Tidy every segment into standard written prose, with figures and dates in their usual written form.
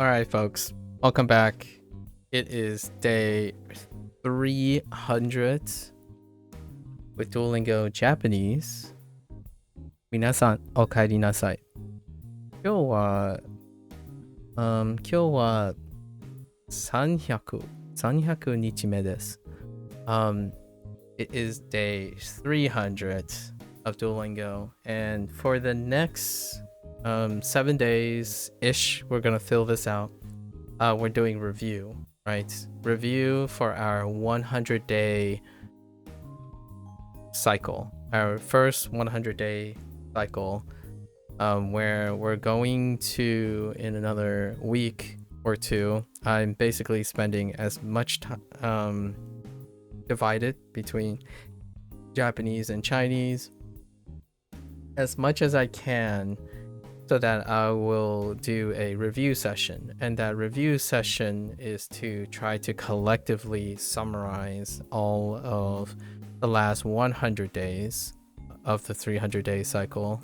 Alright, folks. Welcome back. It is day 300 with Duolingo Japanese. 皆さん、お帰りなさい。今日は300日目です。It is day 300 of Duolingo, and for the next 7 days ish, we're gonna fill this out. We're doing review, right? Review for our 100-day cycle, our first 100-day cycle, where we're going to, in another week or two, I'm basically spending as much time divided between Japanese and Chinese as much as I can, so that I will do a review session. And that review session is to try to collectively summarize all of the last 100 days of the 300-day cycle,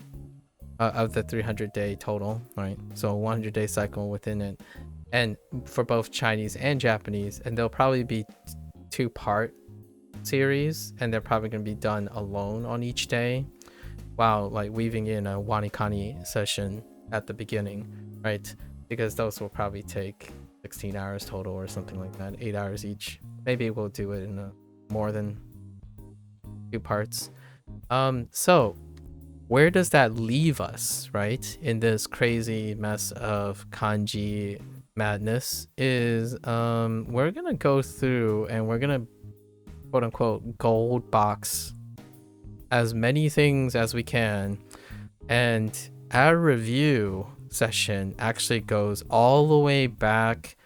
of the 300-day total, right? So 100-day cycle within it, and for both Chinese and Japanese. And they'll probably be two-part series, and they're probably going to be done alone on each day, while like weaving in a Wanikani session at the beginning, right? Because those will probably take 16 hours total or something like that, 8 hours each. Maybe we'll do it in more than 2 parts. So where does that leave us, right, in this crazy mess of kanji madness? Is we're gonna go through and we're gonna quote unquote gold box as many things as we can, and our review session actually goes all the way back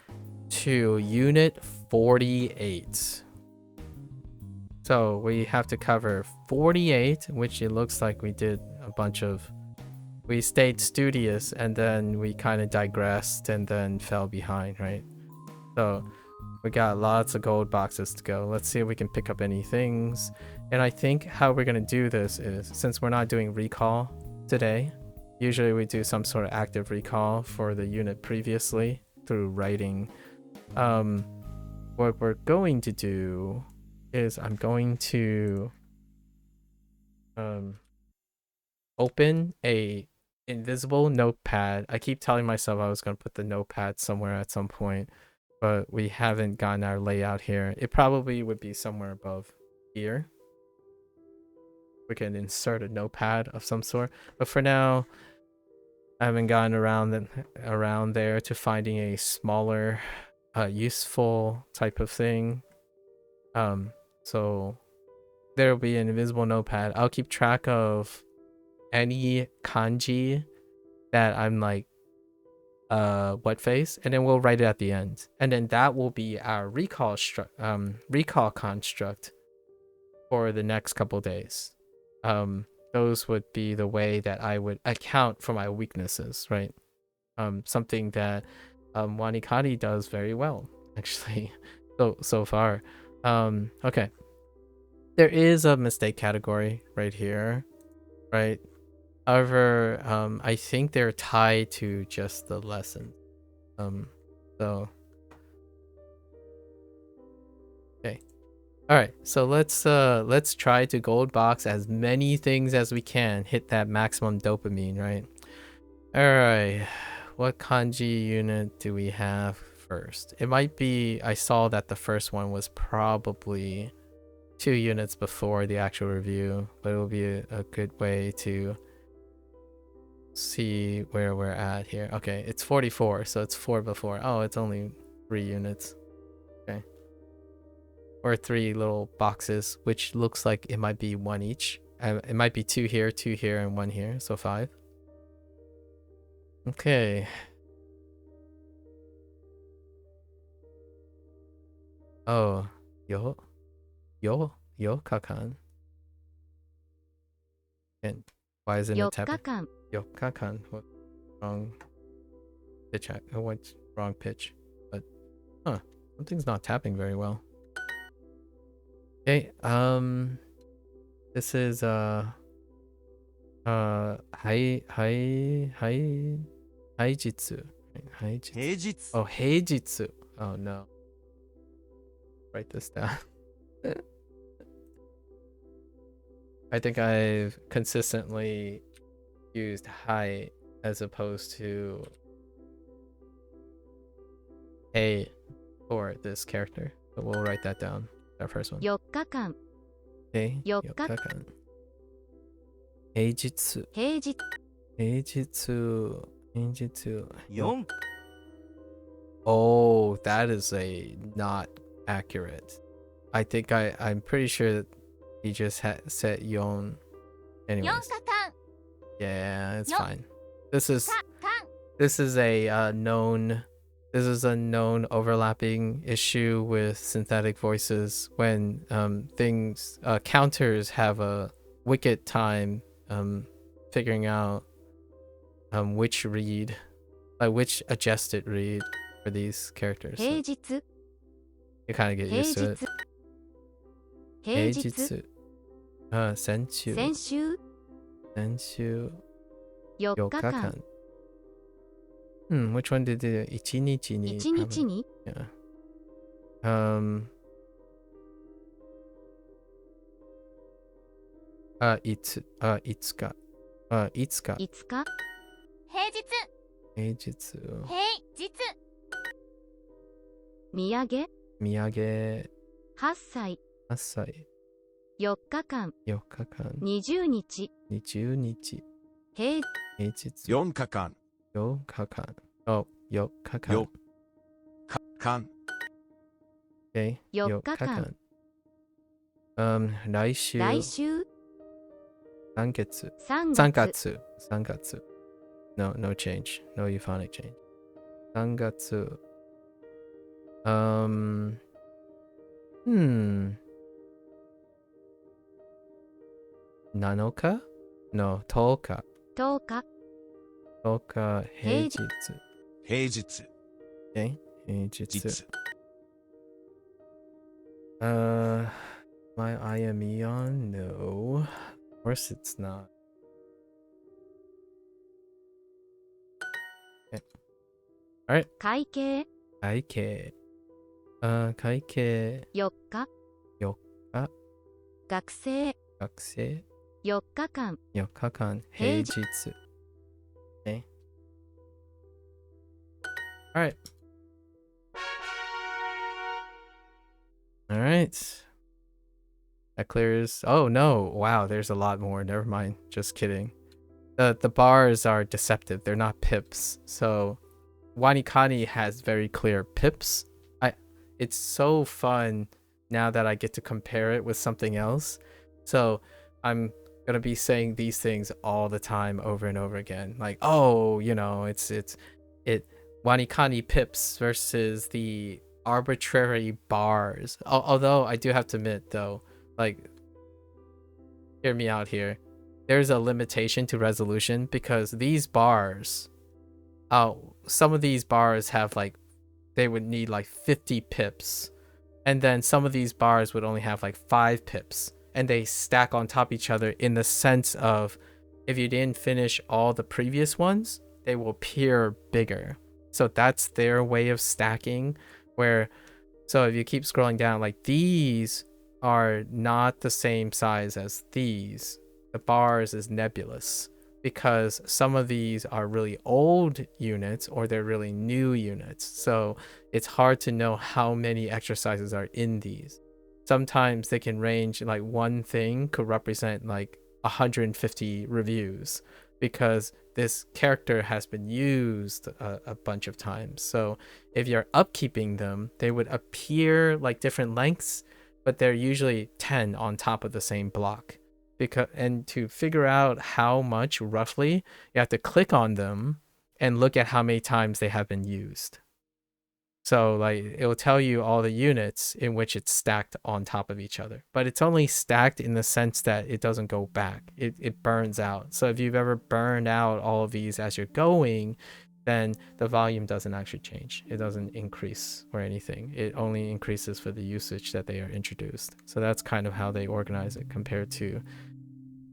to unit 48. So we have to cover 48, which it looks like we did a bunch of, we stayed studious and then we kind of digressed and then fell behind, right? So we got lots of gold boxes to go. Let's see if we can pick up any things. And I think how we're going to do this is, since we're not doing recall today, usually we do some sort of active recall for the unit previously through writing. What we're going to do is I'm going to open a invisible notepad. I keep telling myself I was going to put the notepad somewhere at some point, but we haven't gotten our layout here. It probably would be somewhere above here. We can insert a notepad of some sort, but for now I haven't gotten around there to finding a smaller useful type of thing. So there'll be an invisible notepad. I'll keep track of any kanji that I'm like what face, and then we'll write it at the end, and then that will be our recall construct for the next couple days. Those would be the way that I would account for my weaknesses, right? Something that Wanikani does very well, actually, so far. Okay, there is a mistake category right here, right? However, I think they're tied to just the lesson. So okay. All right, so let's try to gold box as many things as we can, hit that maximum dopamine, right? All right, what kanji unit do we have first? It might be, I saw that the first one was probably 2 units before the actual review, but it will be a good way to see where we're at here. Okay, it's 44, so it's 4 before. Oh, it's only 3 units. Okay, or 3 little boxes, which looks like it might be 1 each. It might be 2 here, 2 here, and 1 here, so 5. Okay. Oh, yo kakan. And why isn't it tapping? 4日間 Yokakan. What wrong pitch? What's wrong pitch? But something's not tapping very well. Okay, this is haijitsu, Heijitsu. Oh, heijitsu. Oh no. Write this down. I think I've consistently used hai as opposed to hey for this character. But we'll write that down. Our first one. 4日間 Okay. 4日 4日間. Heijitsu. 平日 Heijitsu. Heijitsu. 4 Oh, that is a not accurate. I think I'm pretty sure that he just said yon. 4 Anyways, 日間 yeah, it's Yo. fine. This is 間 this is a known overlapping issue with synthetic voices when things counters have a wicked time figuring out which read, like which adjusted read for these characters. So 平日 you kind of get 平 used to 日 it. 平日 Heijitsu. Senchu. 先週 Senchu. 4日間 Yokakan. Which one did the ichinichi ni? 1日に Yeah. Itsuka. 5日平日 Heijitsu. 平日土産 Miyage. 8歳 Asai. 4日間 4日間. 20日 20日. 平 Heijitsu. 4日間 4日間. Oh, 4日間. よ間 Okay. 4日間 来週来週3月3 3月月3月 No change. No euphonic change. 3月7日 No 10日10日10日平日平日 Okay. 平日実 My IME on? No. Of course it's not. Okay. Alright. 会計会計。会計。 4日4日学生学生。 4日間4日間平日。Okay. Alright. Alright. That clears. Oh no. Wow, there's a lot more. Never mind. Just kidding. The bars are deceptive. They're not pips. So Wanikani has very clear pips. It's so fun now that I get to compare it with something else. So I'm gonna be saying these things all the time over and over again. Like, oh, you know, it's Wanikani pips versus the arbitrary bars. Although I do have to admit though, like, hear me out here. There's a limitation to resolution because these bars, some of these bars have like, they would need like 50 pips. And then some of these bars would only have like 5 pips. And they stack on top of each other in the sense of if you didn't finish all the previous ones, they will appear bigger. So that's their way of stacking. So if you keep scrolling down, like these are not the same size as these. The bars is nebulous because some of these are really old units or they're really new units. So it's hard to know how many exercises are in these. Sometimes they can range, like one thing could represent like 150 reviews because this character has been used a bunch of times. So if you're upkeeping them, they would appear like different lengths, but they're usually 10 on top of the same block. And to figure out how much roughly, you have to click on them and look at how many times they have been used. So like it will tell you all the units in which it's stacked on top of each other, but it's only stacked in the sense that it doesn't go back. It burns out. So if you've ever burned out all of these as you're going, then the volume doesn't actually change. It doesn't increase or anything. It only increases for the usage that they are introduced. So that's kind of how they organize it compared to,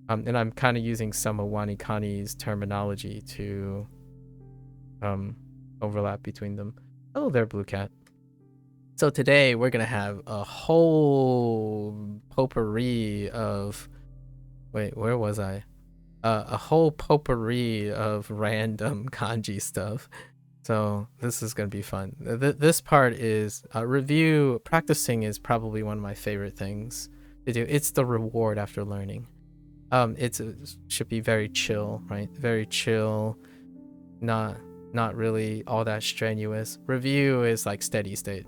and I'm kind of using some of Wanikani's terminology to overlap between them. Oh, there, Blue Cat. So today we're gonna have a whole potpourri of. Wait, where was I? A whole potpourri of random kanji stuff. So this is gonna be fun. This part is review. Practicing is probably one of my favorite things to do. It's the reward after learning. It should be very chill, right? Very chill, not really all that strenuous. Review is like steady state.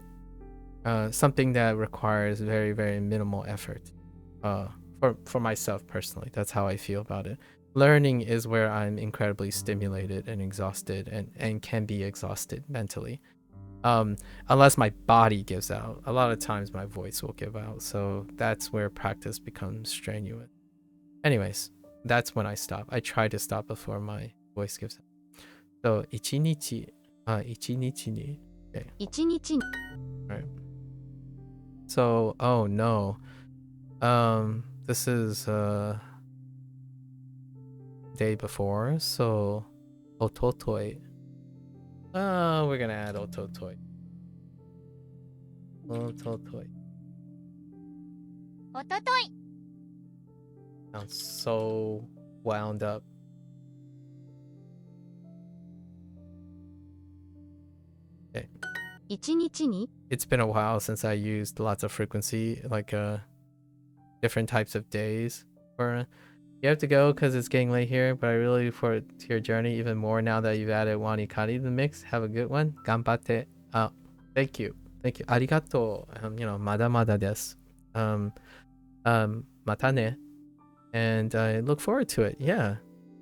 Something that requires very, very minimal effort. For myself personally, that's how I feel about it. Learning is where I'm incredibly stimulated and exhausted and can be exhausted mentally. Unless my body gives out. A lot of times my voice will give out. So that's where practice becomes strenuous. Anyways, that's when I stop. I try to stop before my voice gives out. So, 1日に. Okay. 1日に Right. So, oh no. This is day before, so ototoi. We're gonna add ototoi. Ototoi. おととい Sounds so wound up. Okay. 1日に It's been a while since I used lots of frequency, like different types of days. Or you have to go because it's getting late here, but I really look forward to your journey even more now that you've added Wani Kari to the mix. Have a good one. Ganbatte. Thank you. Thank you. Arigato. Mada mada desu. Mata ne. And I look forward to it. Yeah.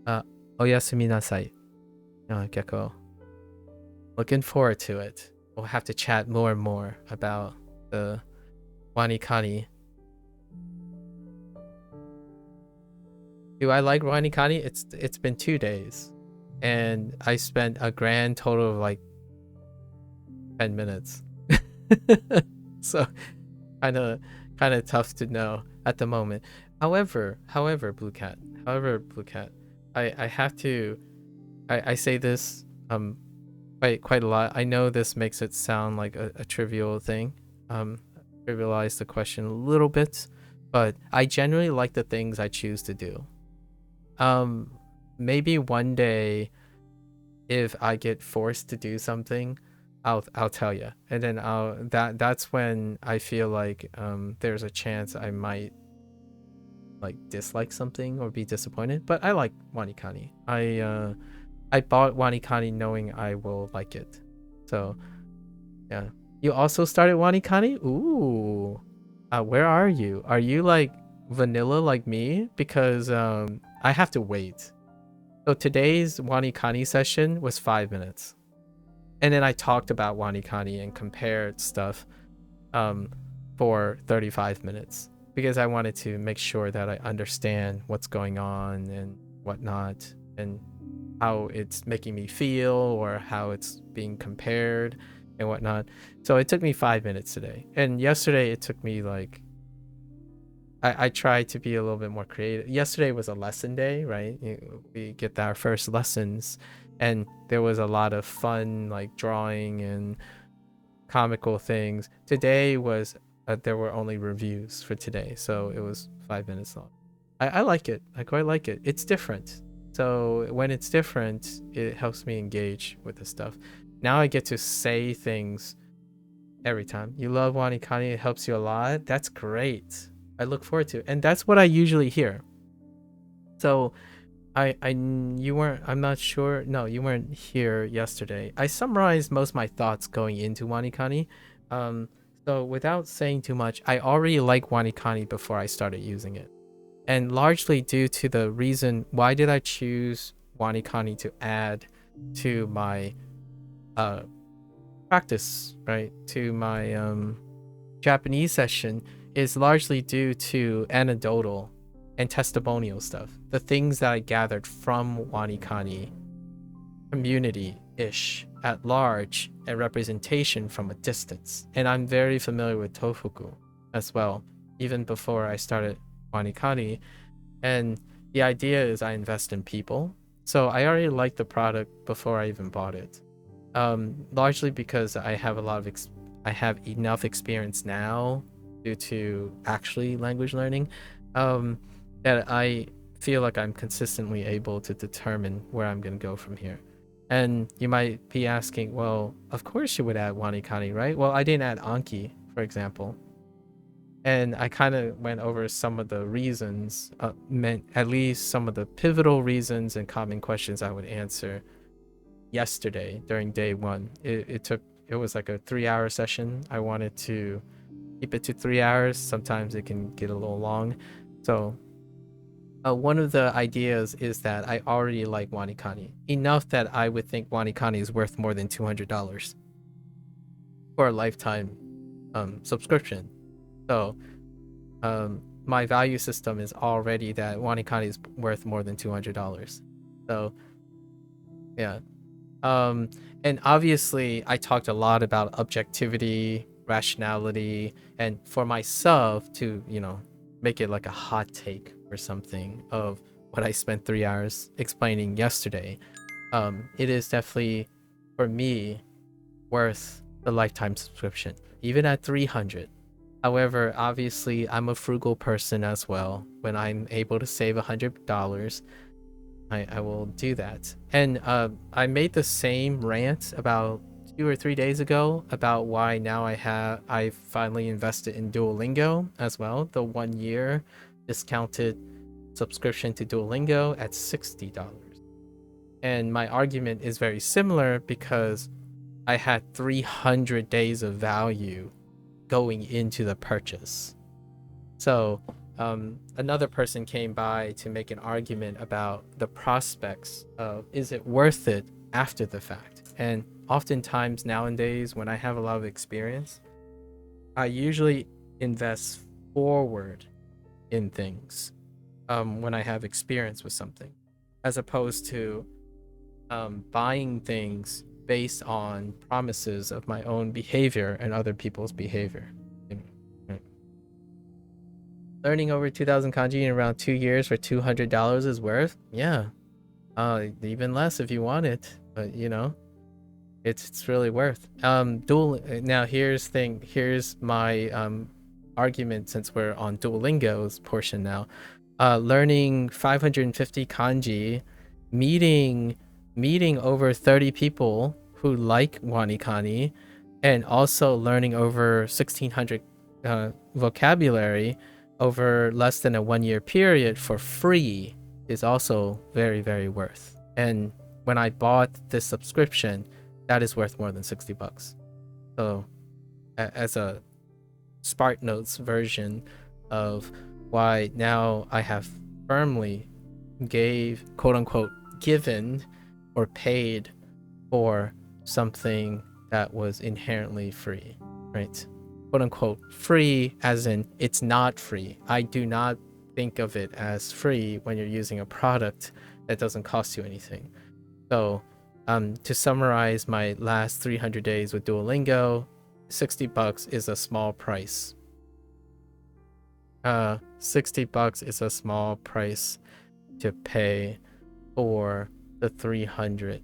Oyasumi nasai. Gecko. Looking forward to it. We'll have to chat more and more about the Wani Kani. Do I like Wani Kani? It's been 2 days. And I spent a grand total of like 10 minutes. So kind of tough to know at the moment. However, Blue Cat, I have to, I say this quite a lot. I know this makes it sound like a trivial thing, trivialize the question a little bit, but I generally like the things I choose to do. Maybe one day, if I get forced to do something, I'll tell you, and then that's when I feel like there's a chance I might like dislike something or be disappointed. But I like Wani Kani. I bought Wani Kani knowing I will like it. So yeah. You also started Wani Kani? Ooh. Where are you? Are you like vanilla like me? Because I have to wait. So today's Wani Kani session was 5 minutes. And then I talked about Wani Kani and compared stuff for 35 minutes. Because I wanted to make sure that I understand what's going on and whatnot, and how it's making me feel or how it's being compared and whatnot. So it took me 5 minutes today. And yesterday it took me like, I tried to be a little bit more creative. Yesterday was a lesson day, right? We get our first lessons, and there was a lot of fun like drawing and comical things. Today was there were only reviews for today, so it was 5 minutes long. I like it. I quite like it. It's different. So when it's different, it helps me engage with the stuff. Now I get to say things every time. You love Wani Kani, it helps you a lot. That's great. I look forward to it. And that's what I usually hear. So you weren't, I'm not sure. No, you weren't here yesterday. I summarized most of my thoughts going into Wani Kani. So without saying too much, I already like Wani Kani before I started using it. And largely due to the reason, why did I choose Wani Kani to add to my practice, right? To my Japanese session, is largely due to anecdotal and testimonial stuff. The things that I gathered from Wani Kani community-ish at large, and representation from a distance. And I'm very familiar with Tofuku as well, even before I started Wani Kani. And the idea is I invest in people. So I already liked the product before I even bought it. Largely because I have I have enough experience now due to actually language learning, that I feel like I'm consistently able to determine where I'm going to go from here. And you might be asking, well, of course you would add wanikani, right? Well, I didn't add anki, for example. And I kind of went over some of the reasons, at least some of the pivotal reasons and common questions I would answer yesterday during day one. It was like a 3-hour session. I wanted to keep it to 3 hours. Sometimes it can get a little long. So one of the ideas is that I already like wanikani enough that I would think wanikani is worth more than $200 for a lifetime subscription. So my value system is already that wanikani is worth more than $200. So yeah. And obviously I talked a lot about objectivity, rationality, and for myself to, make it like a hot take or something of what I spent 3 hours explaining yesterday. It is definitely, for me, worth the lifetime subscription, even at 300. However, obviously I'm a frugal person as well. When I'm able to save $100, I will do that. And I made the same rant about 2 or 3 days ago about why now I finally invested in Duolingo as well, the 1 year discounted subscription to Duolingo at $60. And my argument is very similar because I had 300 days of value going into the purchase. So another person came by to make an argument about the prospects of, is it worth it after the fact? And oftentimes nowadays, when I have a lot of experience, I usually invest forward in things when I have experience with something, as opposed to buying things based on promises of my own behavior and other people's behavior. Learning over 2,000 kanji in around 2 years for $200 is worth? Yeah. Even less if you want it, but it's really worth. Now here's my argument, since we're on Duolingo's portion now. Learning 550 kanji, meeting over 30 people who like wanikani, and also learning over 1,600 vocabulary over less than a 1 year period for free is also very, very worth. And when I bought this subscription, that is worth more than $60. So as a Spark Notes version of why now I have firmly quote unquote given or paid for something that was inherently free, right? Quote unquote free as in it's not free. I do not think of it as free when you're using a product that doesn't cost you anything. So to summarize my last 300 days with Duolingo, $60 is a small price. $60 is a small price to pay for the 300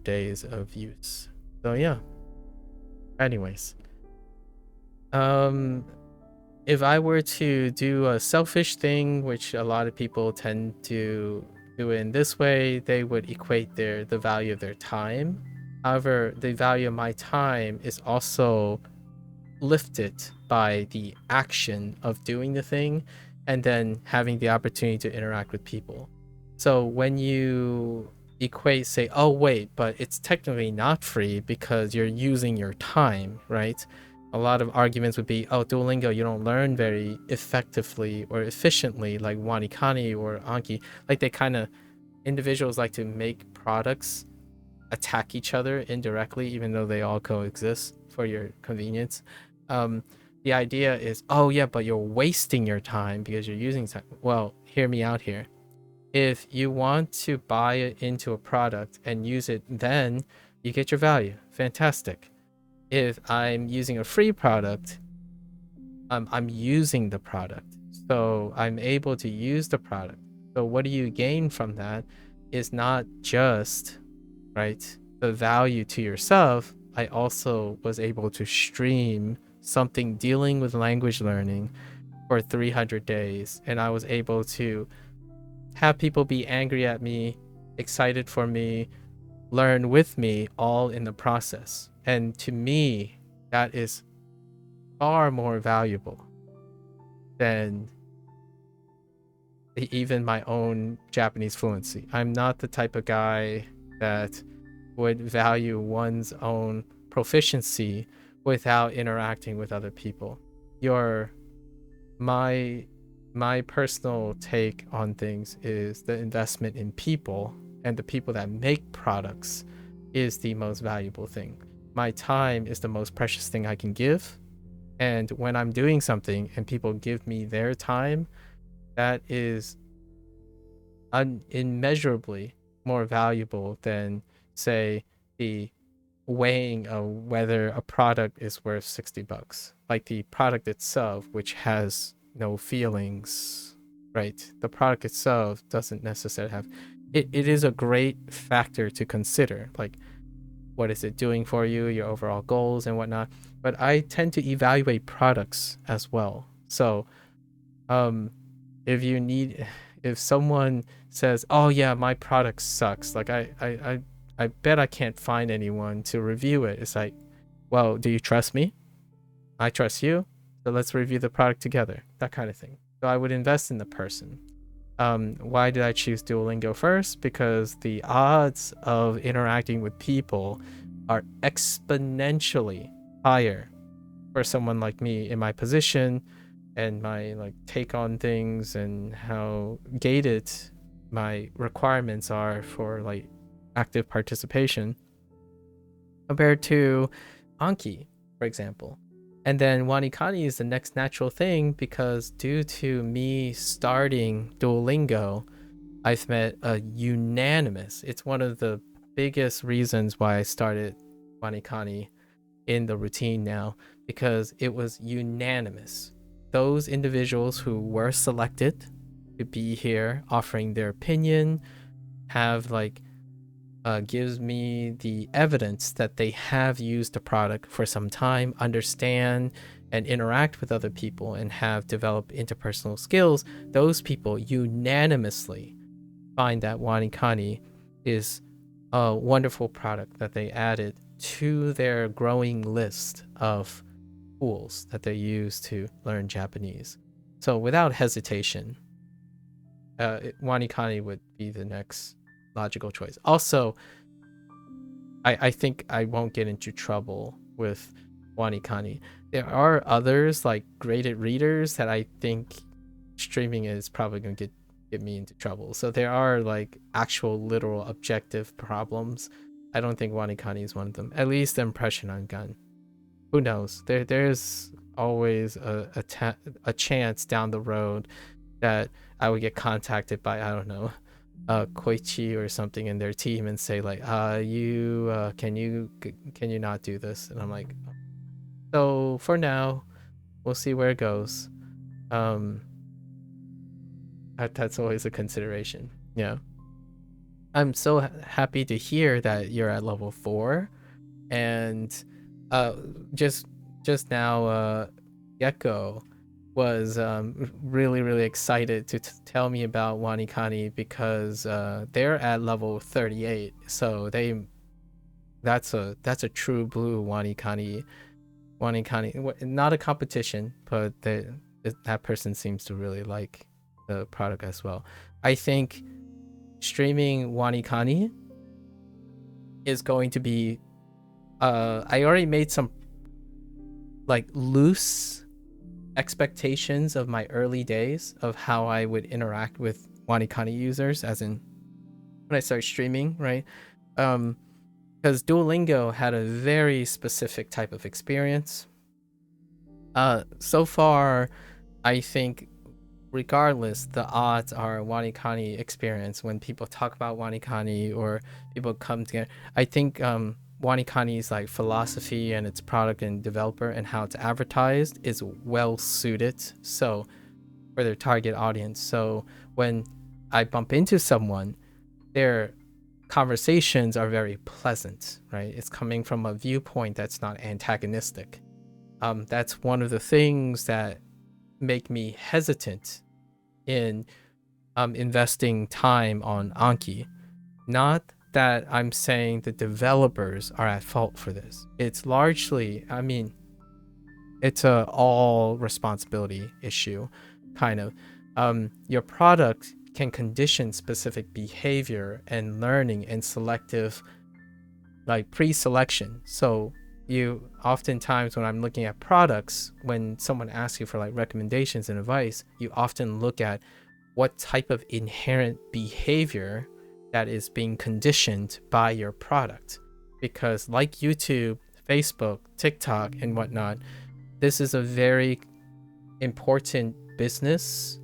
days of use. So yeah. Anyways, if I were to do a selfish thing, which a lot of people tend to do it in this way, they would equate the value of their time. However, the value of my time is also lifted by the action of doing the thing and then having the opportunity to interact with people. So when you equate, say, oh wait, but it's technically not free because you're using your time, right? A lot of arguments would be, oh, Duolingo, you don't learn very effectively or efficiently like wanikani or anki. Like individuals like to make products attack each other indirectly, even though they all coexist for your convenience. The idea is, oh yeah, but you're wasting your time because you're using time. Well, hear me out here. If you want to buy it into a product and use it, then you get your value. Fantastic. If I'm using a free product, I'm using the product. So I'm able to use the product. So what do you gain from that is not just, right, the value to yourself, I also was able to stream something dealing with language learning for 300 days. And I was able to have people be angry at me, excited for me, learn with me, all in the process. And to me, that is far more valuable than even my own Japanese fluency. I'm not the type of guy that would value one's own proficiency without interacting with other people. My personal take on things is the investment in people, and the people that make products is the most valuable thing. My time is the most precious thing I can give, and when I'm doing something and people give me their time, that is immeasurably more valuable than, say, the weighing of whether a product is worth $60. Like the product itself, which has no feelings, right? The product itself doesn't necessarily have it. It is a great factor to consider, like what is it doing for you, your overall goals and whatnot. But I tend to evaluate products as well. So if someone says, oh yeah, my product sucks, like I bet I can't find anyone to review it. It's like, well, do you trust me? I trust you, so let's review the product together, that kind of thing. So I would invest in the person. Why did I choose Duolingo first? Because the odds of interacting with people are exponentially higher for someone like me in my position and my like take on things and how gated my requirements are for like active participation compared to Anki, for example. And then Wanikani is the next natural thing because due to me starting Duolingo, I've met a unanimous, it's one of the biggest reasons why I started Wanikani in the routine now, because it was unanimous. Those individuals who were selected to be here offering their opinion have like gives me the evidence that they have used the product for some time, understand and interact with other people, and have developed interpersonal skills. Those people unanimously find that Wanikani is a wonderful product that they added to their growing list of tools that they use to learn Japanese. So without hesitation, Wanikani would be the next logical choice. Also, I think I won't get into trouble with Wanikani. There are others like graded readers that I think streaming is probably going to get me into trouble. So there are like actual literal objective problems. I don't think Wanikani is one of them. At least the impression I've gotten. Who knows? There's always a chance down the road that I would get contacted by, I don't know, Koichi or something in their team and say like, can you not do this? And I'm like, so for now, we'll see where it goes. That's always a consideration. Yeah. I'm so happy to hear that you're at level 4, and just now Gecko was really excited to tell me about Wanikani because they're at level 38, so that's a true blue Wanikani, not a competition, but that person seems to really like the product as well. I think streaming Wanikani is going to be I already made some like loose expectations of my early days of how I would interact with Wanikani users, as in when I started streaming, right? Because Duolingo had a very specific type of experience. So far, I think regardless, the odds are Wanikani experience. When people talk about Wanikani or people come together, I think Wanikani's like philosophy and its product and developer and how it's advertised is well suited so for their target audience. So when I bump into someone, they're conversations are very pleasant, right? It's coming from a viewpoint that's not antagonistic. That's one of the things that make me hesitant in investing time on Anki. Not that I'm saying the developers are at fault for this. It's largely, I mean, it's a all responsibility issue, kind of. Your product can condition specific behavior and learning and selective, like pre-selection. So you oftentimes, when I'm looking at products, when someone asks you for like recommendations and advice, you often look at what type of inherent behavior that is being conditioned by your product. Because like YouTube, Facebook, TikTok, and whatnot, this is a very important business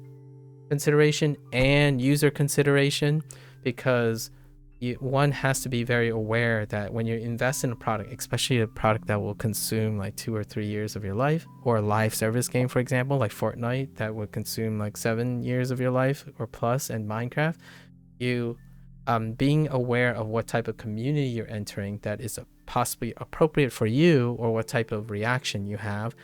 consideration and user consideration, because one has to be very aware that when you invest in a product, especially a product that will consume like 2 or 3 years of your life, or a live service game, for example, like Fortnite, that would consume like 7 years of your life or plus, and Minecraft, you being aware of what type of community you're entering that is possibly appropriate for you, or what type of reaction you have,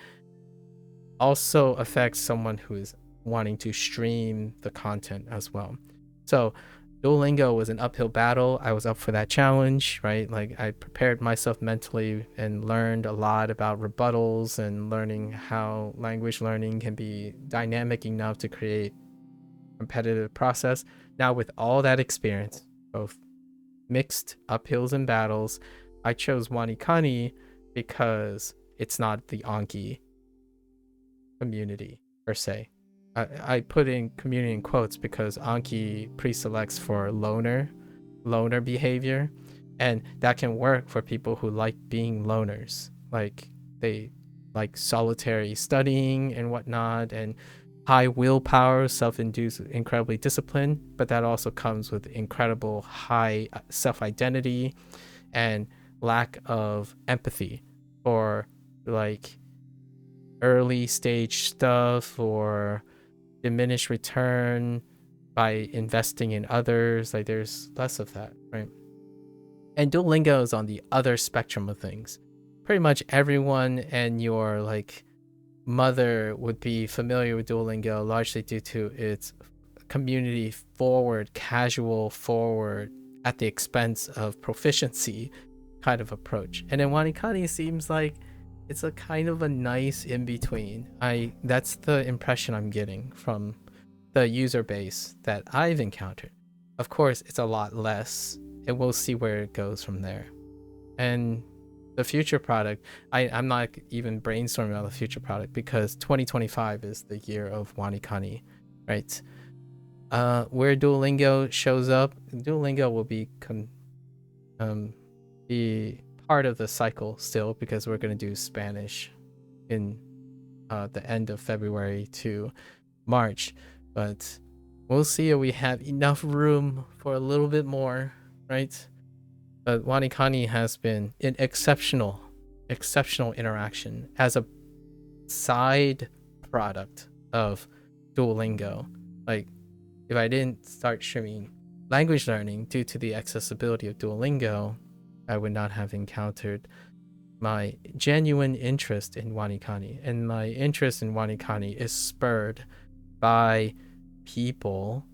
also affects someone who is wanting to stream the content as well. So Duolingo was an uphill battle. I was up for that challenge, right? Like, I prepared myself mentally and learned a lot about rebuttals and learning how language learning can be dynamic enough to create competitive process. Now, with all that experience, both mixed uphills and battles, I chose Wanikani because it's not the Anki community per se. I put in community in quotes because Anki pre-selects for loner behavior, and that can work for people who like being loners, like they like solitary studying and whatnot, and high willpower, self-induced, incredibly disciplined, but that also comes with incredible high self-identity and lack of empathy for like early stage stuff or diminished return by investing in others. Like, there's less of that, right? And Duolingo is on the other spectrum of things. Pretty much everyone and your like mother would be familiar with Duolingo, largely due to its community forward, casual forward, at the expense of proficiency kind of approach. And then Wanikani seems like it's a kind of a nice in between. That's the impression I'm getting from the user base that I've encountered. Of course, it's a lot less, and we'll see where it goes from there. And the future product, I'm not even brainstorming about the future product, because 2025 is the year of Wanikani, right? Where Duolingo shows up, Duolingo will be part of the cycle still, because we're going to do Spanish in the end of February to March, but we'll see if we have enough room for a little bit more, right? But Wanikani has been an exceptional interaction as a side product of Duolingo. Like, if I didn't start streaming language learning due to the accessibility of Duolingo, I would not have encountered my genuine interest in Wanikani. And my interest in Wanikani is spurred by people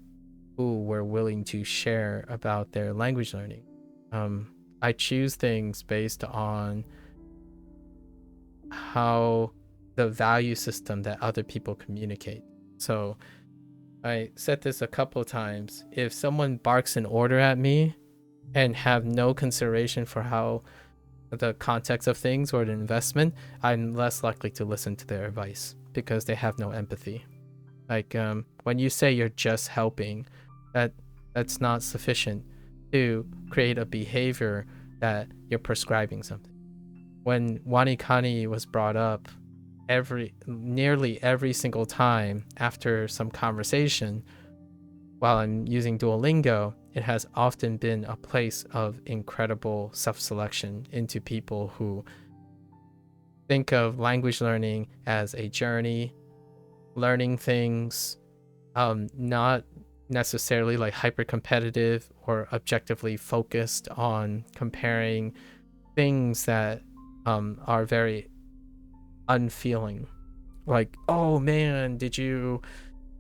who were willing to share about their language learning. I choose things based on how the value system that other people communicate. So I said this a couple of times. If someone barks an order at me and have no consideration for how the context of things or the investment, I'm less likely to listen to their advice, because they have no empathy. Like, when you say you're just helping, that's not sufficient to create a behavior that you're prescribing something. When Wanikani was brought up, nearly every single time after some conversation while I'm using Duolingo, it has often been a place of incredible self-selection into people who think of language learning as a journey, learning things, not necessarily like hyper competitive or objectively focused on comparing things that are very unfeeling. Like, oh man, did you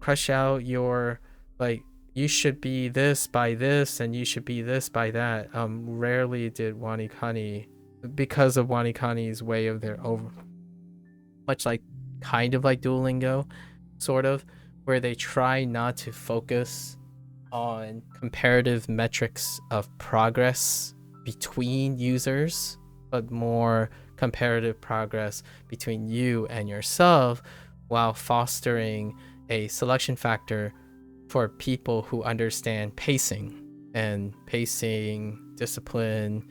crush out your, like, you should be this by this and you should be this by that. Rarely did Wanikani, because of Wanikani's way of their over, much like kind of like Duolingo, sort of, where they try not to focus on comparative metrics of progress between users, but more comparative progress between you and yourself, while fostering a selection factor for people who understand pacing and pacing discipline,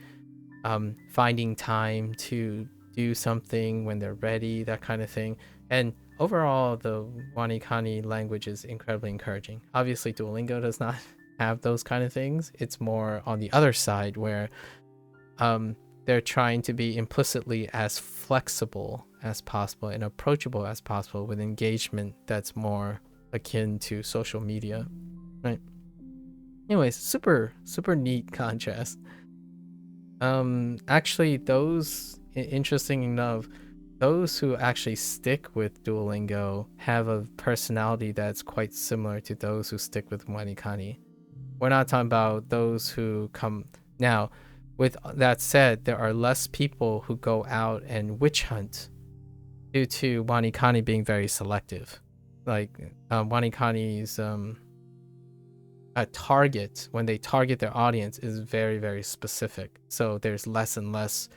finding time to do something when they're ready, that kind of thing. And overall, the Wanikani language is incredibly encouraging. Obviously, Duolingo does not have those kind of things. It's more on the other side where they're trying to be implicitly as flexible as possible and approachable as possible with engagement that's more akin to social media, right? Anyways, super neat contrast. Actually, those, interesting enough, those who actually stick with Duolingo have a personality that's quite similar to those who stick with Wanikani. We're not talking about those who come now. With that said, there are less people who go out and witch hunt due to Wanikani being very selective. Like Wanikani's a target, when they target their audience, is very specific. So there's less and less,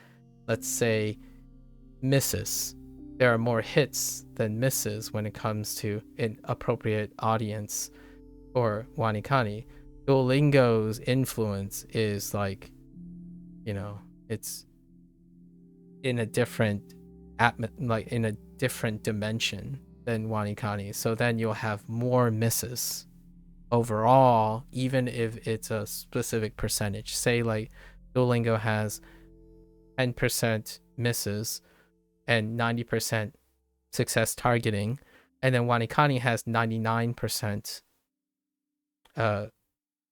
let's say, misses. There are more hits than misses when it comes to an appropriate audience for Wanikani. Duolingo's influence is like, you know, it's in a different like in a different dimension than Wanikani. So then you'll have more misses overall, even if it's a specific percentage. Say like Duolingo has 10% misses and 90% success targeting, and then Wanikani has 99%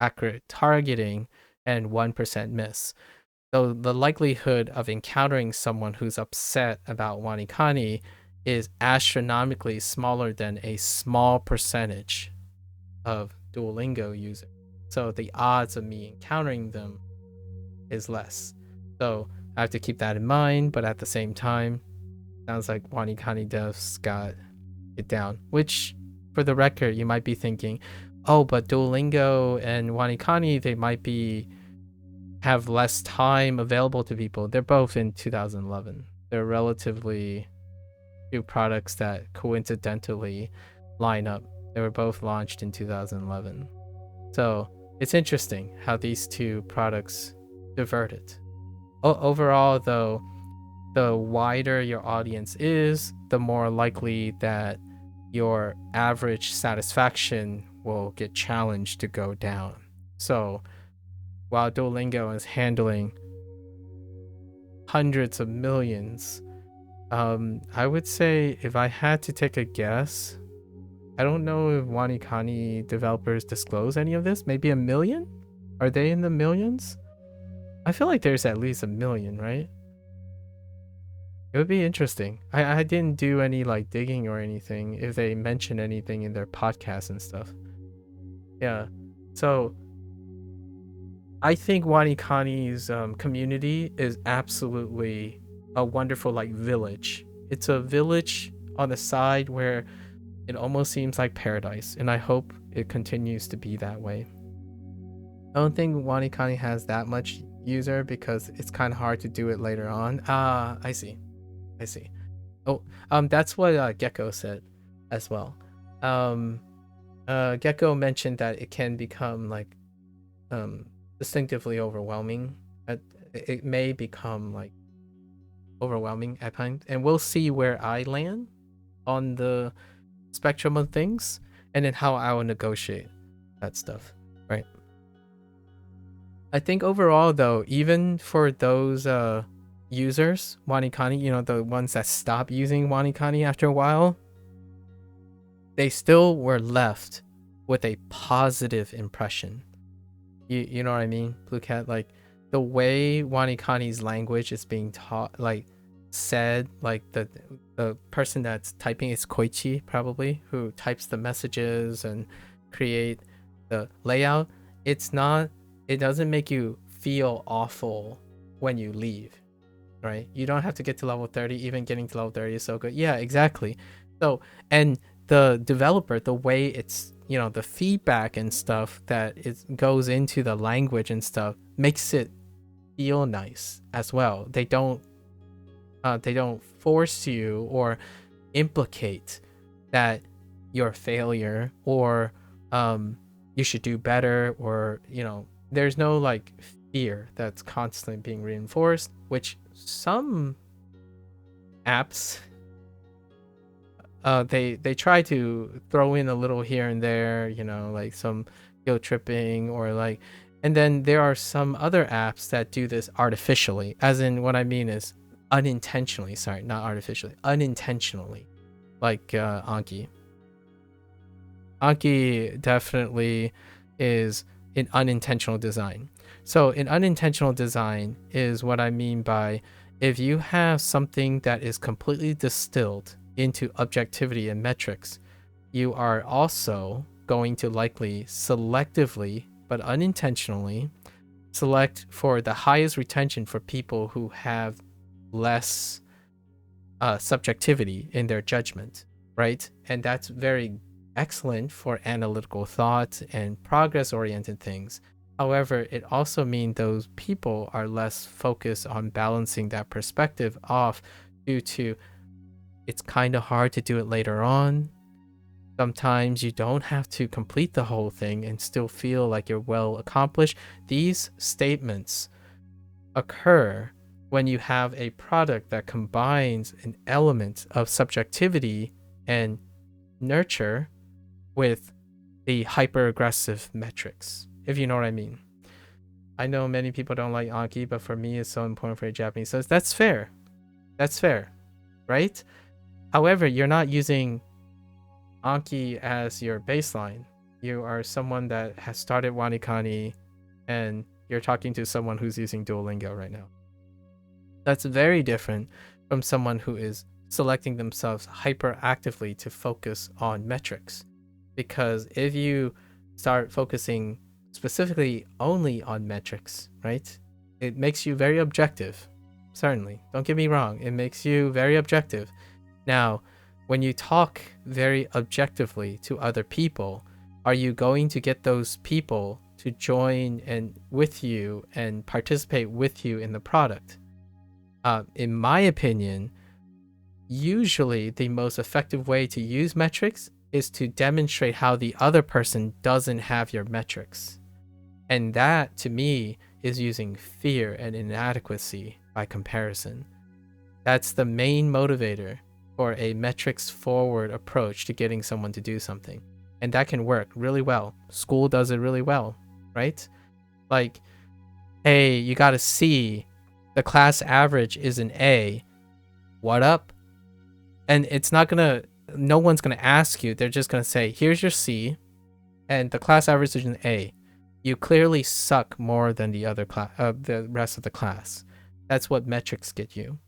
accurate targeting and 1% miss. So the likelihood of encountering someone who's upset about Wanikani is astronomically smaller than a small percentage of Duolingo users. So the odds of me encountering them is less. So I have to keep that in mind, but at the same time, sounds like Wanikani devs got it down. Which, for the record, you might be thinking, oh, but Duolingo and Wanikani, they might have less time available to people. They're both in 2011. They're relatively new products that coincidentally line up. They were both launched in 2011. So it's interesting how these two products diverted. Overall, though, the wider your audience is, the more likely that your average satisfaction will get challenged to go down. So while Duolingo is handling hundreds of millions, I would say, if I had to take a guess, I don't know if Wanikani developers disclose any of this. Maybe 1 million? Are they in the millions? I feel like there's at least 1 million, right? It would be interesting. I didn't do any like digging or anything if they mention anything in their podcasts and stuff. Yeah. So I think Wanikani's community is absolutely a wonderful like village. It's a village on the side where it almost seems like paradise, and I hope it continues to be that way. I don't think Wanikani has that much user because it's kind of hard to do it later on. I see. Oh, that's what Gecko said as well. Gecko mentioned that it can become like distinctively overwhelming. It may become like overwhelming at times, and we'll see where I land on the spectrum of things, and then how I will negotiate that stuff, right? I think overall, though, even for those users, Wanikani, the ones that stop using Wanikani after a while, they still were left with a positive impression. You know what I mean, Blue Cat? Like the way Wanikani's language is being taught, like said, like the person that's typing is Koichi, probably, who types the messages and create the layout. It doesn't make you feel awful when you leave, right? You don't have to get to level 30. Even getting to level 30 is so good. Yeah, exactly. So, and the developer, the way it's, the feedback and stuff that it goes into the language and stuff makes it feel nice as well. They don't force you or implicate that you're a failure or you should do better, or there's no like fear that's constantly being reinforced, which some apps they try to throw in a little here and there, like some guilt tripping or like, and then there are some other apps that do this artificially, as in what I mean is unintentionally, sorry, not artificially, unintentionally, like Anki. Anki definitely is an unintentional design. So an unintentional design is what I mean by, if you have something that is completely distilled into objectivity and metrics, you are also going to likely selectively but unintentionally select for the highest retention for people who have less subjectivity in their judgment, right? And that's very excellent for analytical thought and progress-oriented things. However, it also means those people are less focused on balancing that perspective off due to it's kind of hard to do it later on. Sometimes you don't have to complete the whole thing and still feel like you're well accomplished. These statements occur when you have a product that combines an element of subjectivity and nurture with the hyper-aggressive metrics, if you know what I mean. I know many people don't like Anki, but for me it's so important for a Japanese. So that's fair. That's fair, right? However, you're not using Anki as your baseline. You are someone that has started Wanikani and you're talking to someone who's using Duolingo right now. That's very different from someone who is selecting themselves hyperactively to focus on metrics. Because if you start focusing specifically only on metrics, right, it makes you very objective. Certainly, don't get me wrong, it makes you very objective. Now, when you talk very objectively to other people, are you going to get those people to join and with you and participate with you in the product? In my opinion, usually the most effective way to use metrics is to demonstrate how the other person doesn't have your metrics. And that, to me, is using fear and inadequacy by comparison. That's the main motivator for a metrics forward approach to getting someone to do something. And that can work really well. School does it really well, right? Like, hey, you got a C, the class average is an A, what up? And it's not gonna, no one's gonna ask you, they're just gonna say, here's your C, and the class average is an A. You clearly suck more than the other class, the rest of the class. That's what metrics get you.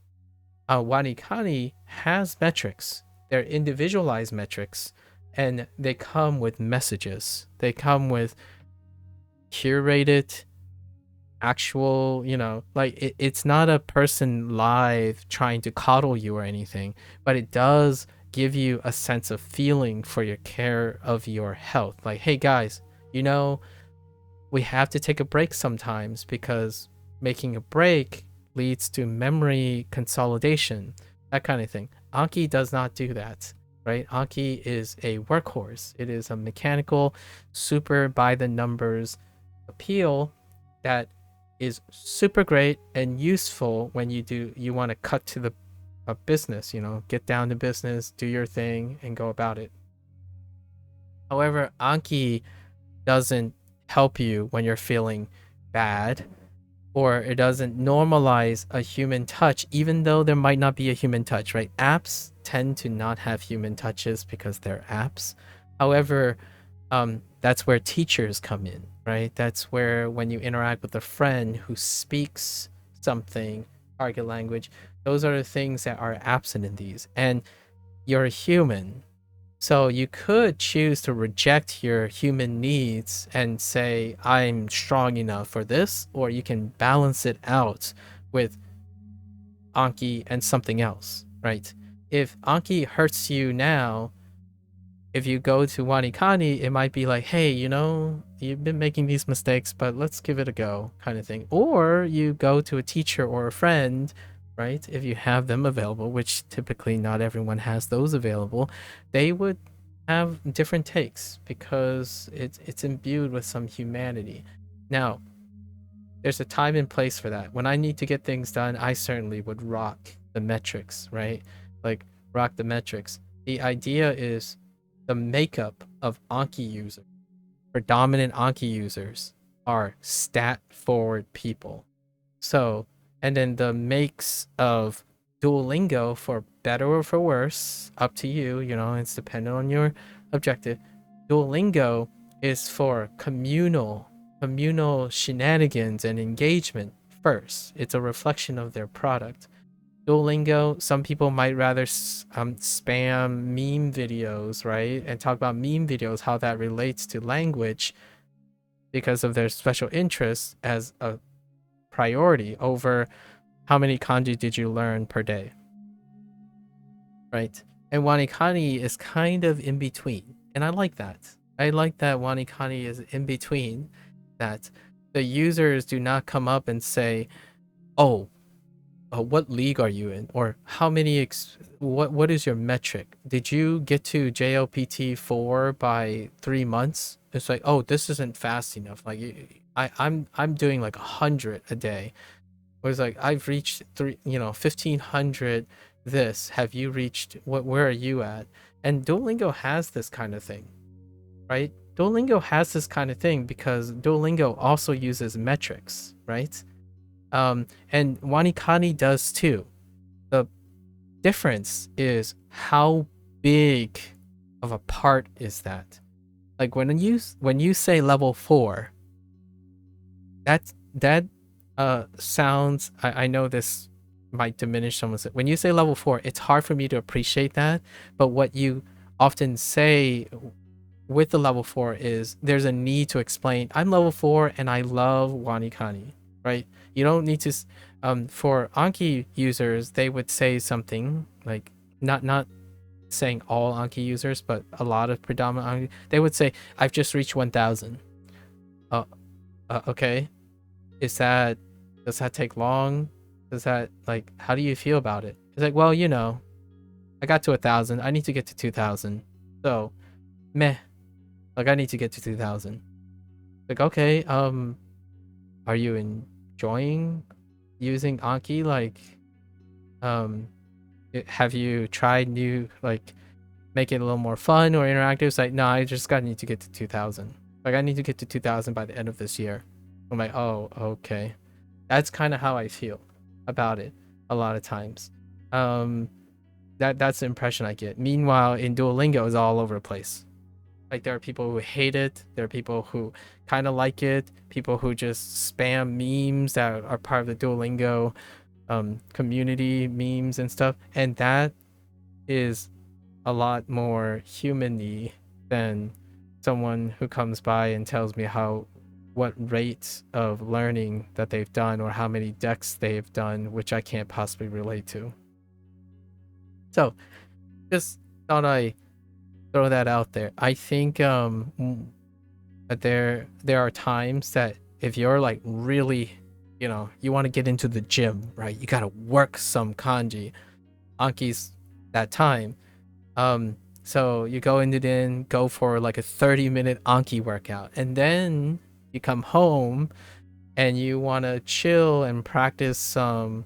Wanikani has metrics. They're individualized metrics, and they come with messages. They come with curated, actual, like it's not a person live trying to coddle you or anything, but it does give you a sense of feeling for your care of your health. Like, hey guys, we have to take a break sometimes because making a break leads to memory consolidation, that kind of thing. Anki does not do that, right? Anki is a workhorse. It is a mechanical, super by the numbers appeal that is super great and useful when you want to cut to the business, get down to business, do your thing, and go about it. However, Anki doesn't help you when you're feeling bad, or it doesn't normalize a human touch, even though there might not be a human touch, right? Apps tend to not have human touches because they're apps. However, That's where teachers come in, right? That's where when you interact with a friend who speaks something, target language, those are the things that are absent in these. And you're a human, so you could choose to reject your human needs and say, I'm strong enough for this, or you can balance it out with Anki and something else, right? If Anki hurts you now, if you go to Wanikani, it might be like, hey, you've been making these mistakes, but let's give it a go, kind of thing. Or you go to a teacher or a friend, right? If you have them available, which typically not everyone has those available, they would have different takes because it's imbued with some humanity. Now, there's a time and place for that. When I need to get things done, I certainly would rock the metrics, right? Like rock the metrics. The idea is the makeup of Anki users, predominant Anki users, are stat forward people. So, and then the makes of Duolingo, for better or for worse, up to you, it's dependent on your objective. Duolingo is for communal shenanigans and engagement first. It's a reflection of their product. Duolingo, some people might rather spam meme videos, right? And talk about meme videos, how that relates to language because of their special interests as a priority over how many kanji did you learn per day, right? And Wanikani is kind of in between. And I like that. I like that Wanikani is in between, that the users do not come up and say, oh, what league are you in, or how many what is your metric? Did you get to JLPT 4 by 3 months? It's like, oh, this isn't fast enough. Like I'm doing like 100 a day. Or it's like, I've reached 1500 this. Have you reached where are you at? And Duolingo has this kind of thing, right? Duolingo has this kind of thing because Duolingo also uses metrics, right? And Wanikani does too. The difference is how big of a part is that. Like when you say level 4, that sounds, I know this might diminish someone's, when you say level 4, it's hard for me to appreciate that, but what you often say with the level 4 is there's a need to explain, I'm level 4 and I love Wanikani, right? You don't need to for Anki users, they would say something like, not saying all Anki users, but a lot of predominant Anki, they would say, I've just reached 1000. Okay, does that take long? Does that, like, how do you feel about it? It's like, well, I got to 1000, I need to get to 2000, so meh, like I need to get to 2000. Like, okay, are you enjoying using Anki? Like, have you tried new, like, make it a little more fun or interactive? It's like, no, I just need to get to 2000. Like, I need to get to 2000 by the end of this year. I'm like, oh, okay. That's kind of how I feel about it a lot of times. That's the impression I get. Meanwhile, in Duolingo, it's all over the place. Like, there are people who hate it. There are people who kind of like it. People who just spam memes that are part of the Duolingo community, memes and stuff. And that is a lot more human-y than someone who comes by and tells me what rate of learning that they've done or how many decks they've done, which I can't possibly relate to. So just thought I throw that out there. I think there are times that if you're like really, you want to get into the gym, right? You got to work some kanji. Anki's that time. So you go for like a 30-minute Anki workout, and then you come home and you want to chill and practice some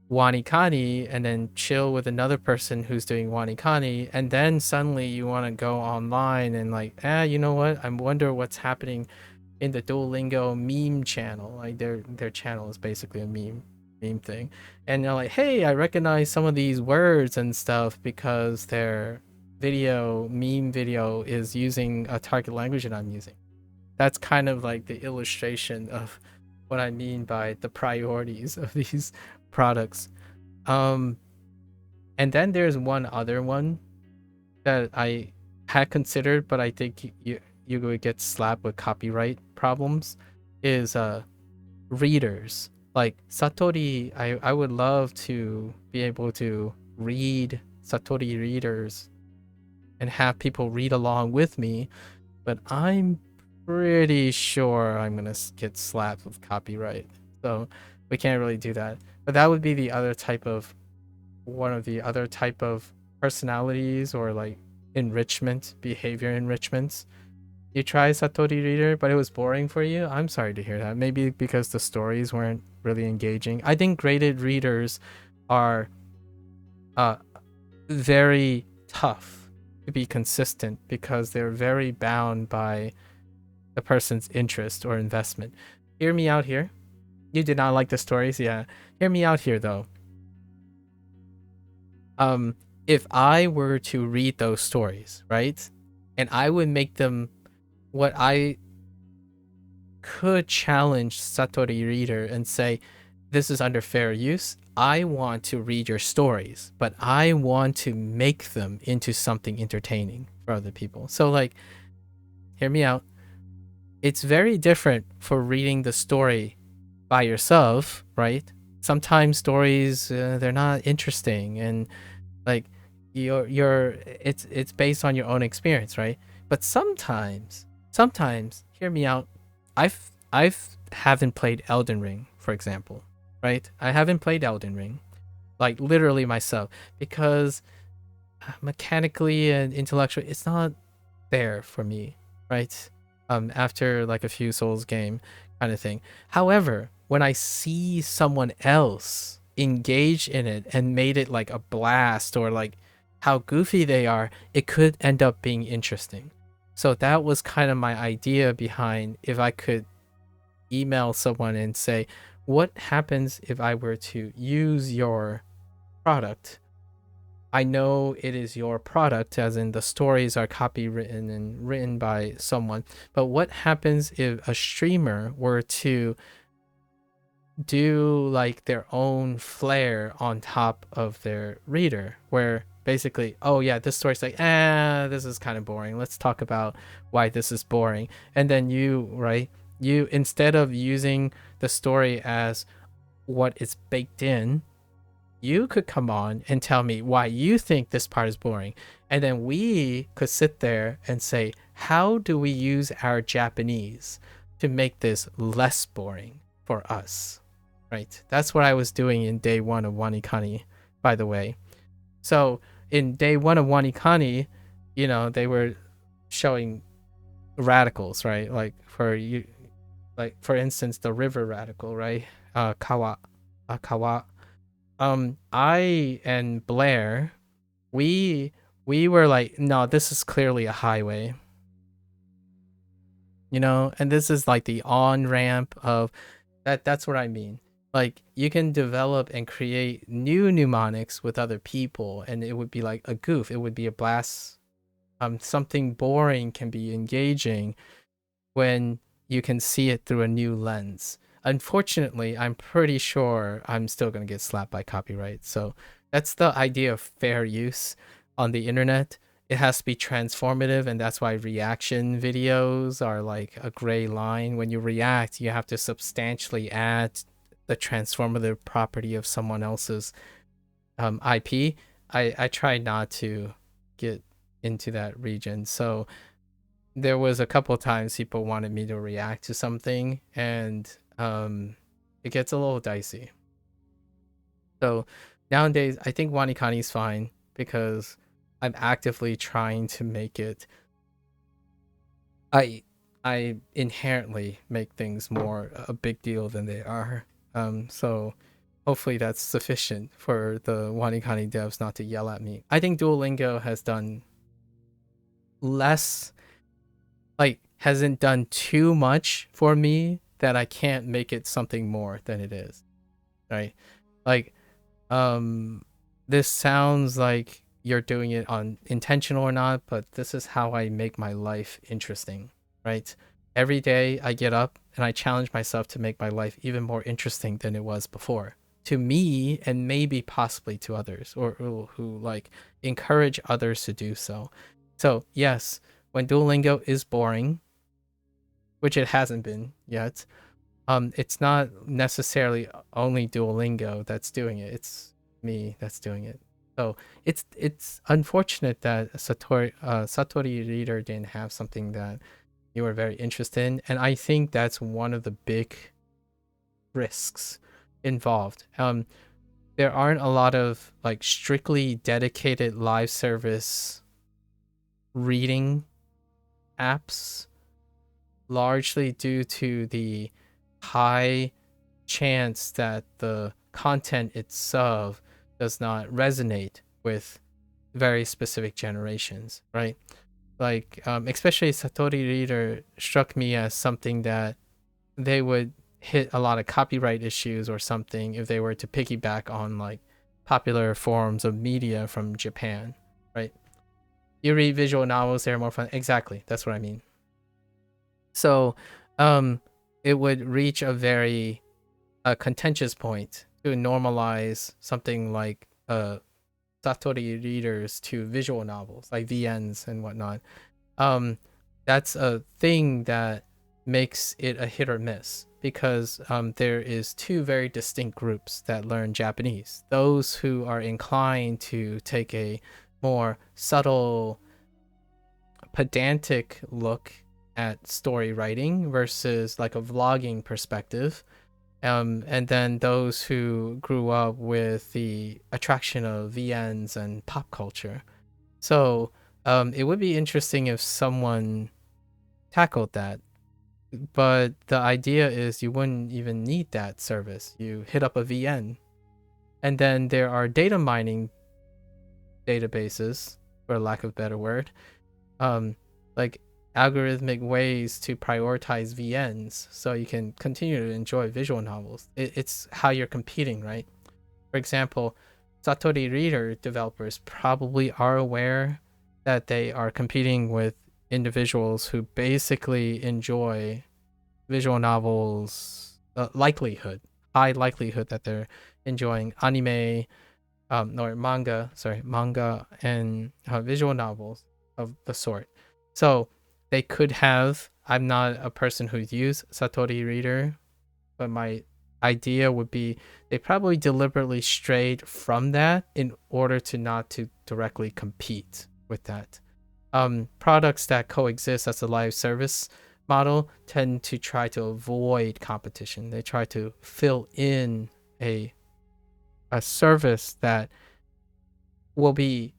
Wanikani, and then chill with another person who's doing Wanikani, and then suddenly you want to go online and like, you know what? I wonder what's happening in the Duolingo meme channel. Like their channel is basically a meme thing, and you're like, hey, I recognize some of these words and stuff because they're meme video is using a target language that I'm using. That's kind of like the illustration of what I mean by the priorities of these products. And then there's one other one that I had considered, but I think you would get slapped with copyright problems, is readers. Like Satori, I would love to be able to read Satori readers and have people read along with me, but I'm pretty sure I'm gonna get slapped with copyright, so we can't really do that. But that would be the other type of one of the other type of personalities or like enrichment, behavior enrichments. You try Satori Reader, but it was boring for you. I'm sorry to hear that. Maybe because the stories weren't really engaging. I think graded readers are very tough to be consistent because they're very bound by the person's interest or investment. Hear me out here. You did not like the stories, yeah. Hear me out here though. If I were to read those stories, right, and I would make them what I could challenge Satori Reader and say, this is under fair use. I want to read your stories, but I want to make them into something entertaining for other people. So like, hear me out. It's very different for reading the story by yourself, right? Sometimes stories, they're not interesting, and like it's based on your own experience, right? But sometimes, hear me out. I haven't played Elden Ring, for example, right? I haven't played Elden Ring, like literally myself, because mechanically and intellectually, it's not there for me, right? After like a few Souls game kind of thing. However, when I see someone else engage in it and made it like a blast, or like how goofy they are, it could end up being interesting. So that was kind of my idea behind, if I could email someone and say, what happens if I were to use your product? I know it is your product, as in the stories are copywritten and written by someone, but what happens if a streamer were to do like their own flair on top of their reader, where basically, oh yeah, this story's like, this is kind of boring, let's talk about why this is boring. And then you, right, you, instead of using the story as what is baked in, you could come on and tell me why you think this part is boring. And then we could sit there and say, how do we use our Japanese to make this less boring for us? Right? That's what I was doing in day one of Wanikani, by the way. So in day one of Wanikani, you know, they were showing radicals, right? Like for you, like for instance, the river radical, right? Kawa. I and Blair, we were like, no, this is clearly a highway, you know, and this is like the on ramp of that. That's what I mean. Like, you can develop and create new mnemonics with other people, and it would be like a goof. It would be a blast. Something boring can be engaging when you can see it through a new lens. Unfortunately, I'm pretty sure I'm still going to get slapped by copyright. So that's the idea of fair use on the internet. It has to be transformative, and that's why reaction videos are like a gray line. When you react, you have to substantially add the transformative property of someone else's IP. I try not to get into that region. So there was a couple of times people wanted me to react to something, and it gets a little dicey. So nowadays, I think Wanikani is fine because I'm actively trying to make it. I inherently make things more a big deal than they are. So hopefully that's sufficient for the Wanikani devs not to yell at me. I think Duolingo has done less, like hasn't done too much for me that I can't make it something more than it is, right? Like, this sounds like you're doing it on intentional or not, but this is how I make my life interesting, right? Every day I get up and I challenge myself to make my life even more interesting than it was before, to me and maybe possibly to others, or who like encourage others to do so. So yes, when Duolingo is boring, which it hasn't been yet, it's not necessarily only Duolingo that's doing it. It's me that's doing it. So it's unfortunate that Satori Reader didn't have something that you were very interested in, and I think that's one of the big risks involved. There aren't a lot of like strictly dedicated live service reading apps, largely due to the high chance that the content itself does not resonate with very specific generations, right? Like, especially Satori Reader struck me as something that they would hit a lot of copyright issues or something if they were to piggyback on like popular forms of media from Japan, right? You read visual novels, they're more fun. Exactly, that's what I mean. So, it would reach a very contentious point to normalize something like Satori readers to visual novels, like VNs and whatnot. That's a thing that makes it a hit or miss because there is two very distinct groups that learn Japanese. Those who are inclined to take a more subtle, pedantic look at story writing versus like a vlogging perspective. And then those who grew up with the attraction of VNs and pop culture. So it would be interesting if someone tackled that. But the idea is you wouldn't even need that service. You hit up a VN. And then there are data mining databases, for lack of a better word, like algorithmic ways to prioritize VNs so you can continue to enjoy visual novels. It's how you're competing, right? For example, Satori Reader developers probably are aware that they are competing with individuals who basically enjoy visual novels, high likelihood that they're enjoying anime, or manga and visual novels of the sort. So they could have, I'm not a person who's used Satori Reader, but my idea would be they probably deliberately strayed from that in order to not to directly compete with that. Products that coexist as a live service model tend to try to avoid competition. They try to fill in a service that will be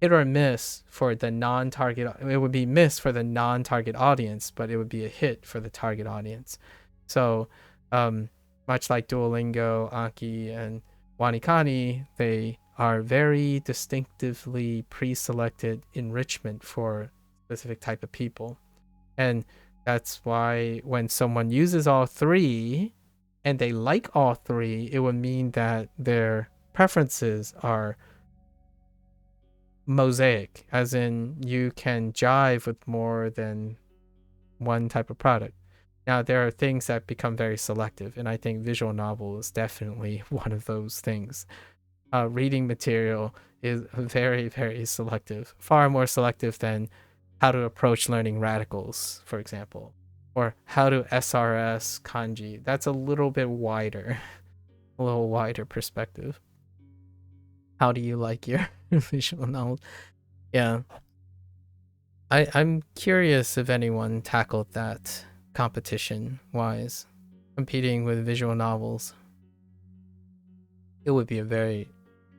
hit or miss for the non-target. It would be missed for the non-target audience, but it would be a hit for the target audience. So much like Duolingo, Anki, and Wanikani, they are very distinctively pre-selected enrichment for specific type of people. And that's why when someone uses all three and they like all three, it would mean that their preferences are mosaic, as in you can jive with more than one type of product. Now, there are things that become very selective, and I think visual novel is definitely one of those things. Reading material is very, very selective, far more selective than how to approach learning radicals, for example, or how to SRS kanji. That's a little bit wider, a little wider perspective. How do you like your visual novel? Yeah. I'm curious if anyone tackled that competition wise, competing with visual novels. It would be a very,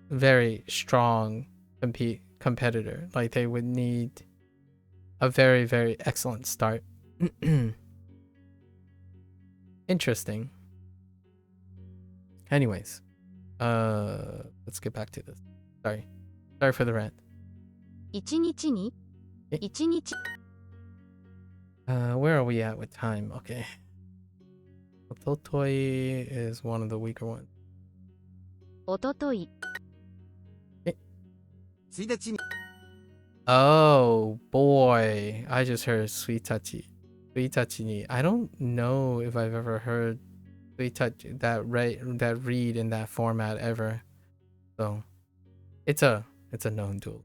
very strong competitor. Like they would need a very, very excellent start. Interesting. Anyways, let's get back to this. Sorry for the rant. 1日にえ1日 Where are we at with time? Okay. Ototoi is one of the weaker ones. おととい え1日に Oh boy, I just heard Suitachi. Suitachi ni. I don't know if I've ever heard Suitachi that read in that format ever. So it's a known duel.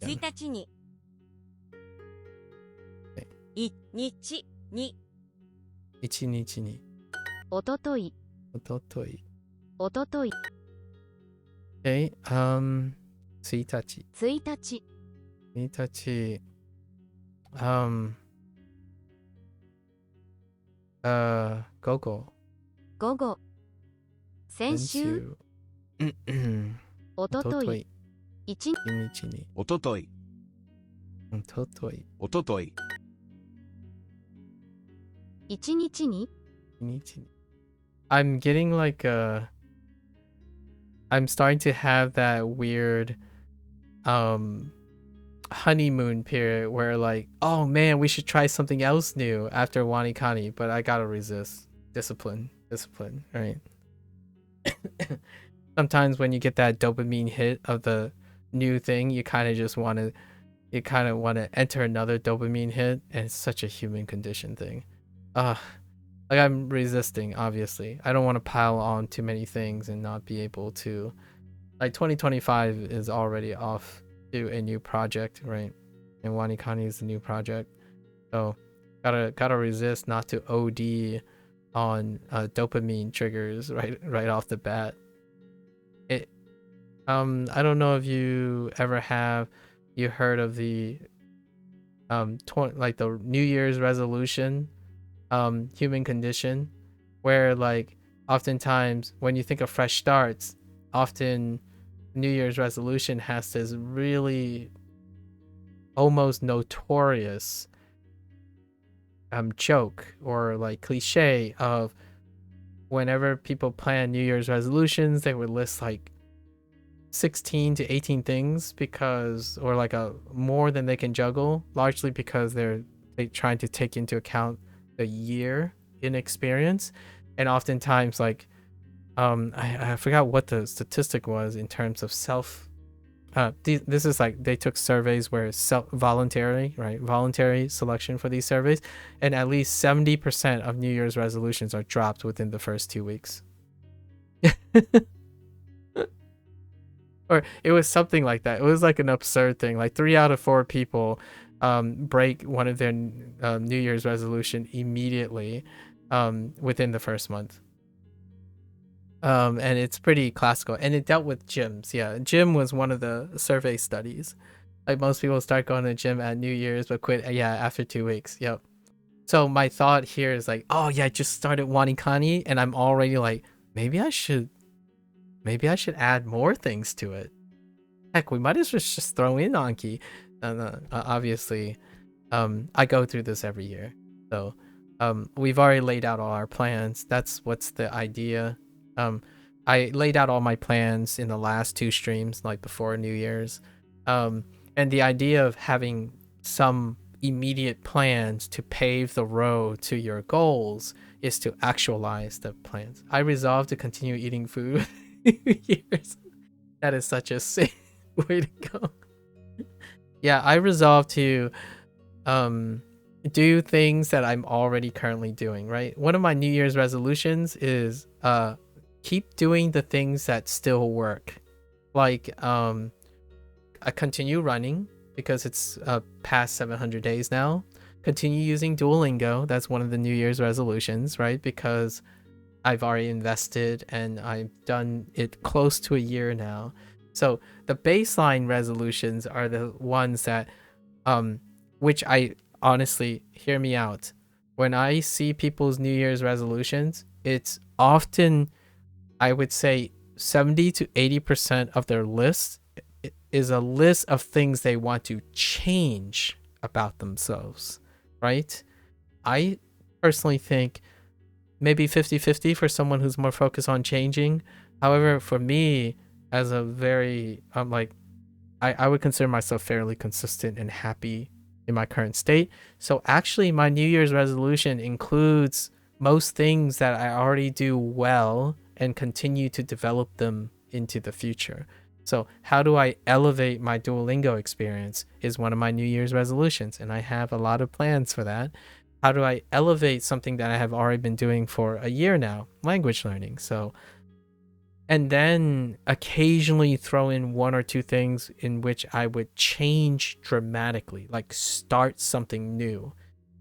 1日に Okay. い日に Ichinichi ni. おととい、 Ototoi. おととい、 Okay. Suitachi. 1日、 Suitachi. Gogo. 午後、先週、 Sensu. おととい、 Ototoi. 一日、 Inichi ni. おととい、 Ototoi. おととい、一日に、 Inichi ni. I'm getting like I'm starting to have that weird honeymoon period where like, oh man, we should try something else new after Wanikani, but I gotta resist. Discipline, right? Sometimes when you get that dopamine hit of the new thing, you kind of want to enter another dopamine hit, and it's such a human condition thing. Like I'm resisting, obviously. I don't want to pile on too many things and not be able to, like 2025 is already off to a new project, right? And Wanikani is a new project. So gotta resist not to OD on dopamine triggers right off the bat. I don't know if you ever heard of the like the New Year's resolution human condition, where like oftentimes when you think of fresh starts, often New Year's resolution has this really almost notorious joke or like cliche of whenever people plan New Year's resolutions, they would list like 16 to 18 things because, or like a more than they can juggle, largely because they're trying to take into account the year in experience. And oftentimes like I forgot what the statistic was in terms of self this is like they took surveys where voluntary selection for these surveys, and at least 70% of New Year's resolutions are dropped within the first 2 weeks. Or it was something like that. It was like an absurd thing, like 3 out of 4 people break one of their New Year's resolution immediately within the first month. And it's pretty classical, and it dealt with gyms. Yeah, gym was one of the survey studies. Like most people start going to the gym at New Year's but quit after 2 weeks. Yep. So my thought here is like, oh yeah, I just started Wanikani and I'm already like, maybe I should add more things to it. Heck, we might as well just throw in Anki. Obviously, I go through this every year. So we've already laid out all our plans. That's what's the idea. I laid out all my plans in the last 2 streams, like before New Year's. And the idea of having some immediate plans to pave the road to your goals is to actualize the plans. I resolved to continue eating food for years. That is such a safe way to go. Yeah, I resolved to do things that I'm already currently doing, right? One of my New Year's resolutions is keep doing the things that still work. Like I continue running because it's past 700 days now. Continue using Duolingo. That's one of the New Year's resolutions, right? Because I've already invested and I've done it close to a year now. So the baseline resolutions are the ones that which I honestly, hear me out. When I see people's New Year's resolutions, it's often, I would say 70 to 80% of their list is a list of things they want to change about themselves, right? I personally think maybe 50-50 for someone who's more focused on changing. However, for me, as a very, I would consider myself fairly consistent and happy in my current state. So actually my New Year's resolution includes most things that I already do well and continue to develop them into the future. So how do I elevate my Duolingo experience is one of my New Year's resolutions, and I have a lot of plans for that. How do I elevate something that I have already been doing for a year now, language learning? So, and then occasionally throw in one or two things in which I would change dramatically, like start something new.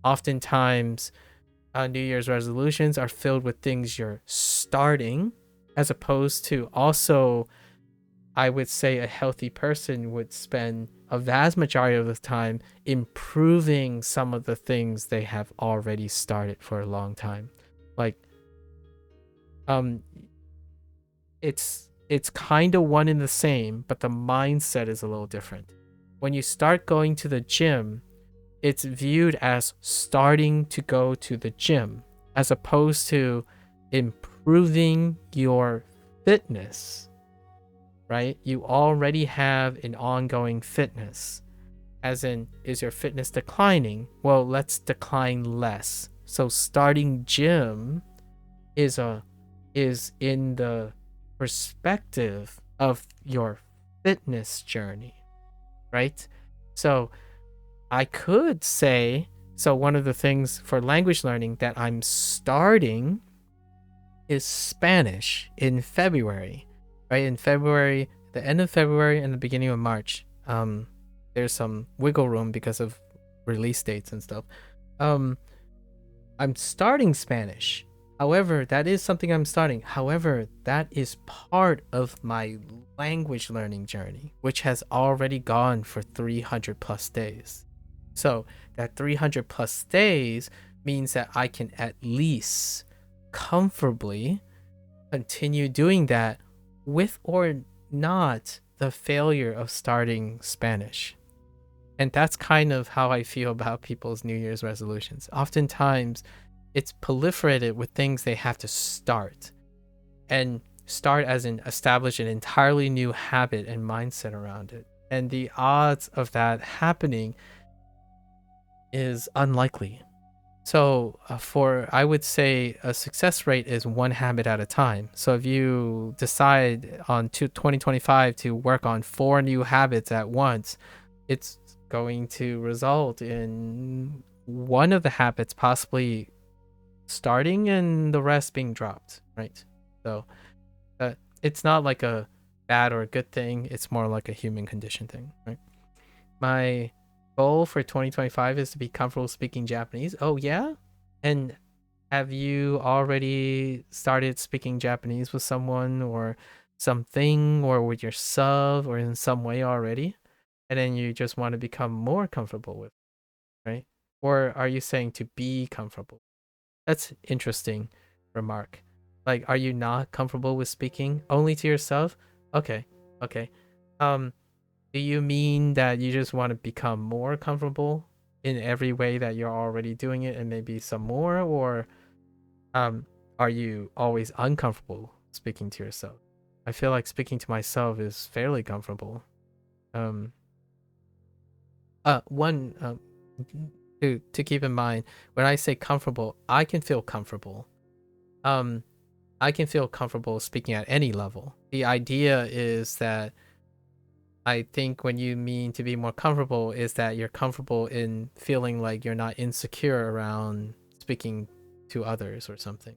Oftentimes, New Year's resolutions are filled with things you're starting, as opposed to also, I would say a healthy person would spend a vast majority of the time improving some of the things they have already started for a long time. Like, it's kind of one and the same, but the mindset is a little different. When you start going to the gym, it's viewed as starting to go to the gym, as opposed to improving your fitness, right? You already have an ongoing fitness. As in, is your fitness declining? Well, let's decline less. So starting gym is in the perspective of your fitness journey, right? So I could say, so one of the things for language learning that I'm starting is Spanish in February, right? In February, the end of February and the beginning of March, there's some wiggle room because of release dates and stuff. I'm starting Spanish. However, that is something I'm starting. However, that is part of my language learning journey, which has already gone for 300 plus days. So that 300 plus days means that I can at least comfortably continue doing that with or not the failure of starting Spanish. And that's kind of how I feel about people's New Year's resolutions. Oftentimes, it's proliferated with things they have to start. And start as in establish an entirely new habit and mindset around it. And the odds of that happening is unlikely. So I would say a success rate is one habit at a time. So if you decide on 2025 to work on 4 new habits at once, it's going to result in one of the habits possibly starting and the rest being dropped, right? So it's not like a bad or a good thing. It's more like a human condition thing, right? My goal for 2025 is to be comfortable speaking Japanese. Oh yeah? And have you already started speaking Japanese with someone or something, or with yourself, or in some way already? And then you just want to become more comfortable with it, right? Or are you saying to be comfortable? That's interesting remark. Like, are you not comfortable with speaking only to yourself? Okay. Do you mean that you just want to become more comfortable in every way that you're already doing it and maybe some more? Or are you always uncomfortable speaking to yourself? I feel like speaking to myself is fairly comfortable. To keep in mind, when I say comfortable, I can feel comfortable. I can feel comfortable speaking at any level. The idea is that I think when you mean to be more comfortable is that you're comfortable in feeling like you're not insecure around speaking to others or something.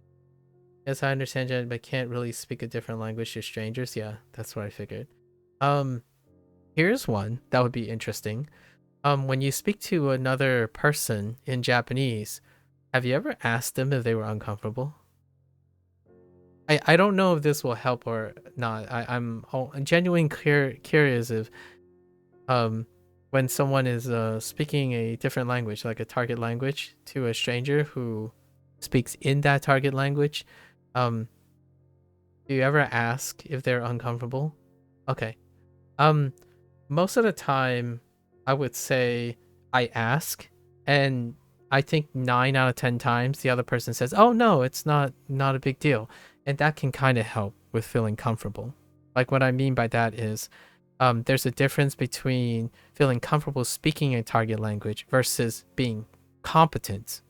Yes, I understand, Jen, but can't really speak a different language to strangers. Yeah, that's what I figured. Here's one that would be interesting. When you speak to another person in Japanese, have you ever asked them if they were uncomfortable? I don't know if this will help or not. I'm genuinely curious if when someone is speaking a different language, like a target language, to a stranger who speaks in that target language, do you ever ask if they're uncomfortable? Okay. Most of the time, I would say I ask, and I think 9 out of 10 times the other person says, "Oh no, it's not a big deal," and that can kind of help with feeling comfortable. Like, what I mean by that is, there's a difference between feeling comfortable speaking a target language versus being competent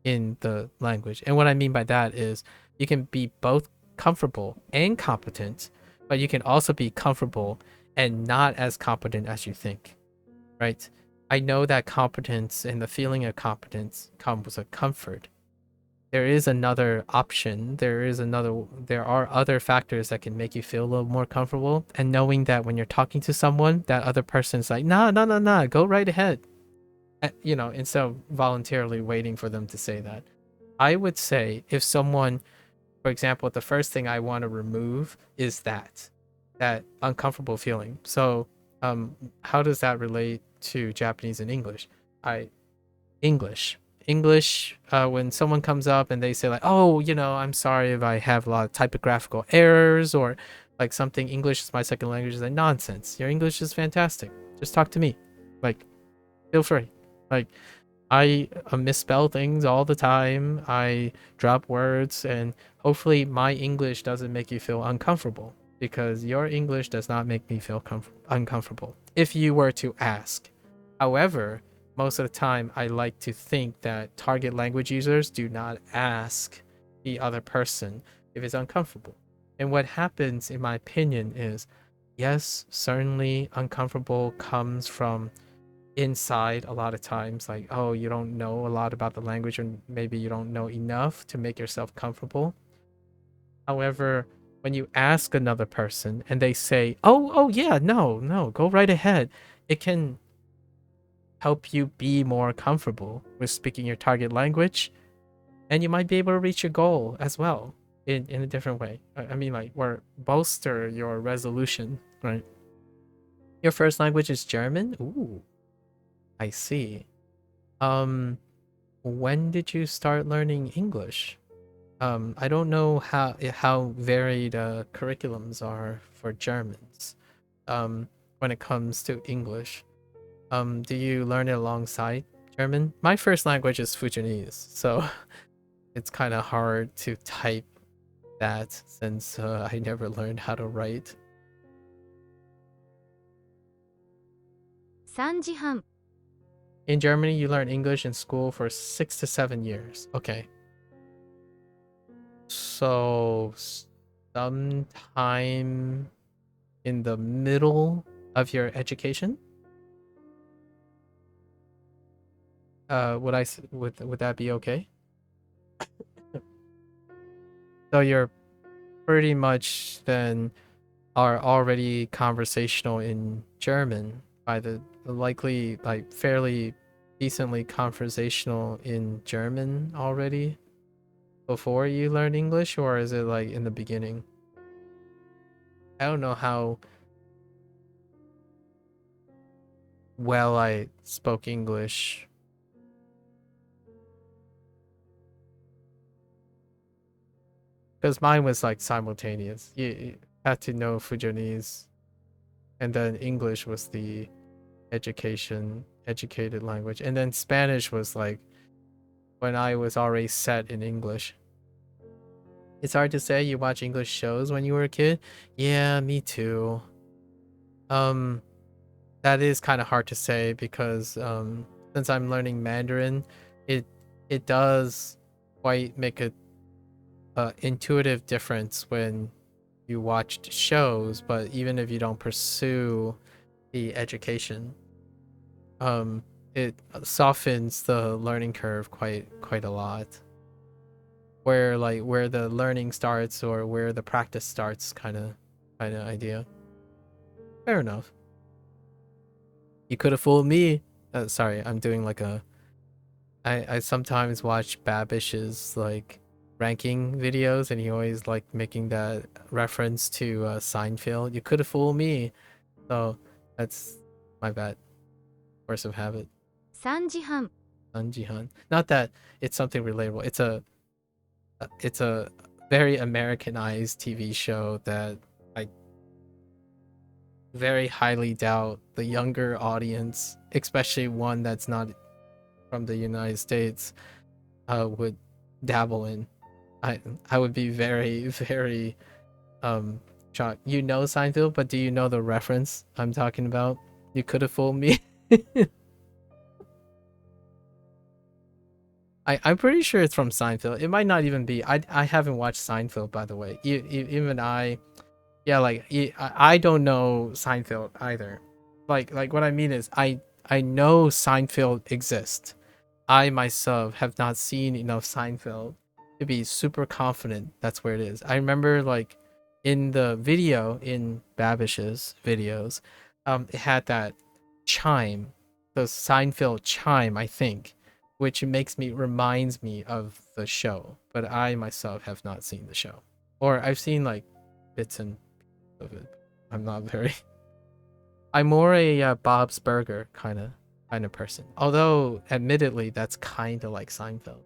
in the language. And what I mean by that is, you can be both comfortable and competent, but you can also be comfortable and not as competent as you think, right? I know that competence and the feeling of competence comes with comfort. There is another option. There are other factors that can make you feel a little more comfortable. And knowing that when you're talking to someone, that other person's like, nah, nah, nah, nah, go right ahead. Instead of voluntarily waiting for them to say that. I would say if someone, for example, the first thing I want to remove is that uncomfortable feeling. So, how does that relate to Japanese and English? English. When someone comes up and they say like, oh, I'm sorry if I have a lot of typographical errors or like something, English is my second language, is like nonsense. Your English is fantastic. Just talk to me. Like, feel free. Like, I misspell things all the time. I drop words, and hopefully my English doesn't make you feel uncomfortable, because your English does not make me feel uncomfortable if you were to ask. However, most of the time I like to think that target language users do not ask the other person if it's uncomfortable. And what happens, in my opinion, is yes, certainly uncomfortable comes from inside a lot of times, like, oh, you don't know a lot about the language, or maybe you don't know enough to make yourself comfortable. However, when you ask another person and they say, oh yeah, no, go right ahead, it can help you be more comfortable with speaking your target language, and you might be able to reach your goal as well in a different way. I mean, like, or bolster your resolution, right? Your first language is German? Ooh, I see. When did you start learning English? I don't know how varied curriculums are for Germans. When it comes to English, do you learn it alongside German? My first language is Fujianese, so it's kind of hard to type that since I never learned how to write. 3時半 In Germany, you learn English in school for 6 to 7 years. Okay. So, sometime in the middle of your education? Would that be okay? So you're pretty much then are already conversational in German, by the likely, like, fairly decently conversational in German already before you learn English, or is it like in the beginning? I don't know how well I spoke English. Because mine was like simultaneous. You had to know Fujianese, and then English was the educated language, and then Spanish was like when I was already set in English. It's hard to say. You watch English shows when you were a kid? Yeah, me too. That is kind of hard to say because since I'm learning Mandarin, it does quite make a intuitive difference when you watched shows, but even if you don't pursue the education, it softens the learning curve quite a lot. Where the learning starts or where the practice starts, kind of idea. Fair enough. You could have fooled me. Sorry, I'm doing like a. I sometimes watch Babish's like ranking videos, and he always like making that reference to Seinfeld. You could have fooled me. So that's my bad. Force of habit. 3時半 Sanjihan. Not that it's something relatable. It's a very Americanized TV show that I very highly doubt the younger audience, especially one that's not from the United States, would dabble in. I would be very, very shocked. You know Seinfeld, but do you know the reference I'm talking about? You could have fooled me. I'm pretty sure it's from Seinfeld. It might not even be. I haven't watched Seinfeld, by the way. Even I Yeah, like I don't know Seinfeld either. Like what I mean is I know Seinfeld exists. I myself have not seen enough Seinfeld to be super confident that's where it is. I remember like in the video in Babish's videos, it had that chime, the Seinfeld chime, I think, which reminds me of the show. But I myself have not seen the show, or I've seen like bits and of it. I'm not very. I'm more a Bob's Burger kind of person. Although, admittedly, that's kind of like Seinfeld.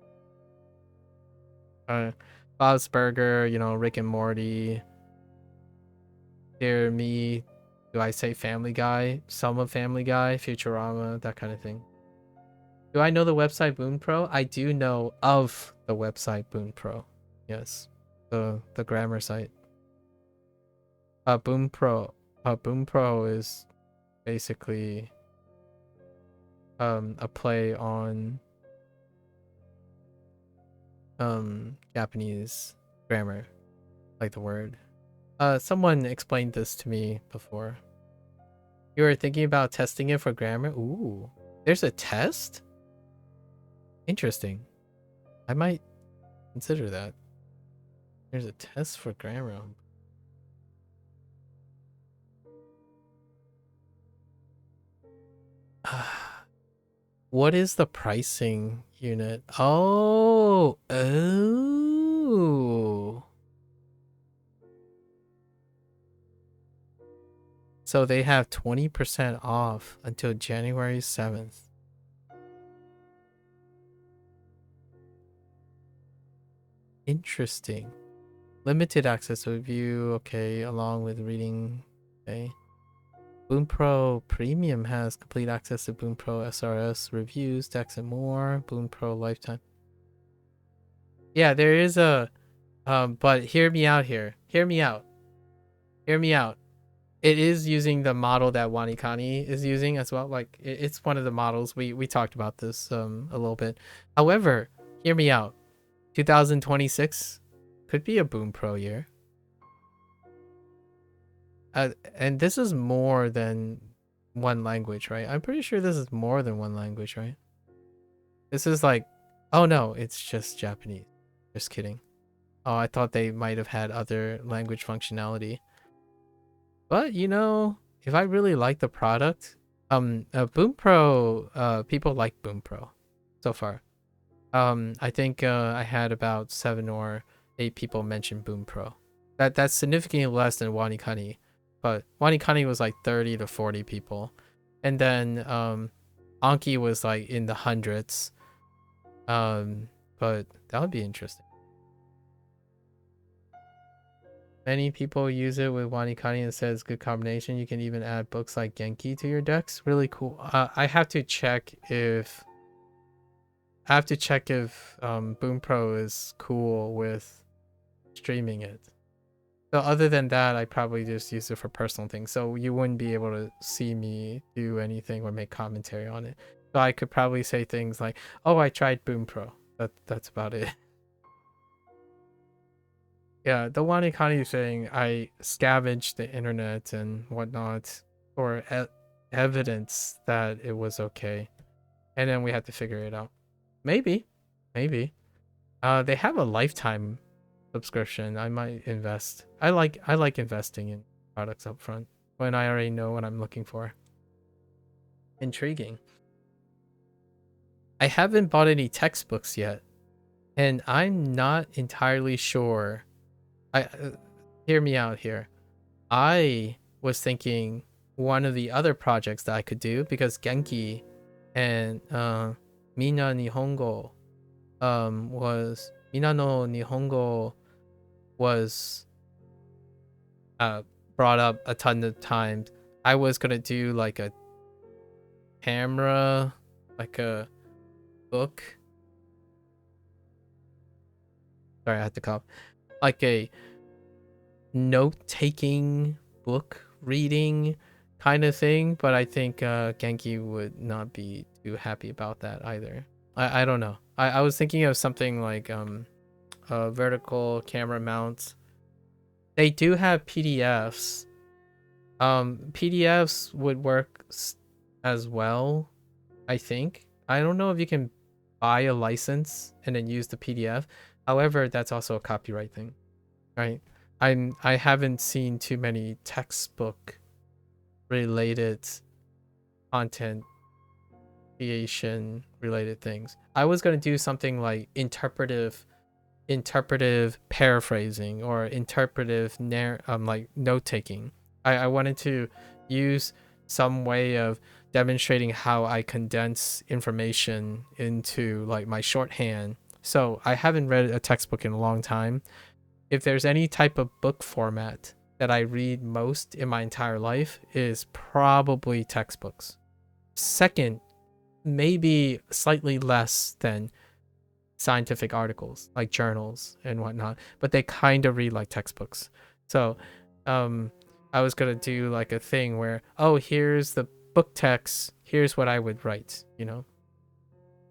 Uh, Bob's Burger, you know, Rick and Morty. Dear Me, do I say Family Guy? Some of Family Guy, Futurama, that kind of thing. Do I know the website Boon Pro? I do know of the website Boon Pro. Yes, the grammar site. Boom Pro. Boom Pro is basically a play on Japanese grammar, like the word. Someone explained this to me before. You were thinking about testing it for grammar? Ooh, there's a test? Interesting. I might consider that. There's a test for grammar. What is the pricing unit? Oh. So they have 20% off until January 7th. Interesting. Limited access review, okay, along with reading, okay. Boom Pro Premium has complete access to Boom Pro SRS reviews, text, and more. Boom Pro Lifetime. Yeah, there is a, but hear me out here. Hear me out. Hear me out. It is using the model that Wanikani is using as well. Like it's one of the models. We talked about this a little bit. However, hear me out. 2026 could be a Boom Pro year. And this is more than one language, right? I'm pretty sure this is more than one language, right? This is like, oh no, it's just Japanese. Just kidding. Oh, I thought they might have had other language functionality. But you know, if I really like the product, Boom Pro, people like Boom Pro so far. I think I had about 7 or 8 people mention Boom Pro. That's significantly less than Wanikani, but Wanikani was like 30 to 40 people, and then Anki was like in the hundreds. But that would be interesting. Many people use it with Wanikani and says good combination. You can even add books like Genki to your decks. Really cool. I have to check if Boom Pro is cool with streaming it. So other than that, I probably just use it for personal things. So you wouldn't be able to see me do anything or make commentary on it. So I could probably say things like, "Oh, I tried Boom Pro." That's about it. Yeah, the Wanikani thing, I scavenged the internet and whatnot for evidence that it was okay, and then we had to figure it out. Maybe. They have a lifetime subscription. I might invest. I like investing in products up front when I already know what I'm looking for. Intriguing. I haven't bought any textbooks yet, and I'm not entirely sure. Hear me out here. I was thinking one of the other projects that I could do, because Genki and Mina Nihongo was Mina no Nihongo was brought up a ton of times. I was gonna do like a camera, like a book. Sorry, I had to cough. Like a note-taking book reading kind of thing, but I think Genki would not be too happy about that either. I don't know. I was thinking of something like a vertical camera mount They do have PDFs. PDFs would work as well, I think. I don't know if you can buy a license and then use the PDF. However, that's also a copyright thing, right? I haven't seen too many textbook related content creation related things. I was going to do something like interpretive paraphrasing or interpretive like note taking. I wanted to use some way of demonstrating how I condense information into like my shorthand. So I haven't read a textbook in a long time. If there's any type of book format that I read most in my entire life, is probably textbooks. Second, maybe slightly less than scientific articles like journals and whatnot, but they kind of read like textbooks. So I was gonna do like a thing where, oh, here's the book text, here's what I would write, you know.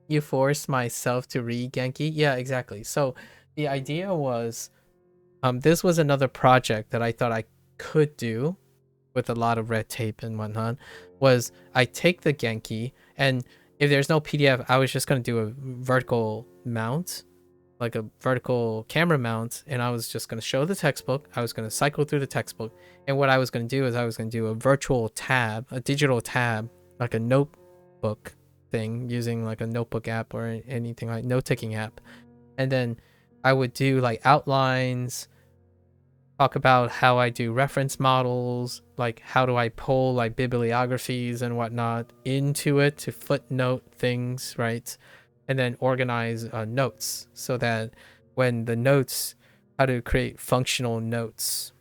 You forced myself to read, Genki. Yeah, exactly. So the idea was, this was another project that I thought I could do with a lot of red tape and whatnot, was I take the Genki, and if there's no PDF, I was just going to do a vertical mount, like a vertical camera mount, and I was just going to show the textbook. I was going to cycle through the textbook, and what I was going to do is I was going to do a virtual tab, a digital tab, like a notebook thing, using like a notebook app or anything like note-taking app. And then I would do like outlines, talk about how I do reference models, like how do I pull like bibliographies and whatnot into it to footnote things, right? And then organize notes so that when the notes, how to create functional notes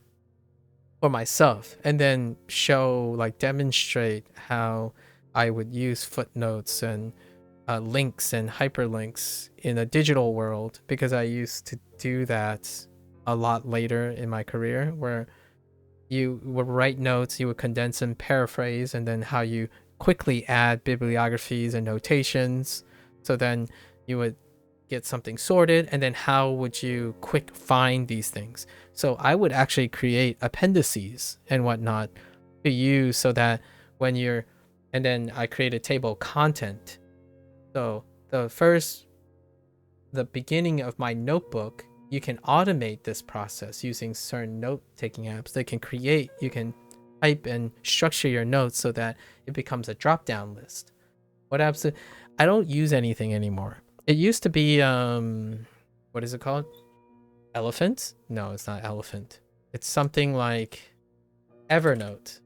for myself, and then show, like demonstrate how I would use footnotes and links and hyperlinks in a digital world, because I used to do that a lot later in my career, where you would write notes, you would condense and paraphrase, and then how you quickly add bibliographies and notations. So then you would get something sorted, and then how would you quick find these things? So I would actually create appendices and whatnot to use, so that when you're, and then I create a table of content. So the beginning of my notebook, you can automate this process using certain note-taking apps. They can create, you can type and structure your notes so that it becomes a drop-down list. What apps? I don't use anything anymore. It used to be, what is it called? Elephant? No, it's not Elephant. It's something like Evernote.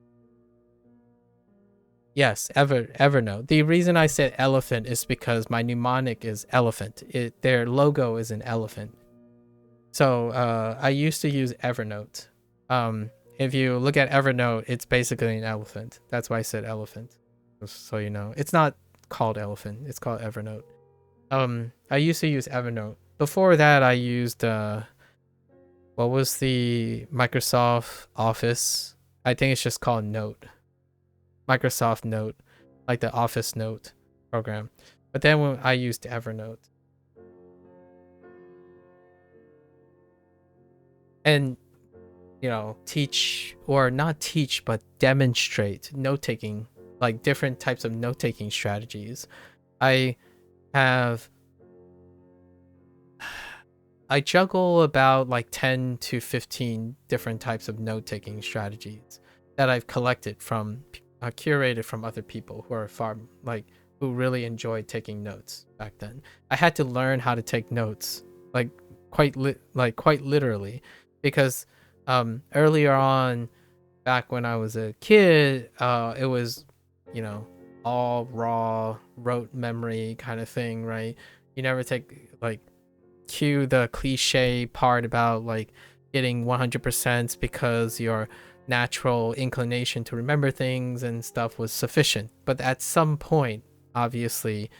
Yes, Evernote. The reason I said elephant is because my mnemonic is elephant. Their logo is an elephant. So I used to use Evernote. If you look at Evernote, it's basically an elephant. That's why I said elephant. Just so you know, it's not called elephant. It's called Evernote. I used to use Evernote. Before that, I used what was the Microsoft Office? I think it's just called Note. Microsoft Note, like the Office Note program. But then when I used Evernote. And, you know, teach, or not teach, but demonstrate note-taking, like different types of note-taking strategies. I juggle about like 10 to 15 different types of note-taking strategies that I've collected from, curated from other people who are who really enjoyed taking notes back then. I had to learn how to take notes, like quite literally, because earlier on, back when I was a kid, it was, you know, all raw rote memory kind of thing, right? You never take, like, cue the cliche part about like getting 100% because your natural inclination to remember things and stuff was sufficient. But at some point, obviously,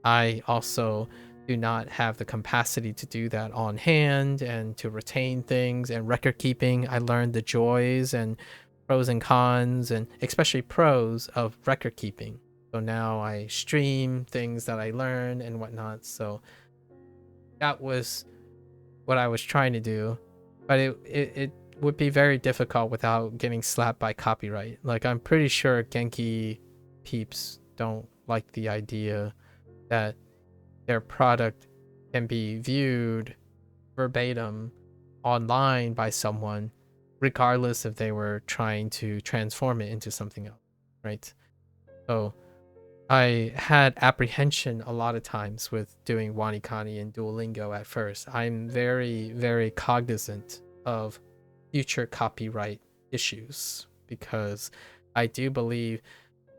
I also do not have the capacity to do that on hand and to retain things and record keeping. I learned the joys and pros and cons, and especially pros of record keeping. So now I stream things that I learn and whatnot. So that was what I was trying to do, but it would be very difficult without getting slapped by copyright. Like, I'm pretty sure Genki peeps don't like the idea that their product can be viewed verbatim online by someone, regardless if they were trying to transform it into something else, right? So I had apprehension a lot of times with doing Wanikani and Duolingo at first. I'm very, very cognizant of future copyright issues because I do believe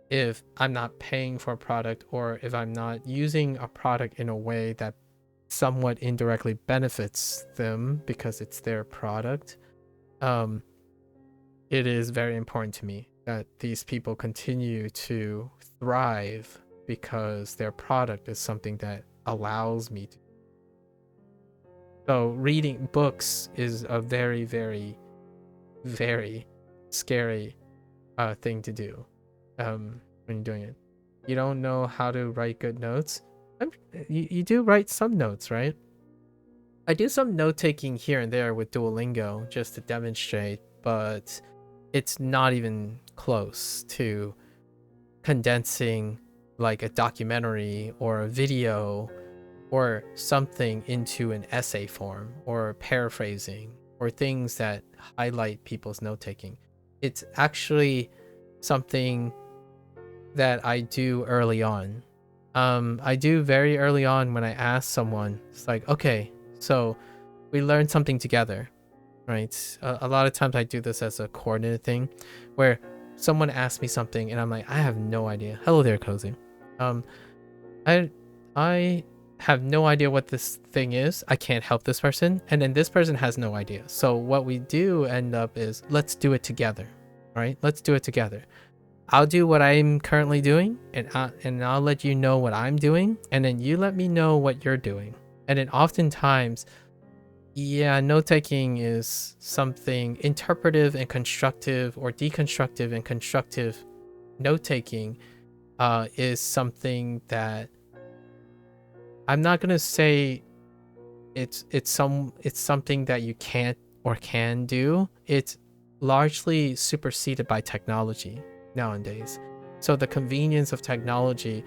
if I'm not paying for a product or if I'm not using a product in a way that somewhat indirectly benefits them because it's their product, it is very important to me that these people continue to thrive because their product is something that allows me to. So reading books is a very, very, very scary thing to do when you're doing it. You don't know how to write good notes. You do write some notes, right? I do some note taking here and there with Duolingo just to demonstrate, but it's not even close to condensing like a documentary or a video or something into an essay form or paraphrasing or things that highlight people's note taking. It's actually something that I do early on. I do very early on when I ask someone, it's like, okay, so we learned something together, right? A lot of times I do this as a coordinated thing where someone asks me something and I'm like, I have no idea. Hello there, Cozy. I have no idea what this thing is. I can't help this person. And then this person has no idea. So what we do end up is, let's do it together, right? Let's do it together. I'll do what I'm currently doing and I'll let you know what I'm doing. And then you let me know what you're doing. And then oftentimes, yeah, note taking is something interpretive and constructive, or deconstructive and constructive note taking is something that I'm not gonna say it's something that you can't or can do. It's largely superseded by technology nowadays. So the convenience of technology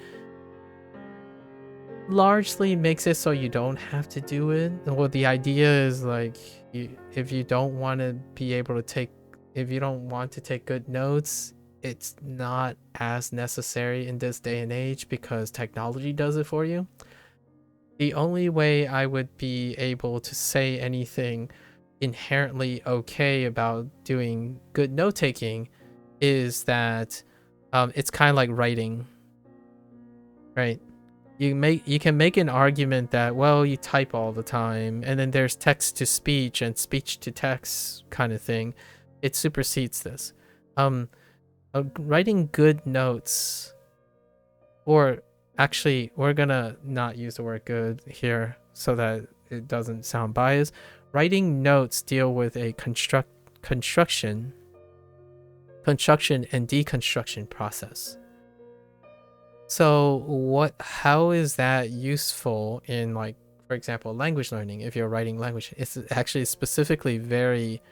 largely makes it so you don't have to do it. Well, the idea is like, if you don't want to take good notes, it's not as necessary in this day and age because technology does it for you. The only way I would be able to say anything inherently okay about doing good note taking is that it's kind of like writing, right? You can make an argument that, well, you type all the time and then there's text to speech and speech to text kind of thing. It supersedes this. Writing good notes, or actually we're gonna not use the word good here so that it doesn't sound biased. Writing notes deal with a construction and deconstruction process. So how is that useful in, like, for example, language learning? If you're writing language, it's actually specifically very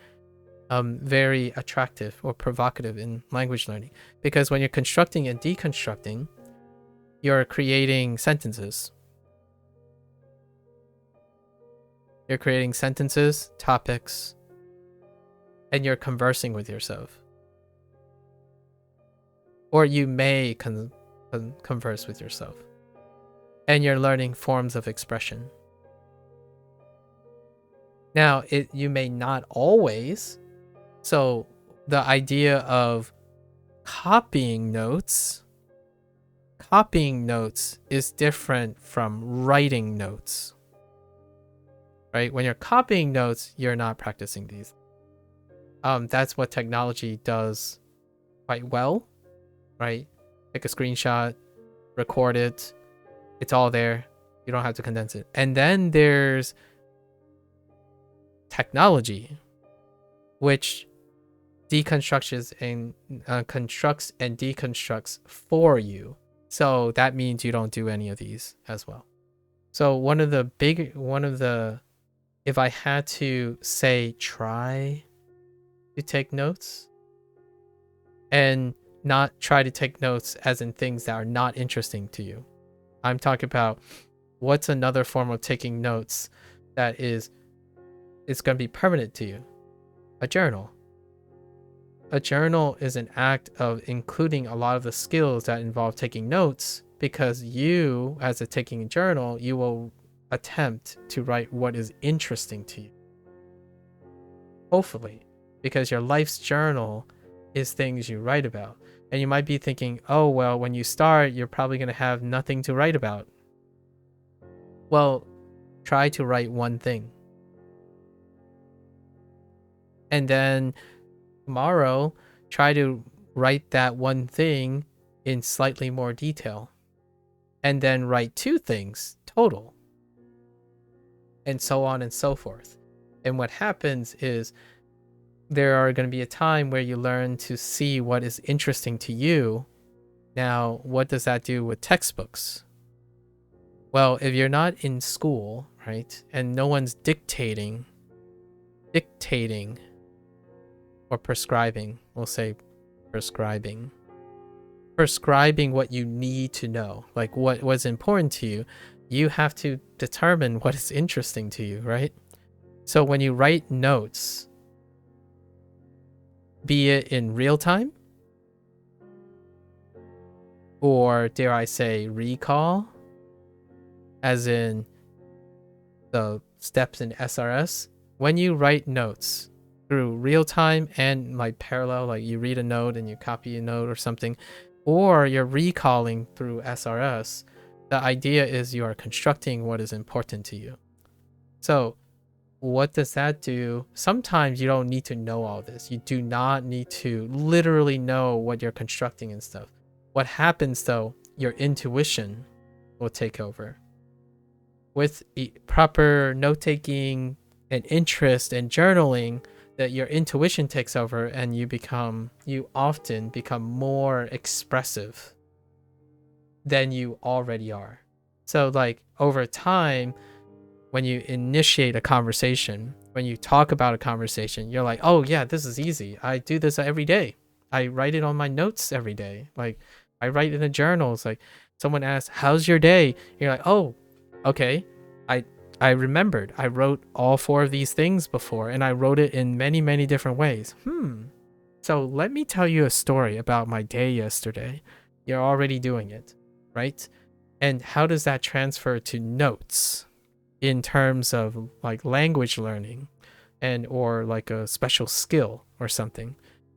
attractive or provocative in language learning, because when you're constructing and deconstructing, you're creating sentences. You're creating sentences, topics, and you're conversing with yourself. Or you may converse with yourself. And you're learning forms of expression. Now, you may not always. So the idea of copying notes is different from writing notes, right? When you're copying notes, you're not practicing these. That's what technology does quite well, right? Take a screenshot, record it, it's all there. You don't have to condense it. And then there's technology, which deconstructs and constructs and deconstructs for you. So that means you don't do any of these as well. So if I had to say try to take notes, and not try to take notes as in things that are not interesting to you. I'm talking about what's another form of taking notes that it's going to be permanent to you. A journal. A journal is an act of including a lot of the skills that involve taking notes, because you, as a taking a journal, you will attempt to write what is interesting to you. Hopefully, because your life's journal is things you write about. And you might be thinking, oh, well, when you start, you're probably going to have nothing to write about. Well, try to write one thing. And then tomorrow, try to write that one thing in slightly more detail. And then write 2 things total. And so on and so forth. And what happens is there are going to be a time where you learn to see what is interesting to you. Now, what does that do with textbooks? Well, if you're not in school, right, and no one's dictating or prescribing, we'll say prescribing what you need to know, like what was important to you, you have to determine what is interesting to you, right? So when you write notes, be it in real time, or dare I say recall, as in the steps in SRS, when you write notes through real time and like parallel, like you read a note and you copy a note or something, or you're recalling through SRS, the idea is you are constructing what is important to you. So what does that do? Sometimes you don't need to know all this. You do not need to literally know what you're constructing and stuff. What happens though, your intuition will take over. With proper note-taking and interest and journaling, that your intuition takes over and you often become more expressive than you already are. So like over time, when you initiate a conversation, when you talk about a conversation, you're like, oh yeah, this is easy. I do this every day. I write it on my notes every day. Like I write in a journal. It's like someone asks, how's your day? You're like, oh, okay. I remembered. I wrote all 4 of these things before, and I wrote it in many, many different ways. So let me tell you a story about my day yesterday. You're already doing it, right? And how does that transfer to notes in terms of like language learning and or like a special skill or something,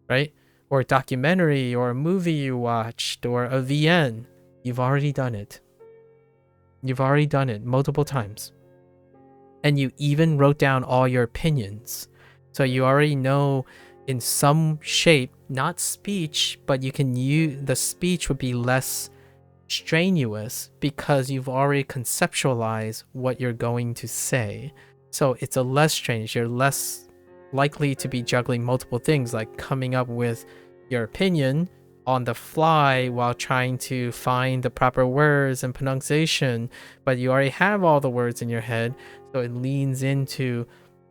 right? Or a documentary or a movie you watched or a VN. You've already done it. You've already done it multiple times. And you even wrote down all your opinions. So you already know in some shape, not speech, but you can use the speech would be less strenuous because you've already conceptualized what you're going to say. So it's a less strange. You're less likely to be juggling multiple things, like coming up with your opinion on the fly while trying to find the proper words and pronunciation, but you already have all the words in your head, so it leans into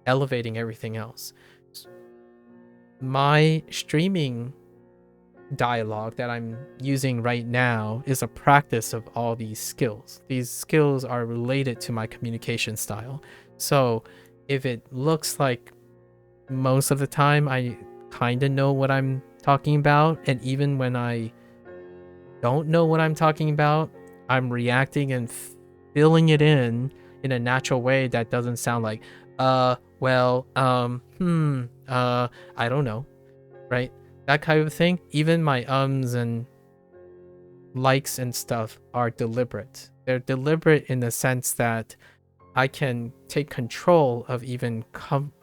elevating everything else. My streaming dialogue that I'm using right now is a practice of all these skills. These skills are related to my communication style. So if it looks like most of the time I kind of know what I'm talking about, and even when I don't know what I'm talking about, I'm reacting and filling it in a natural way that doesn't sound like I don't know, right? That kind of thing. Even my ums and likes and stuff are deliberate. They're deliberate in the sense that I can take control of even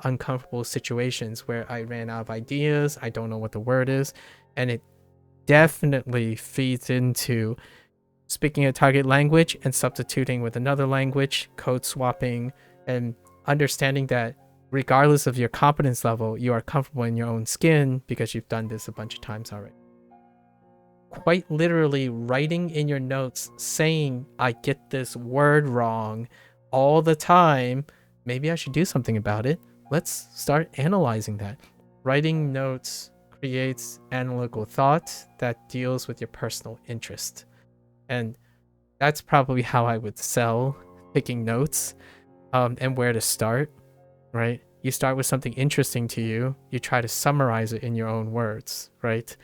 uncomfortable situations where I ran out of ideas, I don't know what the word is, and it definitely feeds into speaking a target language and substituting with another language, code swapping, and understanding that regardless of your competence level, you are comfortable in your own skin because you've done this a bunch of times already. Quite literally writing in your notes saying, I get this word wrong all the time. Maybe I should do something about it. Let's start analyzing that. Writing notes creates analytical thought that deals with your personal interest. And that's probably how I would sell taking notes, and where to start, right? You start with something interesting to you, you try to summarize it in your own words, right?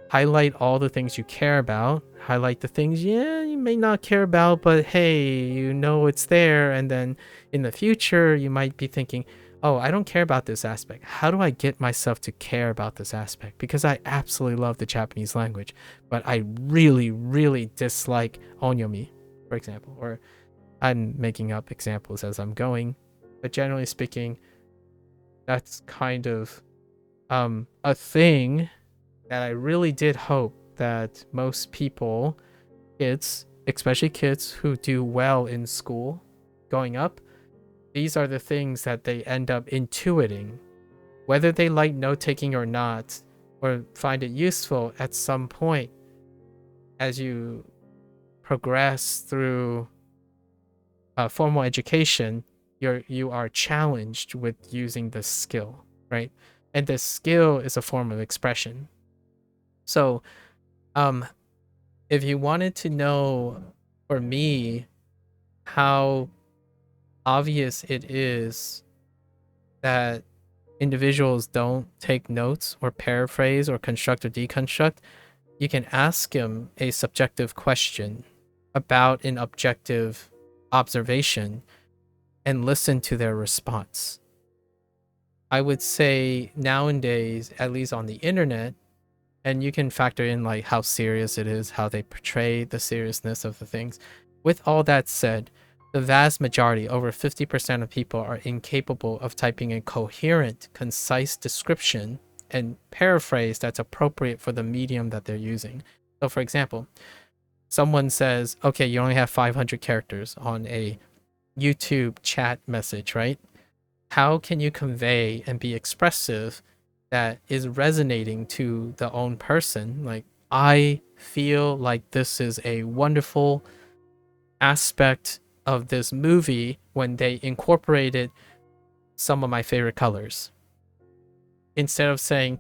Highlight all the things you care about, highlight the things you may not care about, but hey, you know it's there. And then in the future, you might be thinking, oh, I don't care about this aspect. How do I get myself to care about this aspect? Because I absolutely love the Japanese language, but I really, really dislike onyomi, for example. Or I'm making up examples as I'm going, but generally speaking, that's kind of a thing that I really did hope that most people, kids, especially kids who do well in school going up, these are the things that they end up intuiting. Whether they like note-taking or not, or find it useful at some point as you progress through formal education, you are challenged with using this skill, right? And this skill is a form of expression. So, if you wanted to know, for me, how obvious it is that individuals don't take notes or paraphrase or construct or deconstruct, you can ask them a subjective question about an objective observation and listen to their response. I would say nowadays, at least on the internet, and you can factor in like how serious it is, how they portray the seriousness of the things. With all that said, the vast majority, over 50% of people, are incapable of typing a coherent, concise description and paraphrase that's appropriate for the medium that they're using. So for example, someone says, okay, you only have 500 characters on a YouTube chat message, right? How can you convey and be expressive that is resonating to the own person? Like, I feel like this is a wonderful aspect of this movie when they incorporated some of my favorite colors. Instead of saying,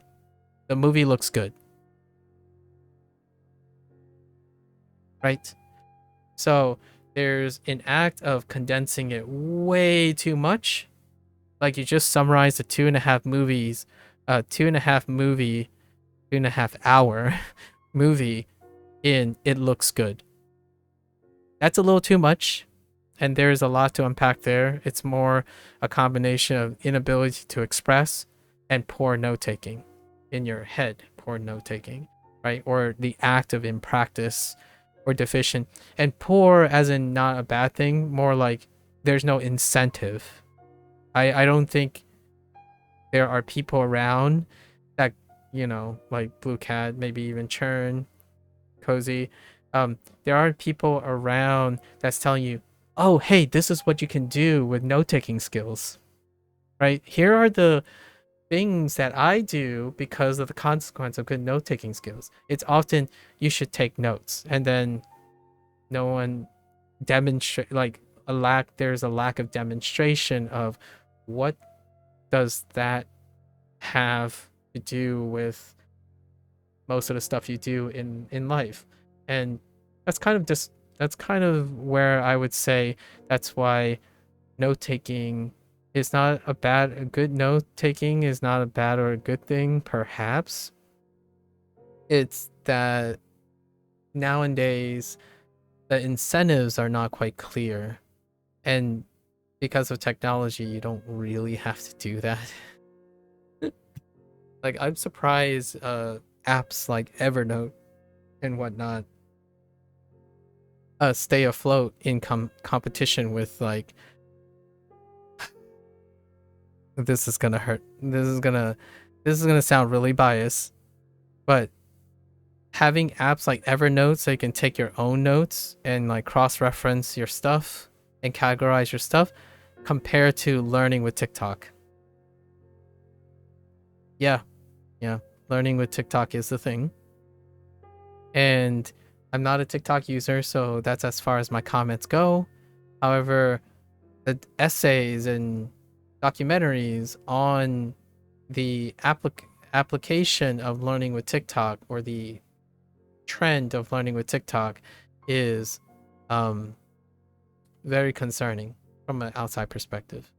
the movie looks good. Right? So there's an act of condensing it way too much. Like you just summarized the 2.5 hour movie in it looks good. That's a little too much, and there's a lot to unpack there. It's more a combination of inability to express and poor note-taking in your head, poor note-taking, right? Or the act of impractice or deficient. And poor as in not a bad thing, more like there's no incentive. I don't think there are people around that, like Blue Cat, maybe even Churn, Cozy. There aren't people around that's telling you, oh, hey, this is what you can do with note-taking skills, right? Here are the things that I do because of the consequence of good note-taking skills. It's often you should take notes, and then no one demonstrate there's a lack of demonstration of what does that have to do with most of the stuff you do in life. And that's kind of where I would say that's why note-taking is not a good note-taking is not a bad or a good thing, perhaps. It's that nowadays the incentives are not quite clear, and because of technology, you don't really have to do that. Like, I'm surprised apps like Evernote and whatnot stay afloat in competition with, like, this is gonna hurt. This is gonna sound really biased, but having apps like Evernote so you can take your own notes and like cross-reference your stuff and categorize your stuff compared to learning with TikTok. Yeah. Learning with TikTok is the thing. And I'm not a TikTok user, so that's as far as my comments go. However, the essays and documentaries on the application of learning with TikTok, or the trend of learning with TikTok, is very concerning from an outside perspective,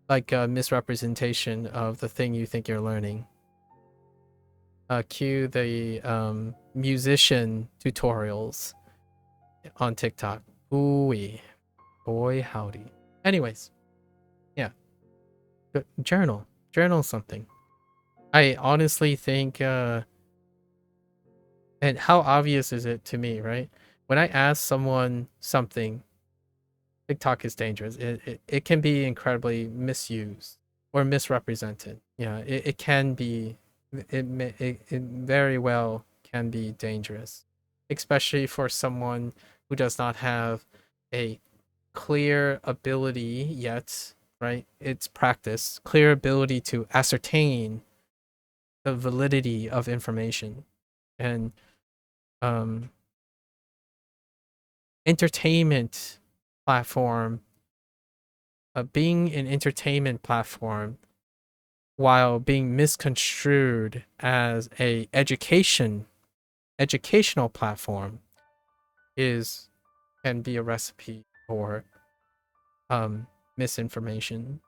like a misrepresentation of the thing you think you're learning. Cue the musician tutorials on TikTok. Ooh, boy howdy. Anyways, yeah, journal something. I honestly think, and how obvious is it to me, right? When I ask someone something, TikTok is dangerous. It can be incredibly misused or misrepresented. Yeah, it can be, it very well can be dangerous, especially for someone who does not have a clear ability yet, right? It's practice, clear ability to ascertain the validity of information. And entertainment platform, being an entertainment platform while being misconstrued as a educational platform can be a recipe for misinformation.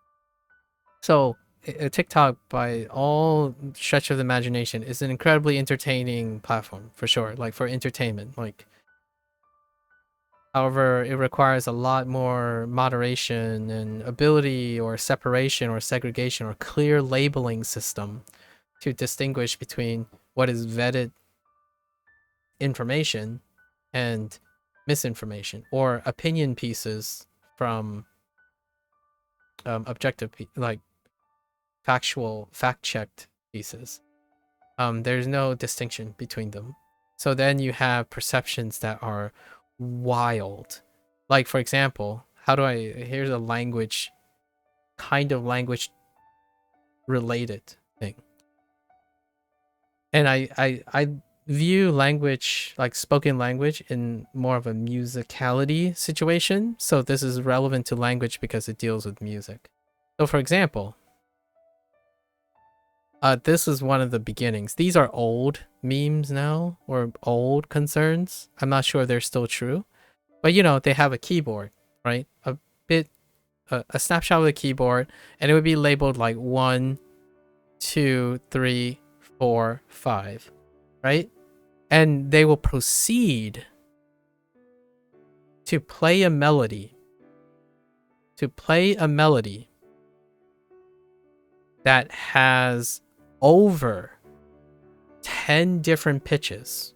So TikTok, by all stretch of the imagination, is an incredibly entertaining platform for sure, like for entertainment. Like, however, it requires a lot more moderation and ability, or separation or segregation or clear labeling system to distinguish between what is vetted information and misinformation, or opinion pieces from objective, like factual, fact-checked pieces. There's no distinction between them. So then you have perceptions that are wild. Like, for example, here's a language related thing. And I view language, like spoken language, in more of a musicality situation. So this is relevant to language because it deals with music. So for example, this is one of the beginnings. These are old memes now, or old concerns. I'm not sure they're still true, but they have a keyboard, right? A snapshot of the keyboard, and it would be labeled like 1, 2, 3, 4, 5, right? And they will proceed to play a melody, that has over 10 different pitches.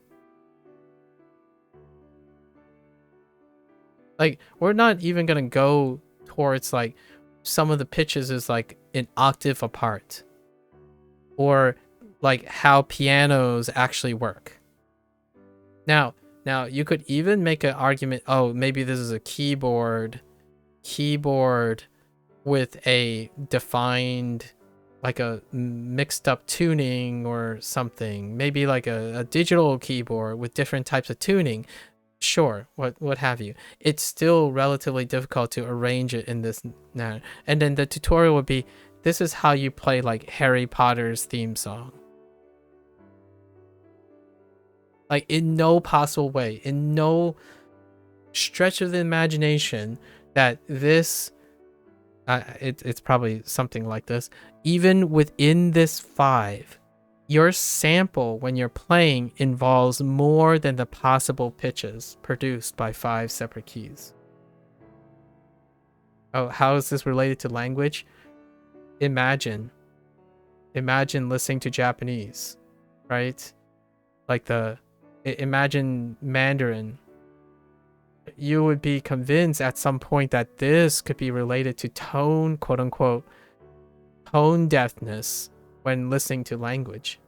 Like, we're not even gonna go towards like some of the pitches is like an octave apart, or like how pianos actually work. Now you could even make an argument, oh, maybe this is a keyboard with a defined, like a mixed up tuning or something. Maybe like a digital keyboard with different types of tuning. Sure, what have you. It's still relatively difficult to arrange it in this manner. And then the tutorial would be, this is how you play like Harry Potter's theme song. Like, in no possible way, in no stretch of the imagination, that this it's probably something like this. Even within this 5, your sample when you're playing involves more than the possible pitches produced by 5 separate keys. Oh, how is this related to language? Imagine listening to Japanese, right? Like imagine Mandarin. You would be convinced at some point that this could be related to tone, quote unquote, tone deafness when listening to language.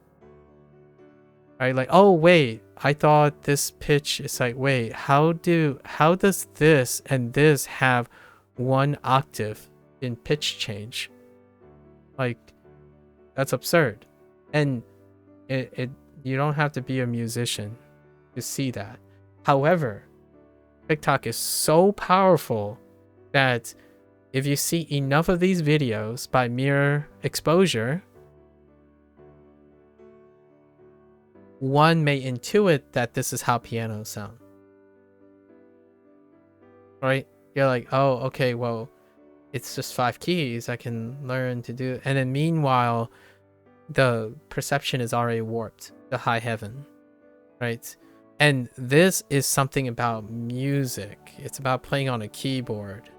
Right? Like, oh wait, I thought this pitch is like, wait, how does this and this have 1 octave in pitch change? Like, that's absurd. And you don't have to be a musician to see that. However, TikTok is so powerful that if you see enough of these videos by mere exposure, one may intuit that this is how pianos sound. Right? You're like, oh, okay, well, it's just 5 keys. I can learn to do it. And then meanwhile, the perception is already warped, the high heaven, right? And this is something about music. It's about playing on a keyboard.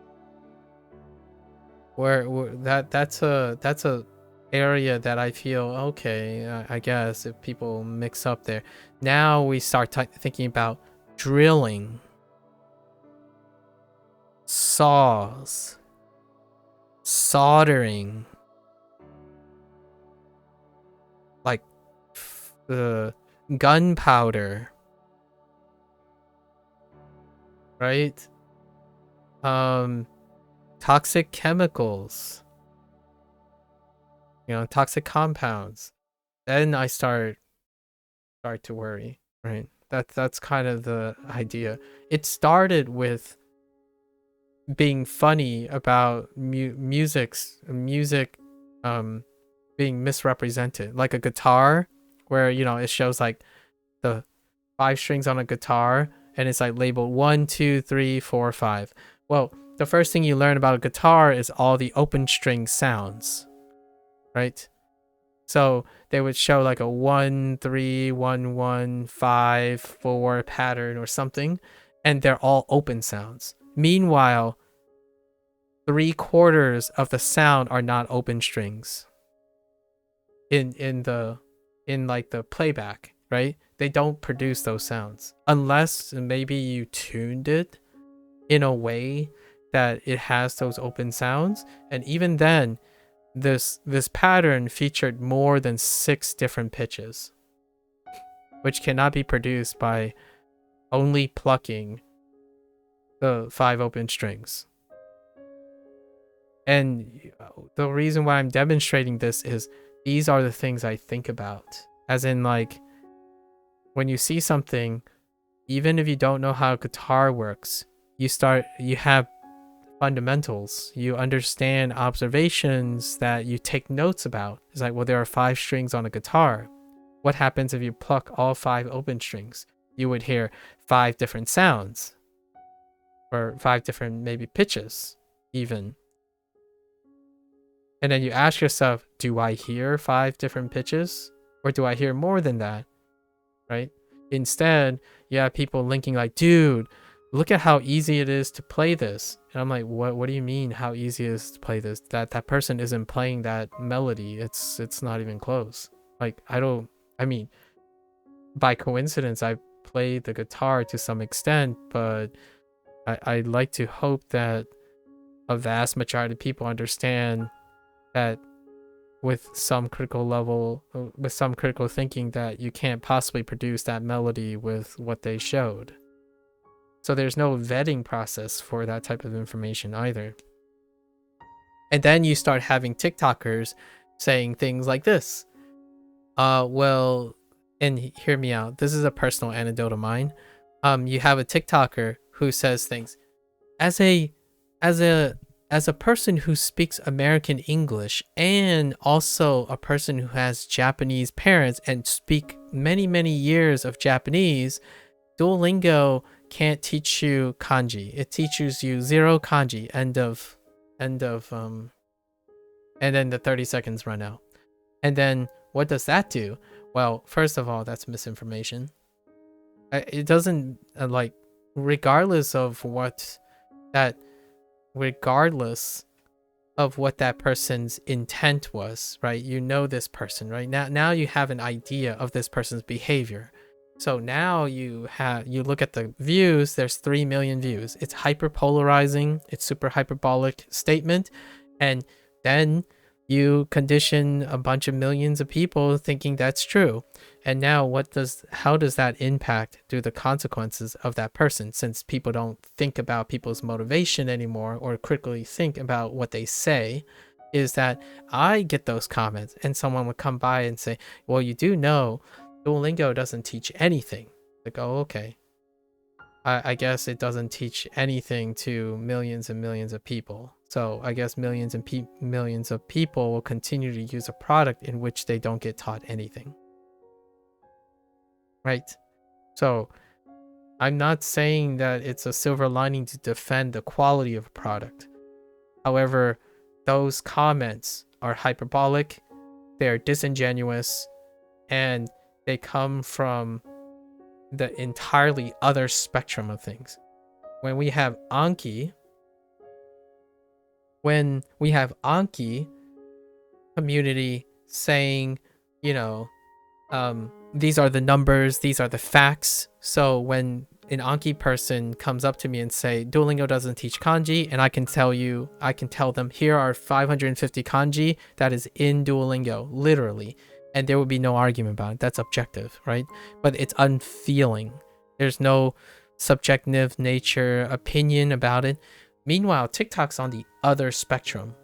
Where that's a area that I feel okay. I guess if people mix up there, now we start thinking about drilling, saws, soldering, like the gunpowder, right? Toxic chemicals, toxic compounds. Then I start to worry, right? That's kind of the idea. It started with being funny about music being misrepresented, like a guitar where it shows like the 5 strings on a guitar and it's like labeled 1 2 3 4 5. Well, the first thing you learn about a guitar is all the open string sounds, right? So they would show like a 1 3 1 1 5 4 pattern or something, and they're all open sounds. Meanwhile, 3/4 of the sound are not open strings in like the playback, right? They don't produce those sounds unless maybe you tuned it in a way that it has those open sounds. And even then, this pattern featured more than 6 different pitches, which cannot be produced by only plucking the 5 open strings. And the reason why I'm demonstrating this is these are the things I think about. As in, like, when you see something, even if you don't know how a guitar works, you have fundamentals. You understand observations that you take notes about. It's like, well, there are 5 strings on a guitar. What happens if you pluck all 5 open strings? You would hear 5 different sounds, or 5 different maybe pitches even. And then you ask yourself, do I hear 5 different pitches, or do I hear more than that? Right? Instead, you have people linking like, dude, look at how easy it is to play this. And I'm like, what do you mean how easy it is to play this? That person isn't playing that melody. It's not even close. Like, I mean, by coincidence, I play the guitar to some extent, but I like to hope that a vast majority of people understand that with some critical thinking, that you can't possibly produce that melody with what they showed. So there's no vetting process for that type of information either. And then you start having TikTokers saying things like this. Well, and hear me out. This is a personal anecdote of mine. You have a TikToker who says things as a person who speaks American English, and also a person who has Japanese parents and speak many, many years of Japanese. Duolingo can't teach you kanji. It teaches you 0 kanji. End of and then the 30 seconds run out. And then what does that do? Well, first of all, that's misinformation. It doesn't regardless of what that person's intent was, right? You know this person, right? Now you have an idea of this person's behavior. So now you look at the views, there's 3 million views. It's hyperpolarizing, it's super hyperbolic statement, and then you condition a bunch of millions of people thinking that's true. And now how does that impact through the consequences of that person, since people don't think about people's motivation anymore or critically think about what they say? Is that I get those comments and someone would come by and say, well, you do know Duolingo doesn't teach anything. Like, oh, okay. I guess it doesn't teach anything to millions and millions of people. So I guess millions and millions of people will continue to use a product in which they don't get taught anything. right? So I'm not saying that it's a silver lining to defend the quality of a product. However, those comments are hyperbolic, they're disingenuous, and they come from the entirely other spectrum of things. When we have Anki community saying, these are the numbers, these are the facts. So when an Anki person comes up to me and say Duolingo doesn't teach kanji, and I can tell them here are 550 kanji that is in Duolingo, literally, and there would be no argument about it. That's objective, right? But it's unfeeling. There's no subjective nature opinion about it. Meanwhile, TikTok's on the other spectrum,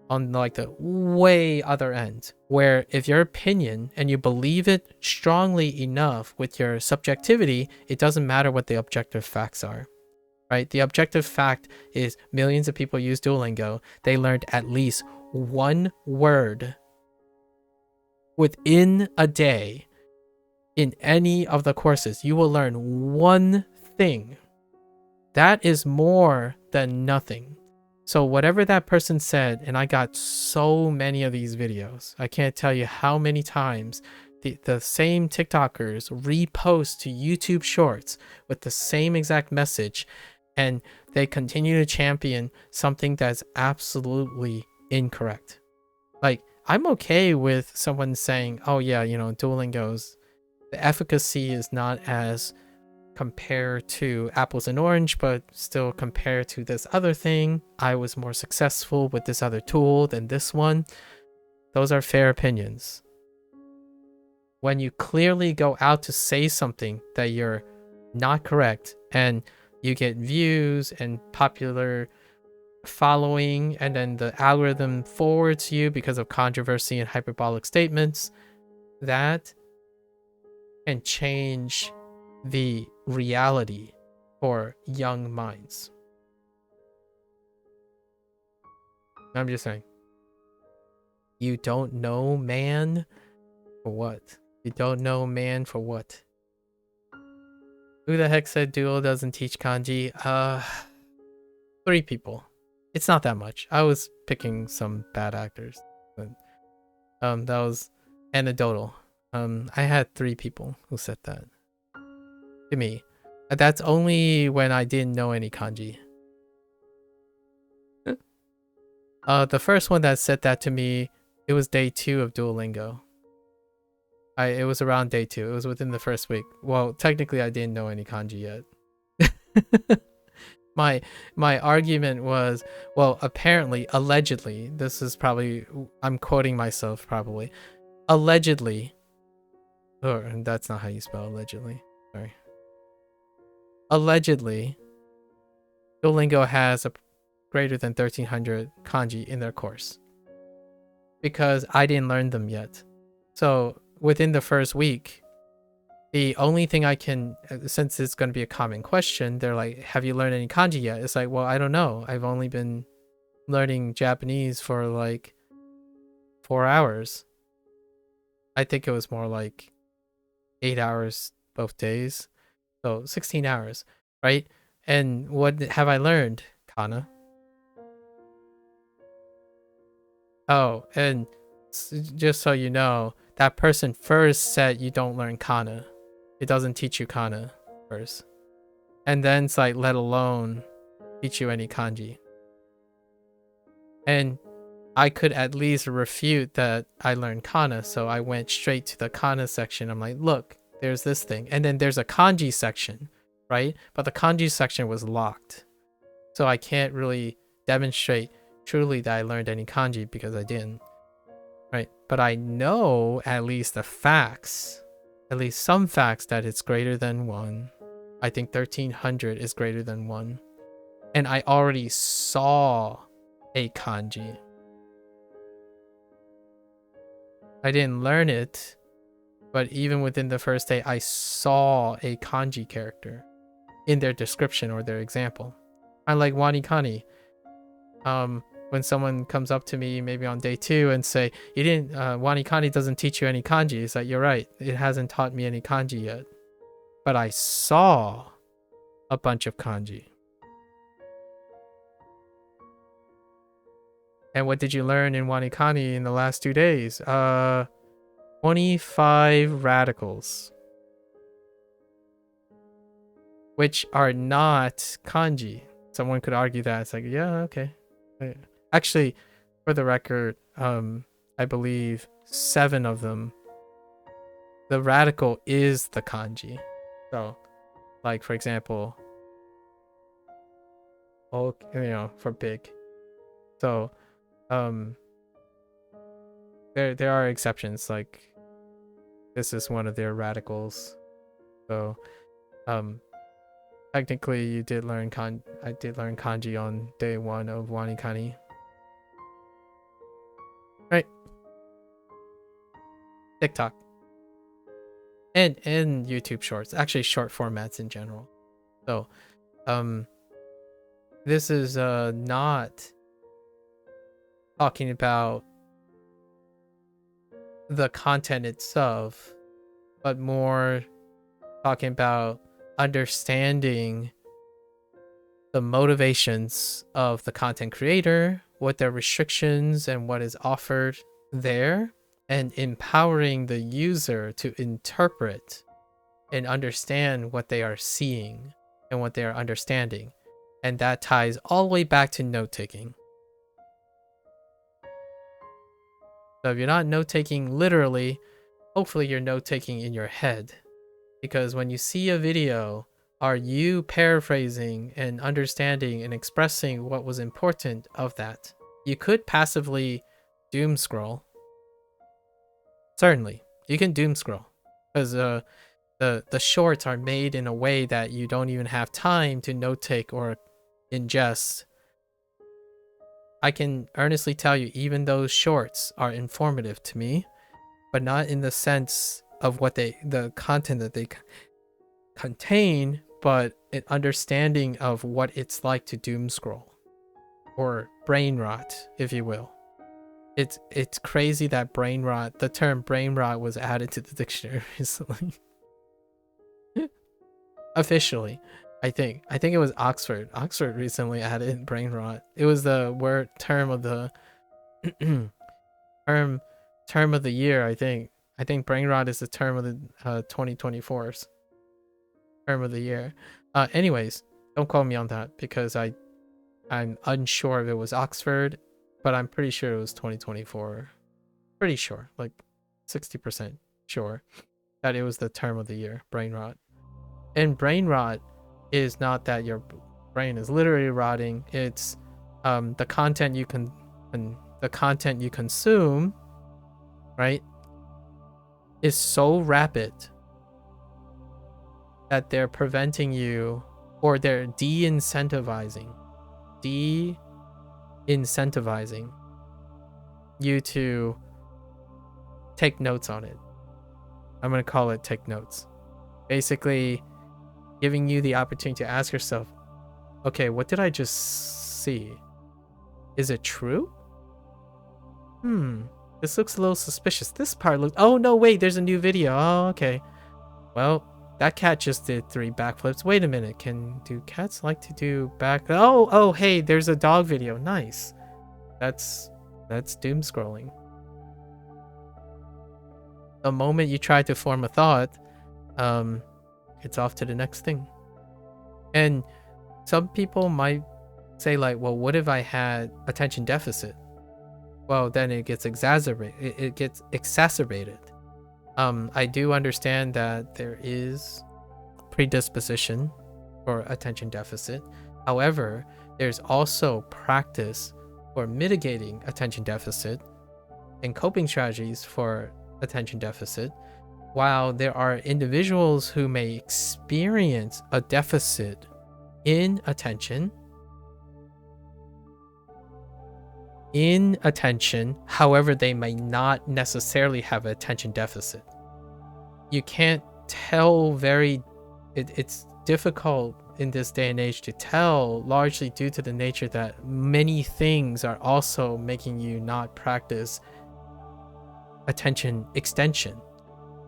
on like the way other end, where if your opinion and you believe it strongly enough with your subjectivity, it doesn't matter what the objective facts are, right? The objective fact is millions of people use Duolingo. They learned at least one word within a day. In any of the courses, you will learn one thing. That is more than nothing. So whatever that person said, and I got so many of these videos, I can't tell you how many times the same TikTokers repost to YouTube Shorts with the same exact message, and they continue to champion something that's absolutely incorrect. Like, I'm okay with someone saying, oh yeah, Duolingo's, the efficacy is not as compared to apples and orange, but still compared to this other thing, I was more successful with this other tool than this one. Those are fair opinions. When you clearly go out to say something that you're not correct, and you get views and popular following, and then the algorithm forwards you because of controversy and hyperbolic statements, that can change the reality for young minds. I'm just saying. You don't know man for what? You don't know man for what? Who the heck said Duo doesn't teach kanji? 3 people. It's not that much. I was picking some bad actors, but that was anecdotal. I had 3 people who said that to me. That's only when I didn't know any kanji. The first one that said that to me, it was day 2 of Duolingo. It was around day 2. It was within the first week. Well, technically I didn't know any kanji yet. My argument was, well, apparently, allegedly, this is probably, I'm quoting myself probably. Allegedly, or that's not how you spell allegedly. Sorry. Allegedly, Duolingo has a greater than 1,300 kanji in their course because I didn't learn them yet. So within the first week, the only thing I can, since it's going to be a common question, they're like, have you learned any kanji yet? It's like, well, I don't know. I've only been learning Japanese for like 4 hours. I think it was more like 8 hours both days. So 16 hours, right? And what have I learned? Kana. Oh, and just so you know, that person first said you don't learn kana. It doesn't teach you kana first. And then it's like, let alone teach you any kanji. And I could at least refute that I learned kana, so I went straight to the kana section. I'm like, look, there's this thing. And then there's a kanji section, right? But the kanji section was locked. So I can't really demonstrate truly that I learned any kanji because I didn't, right? But I know at least the facts, at least some facts, that it's greater than 1. I think 1,300 is greater than 1. And I already saw a kanji. I didn't learn it, but even within the first day, I saw a kanji character in their description or their example. I like Wanikani. when someone comes up to me maybe on day 2 and say, you didn't, Wanikani doesn't teach you any kanji. It's like, you're right. It hasn't taught me any kanji yet. But I saw a bunch of kanji. And what did you learn in Wanikani in the last 2 days? 25 radicals. Which are not kanji. Someone could argue that. It's like, yeah, okay. Actually, for the record, I believe 7 of them, the radical is the kanji. So, like, for example, for big. So, there are exceptions. Like, this is one of their radicals. So, technically, I did learn kanji on day 1 of Wanikani. Right. TikTok. And YouTube Shorts. Actually, short formats in general. So, this is not talking about the content itself, but more talking about understanding the motivations of the content creator, what their restrictions and what is offered there, and empowering the user to interpret and understand what they are seeing and what they are understanding. And that ties all the way back to note-taking. So if you're not note-taking literally, hopefully you're note-taking in your head. Because when you see a video, are you paraphrasing and understanding and expressing what was important of that? You could passively doom scroll. Certainly, you can doom scroll. Because the shorts are made in a way that you don't even have time to note-take or ingest. I can earnestly tell you, even those shorts are informative to me, but not in the sense of what the content that they contain, but an understanding of what it's like to doom scroll or brain rot, if you will. It's crazy that brain rot, the term brain rot, was added to the dictionary recently. Officially, I think it was Oxford. Oxford recently added brain rot. It was the word term of the term of the year. I think brain rot is the term of the 2024's term of the year. Anyways, don't quote me on that because I'm unsure if it was Oxford, but I'm pretty sure it was 2024. Pretty sure, like 60% sure that it was the term of the year, brain rot. And brain rot is not that your brain is literally rotting. It's the content you consume, right, is so rapid that they're preventing you, or they're de-incentivizing you to take notes on it. I'm going to call it take notes. Basically, giving you the opportunity to ask yourself, okay, what did I just see? Is it true? This looks a little suspicious. This part looks... Oh, no, wait, there's a new video. Oh, okay. Well, that cat just did 3 backflips. Wait a minute. Do cats like to do back... Oh, hey, there's a dog video. Nice. That's doom scrolling. The moment you try to form a thought, it's off to the next thing. And some people might say, like, well, what if I had attention deficit? Well, then it gets exacerbated. It gets exacerbated. I do understand that there is predisposition for attention deficit. However, there's also practice for mitigating attention deficit and coping strategies for attention deficit. While there are individuals who may experience a deficit in attention, however, they may not necessarily have an attention deficit. You can't tell it's difficult in this day and age to tell, largely due to the nature that many things are also making you not practice attention extension.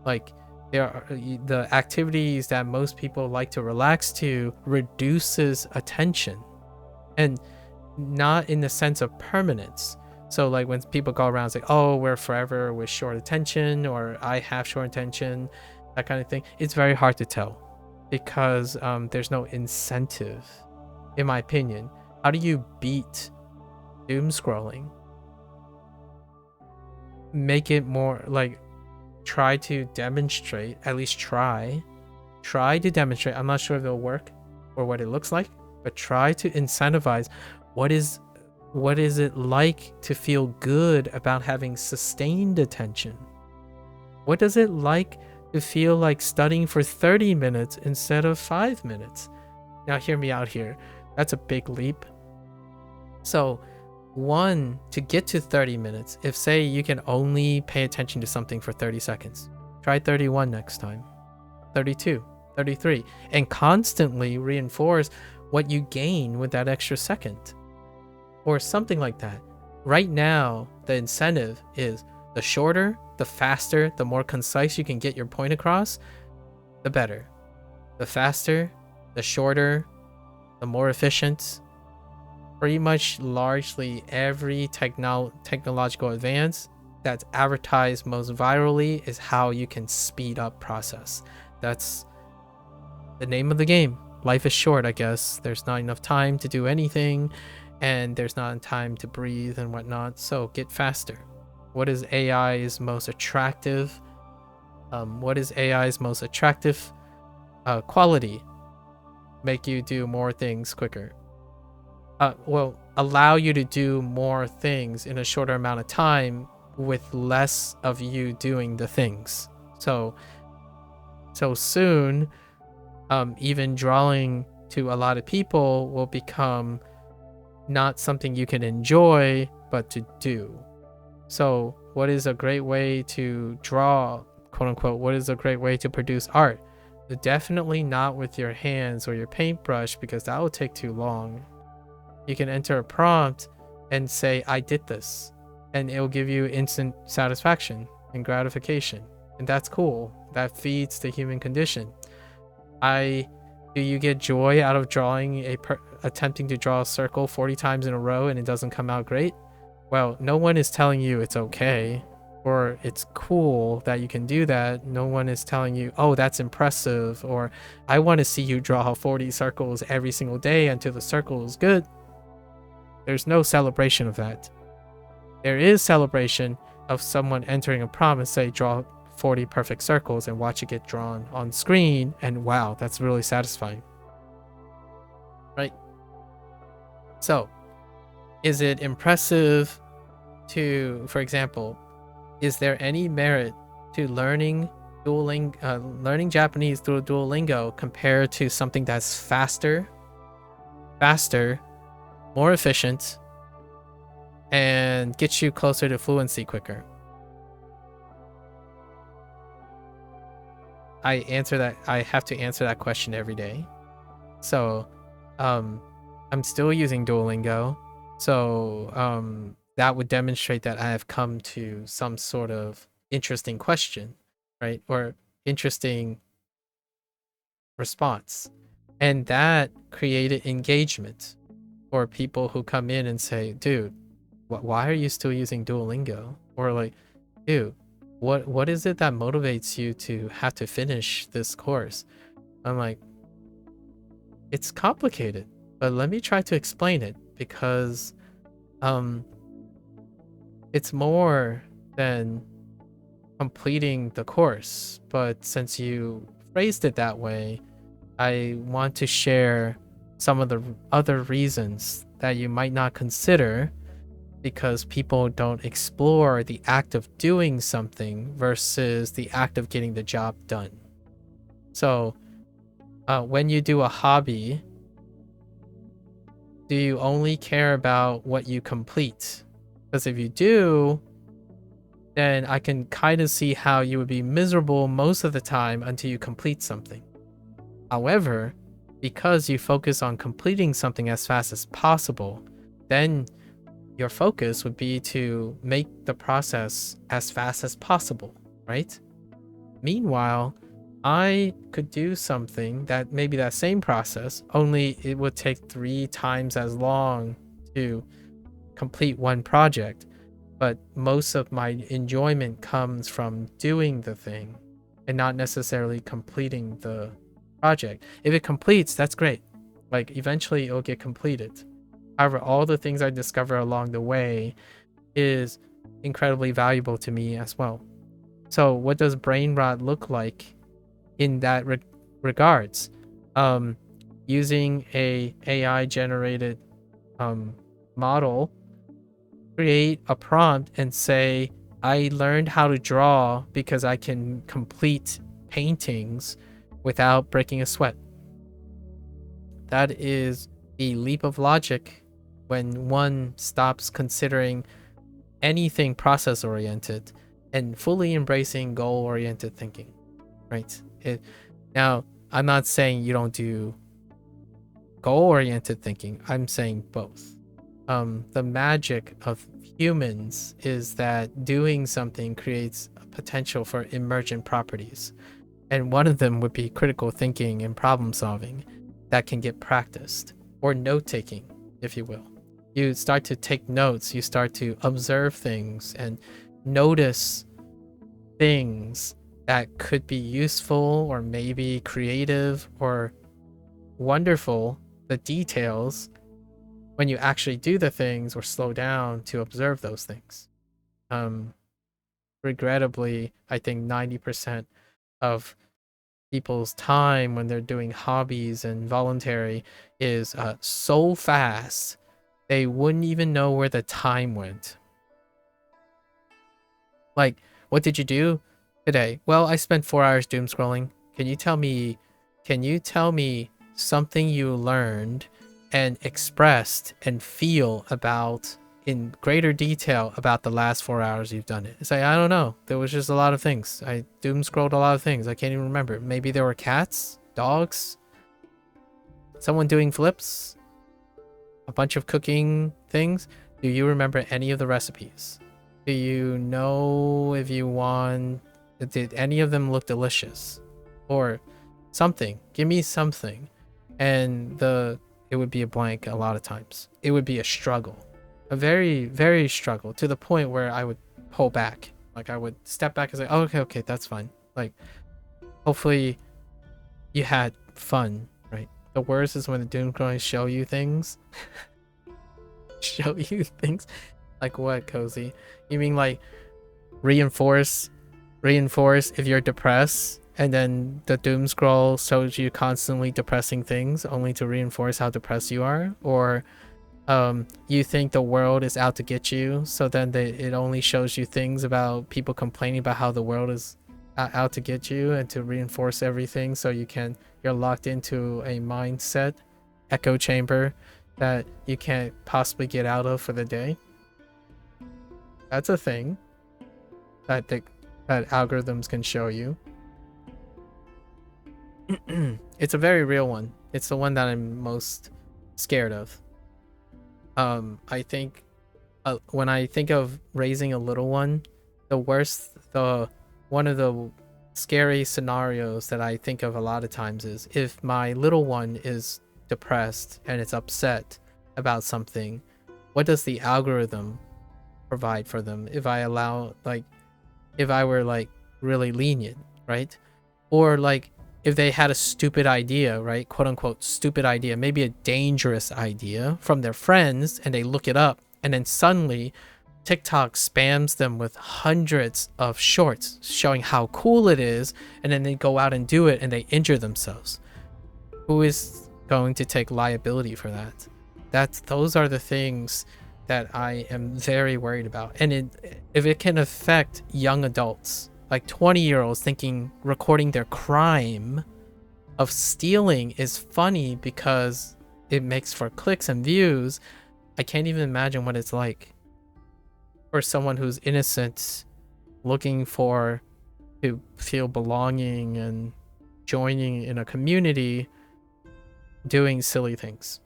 Like there are the activities that most people like to relax to reduces attention, and not in the sense of permanence. So like when people go around say, oh, we're forever with short attention, or I have short attention, that kind of thing, it's very hard to tell because there's no incentive, in my opinion. How do you beat doom scrolling? Make it more like, try to demonstrate, at least try to demonstrate. I'm not sure if it'll work or what it looks like, but try to incentivize what is it like to feel good about having sustained attention. What does it like to feel like studying for 30 minutes instead of 5 minutes? Now hear me out here. That's a big leap. So one, to get to 30 minutes, if say you can only pay attention to something for 30 seconds, try 31 next time, 32, 33, and constantly reinforce what you gain with that extra second or something like that. Right now, the incentive is the shorter, the faster, the more concise you can get your point across, the better. The faster, the shorter, the more efficient. Pretty much largely every technological advance that's advertised most virally is how you can speed up process. That's the name of the game. Life is short, I guess. There's not enough time to do anything, and there's not enough time to breathe and whatnot, so get faster. What is AI's most attractive? Quality? Make you do more things quicker. Allow you to do more things in a shorter amount of time with less of you doing the things. So soon, even drawing to a lot of people will become not something you can enjoy, but to do. So what is a great way to draw, quote unquote, what is a great way to produce art? Definitely not with your hands or your paintbrush, because that will take too long. You can enter a prompt and say, I did this, and it will give you instant satisfaction and gratification. And that's cool. That feeds the human condition. Do you get joy out of drawing attempting to draw a circle 40 times in a row and it doesn't come out great? Well, no one is telling you it's okay or it's cool that you can do that. No one is telling you, oh, that's impressive, or I want to see you draw 40 circles every single day until the circle is good. There's no celebration of that. There is celebration of someone entering a prompt and say, draw 40 perfect circles, and watch it get drawn on screen, and wow, that's really satisfying. Right? So, is it impressive to, for example, is there any merit to learning Japanese through Duolingo compared to something that's faster, more efficient, and gets you closer to fluency quicker? I have to answer that question every day. So I'm still using Duolingo. So that would demonstrate that I have come to some sort of interesting question, right? Or interesting response. And that created engagement for people who come in and say, dude, why are you still using Duolingo? Or like, dude, what is it that motivates you to have to finish this course? I'm like, it's complicated, but let me try to explain it, because it's more than completing the course. But since you phrased it that way, I want to share some of the other reasons that you might not consider, because people don't explore the act of doing something versus the act of getting the job done. So when you do a hobby, do you only care about what you complete? Because if you do, then I can kind of see how you would be miserable most of the time until you complete something. However, because you focus on completing something as fast as possible, then your focus would be to make the process as fast as possible, right? Meanwhile, I could do something that maybe that same process, only it would take 3 times as long to complete one project. But most of my enjoyment comes from doing the thing and not necessarily completing the project. If it completes, that's great. Like eventually it'll get completed. However, all the things I discover along the way is incredibly valuable to me as well. So what does brain rot look like in that regards? Using a AI generated model, create a prompt and say, I learned how to draw because I can complete paintings without breaking a sweat. That is a leap of logic when one stops considering anything process oriented and fully embracing goal oriented thinking, right? Now, I'm not saying you don't do goal oriented thinking. I'm saying both. The magic of humans is that doing something creates a potential for emergent properties. And one of them would be critical thinking and problem solving that can get practiced, or note taking, if you will. You start to take notes, you start to observe things and notice things that could be useful or maybe creative or wonderful, the details, when you actually do the things or slow down to observe those things. Regrettably, I think 90% of people's time when they're doing hobbies and voluntary is so fast they wouldn't even know where the time went. Like, what did you do today? Well, I spent 4 hours doom scrolling. Can you tell me something you learned and expressed and feel about in greater detail about the last 4 hours you've done it? It's like, I don't know. There was just a lot of things. I doom scrolled a lot of things. I can't even remember. Maybe there were cats, dogs, someone doing flips, a bunch of cooking things. Do you remember any of the recipes? Do you know if you want, did any of them look delicious? Or something. Give me something. And it would be a blank a lot of times. It would be a struggle. A very, very struggle, to the point where I would pull back. Like, I would step back and say, oh, okay, that's fine. Like, hopefully you had fun, right? The worst is when the doom scrolling show you things. Show you things? Like what, Cozy? You mean like reinforce if you're depressed, and then the doom scroll shows you constantly depressing things only to reinforce how depressed you are? Or you think the world is out to get you, so then it only shows you things about people complaining about how the world is out to get you, and to reinforce everything, so you're locked into a mindset echo chamber that you can't possibly get out of for the day. That's a thing that algorithms can show you. It's a very real one. It's the one that I'm most scared of. I think when I think of raising a little one, one of the scary scenarios that I think of a lot of times is if my little one is depressed and it's upset about something, what does the algorithm provide for them if I were like really lenient, right? Or like if they had a stupid idea, right? Quote unquote stupid idea, maybe a dangerous idea from their friends, and they look it up, and then suddenly TikTok spams them with hundreds of shorts showing how cool it is, and then they go out and do it and they injure themselves. Who is going to take liability for that? Those are the things that I am very worried about. And if it can affect young adults, like 20-year-olds recording their crime of stealing is funny because it makes for clicks and views, I can't even imagine what it's like for someone who's innocent, looking to feel belonging and joining in a community, doing silly things,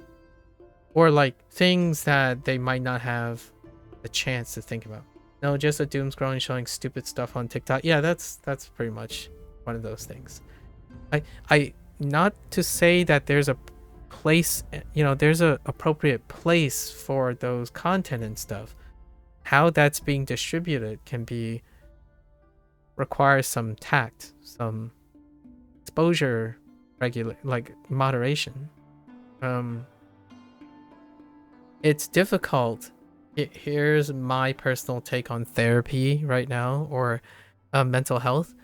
or like things that they might not have a chance to think about. No, just a doom scrolling, showing stupid stuff on TikTok. Yeah, that's pretty much one of those things. I not to say that there's a place, there's a appropriate place for those content and stuff. How that's being distributed can be requires some tact, some exposure, like moderation. It's difficult. Here's my personal take on therapy right now, or mental health.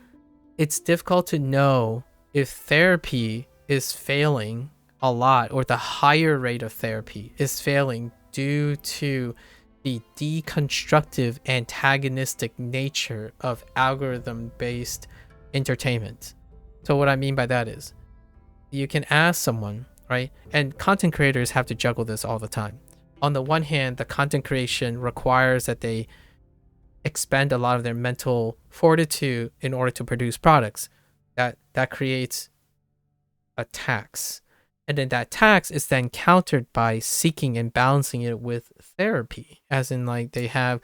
It's difficult to know if therapy is failing a lot, or the higher rate of therapy is failing due to the deconstructive, antagonistic nature of algorithm-based entertainment. So what I mean by that is, you can ask someone, right? And content creators have to juggle this all the time. On the one hand, the content creation requires that they expend a lot of their mental fortitude in order to produce products. That creates a tax. And then that tax is then countered by seeking and balancing it with therapy, as in like they have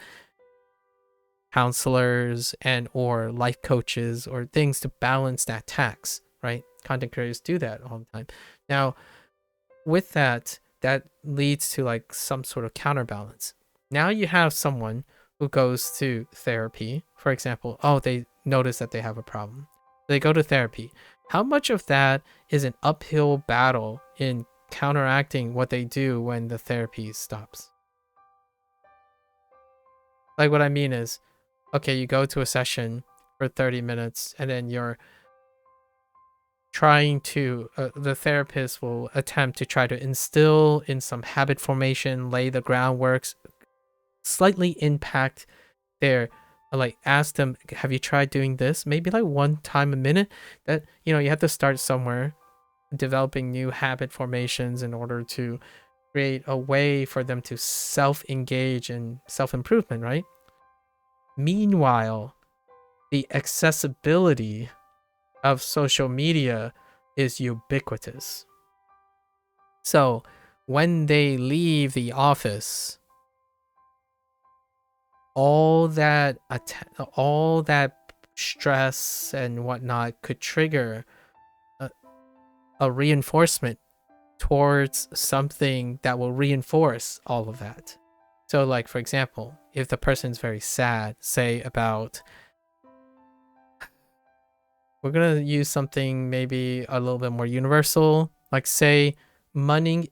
counselors and or life coaches or things to balance that tax, right? Content creators do that all the time. Now, with that leads to like some sort of counterbalance. Now you have someone who goes to therapy, for example. Oh, they notice that they have a problem. They go to therapy. How much of that is an uphill battle in counteracting what they do when the therapy stops? Like, what I mean is, okay, you go to a session for 30 minutes and then you're trying to, the therapist will attempt to try to instill in some habit formation, lay the groundwork, slightly impact their, like, ask them, have you tried doing this? Maybe like one time a minute. That, you have to start somewhere, developing new habit formations in order to create a way for them to self-engage in self-improvement, right? Meanwhile, the accessibility of social media is ubiquitous. So when they leave the office, all that stress and whatnot could trigger a reinforcement towards something that will reinforce all of that. So like, for example, if the person's very sad, say about, we're gonna use something maybe a little bit more universal, like say money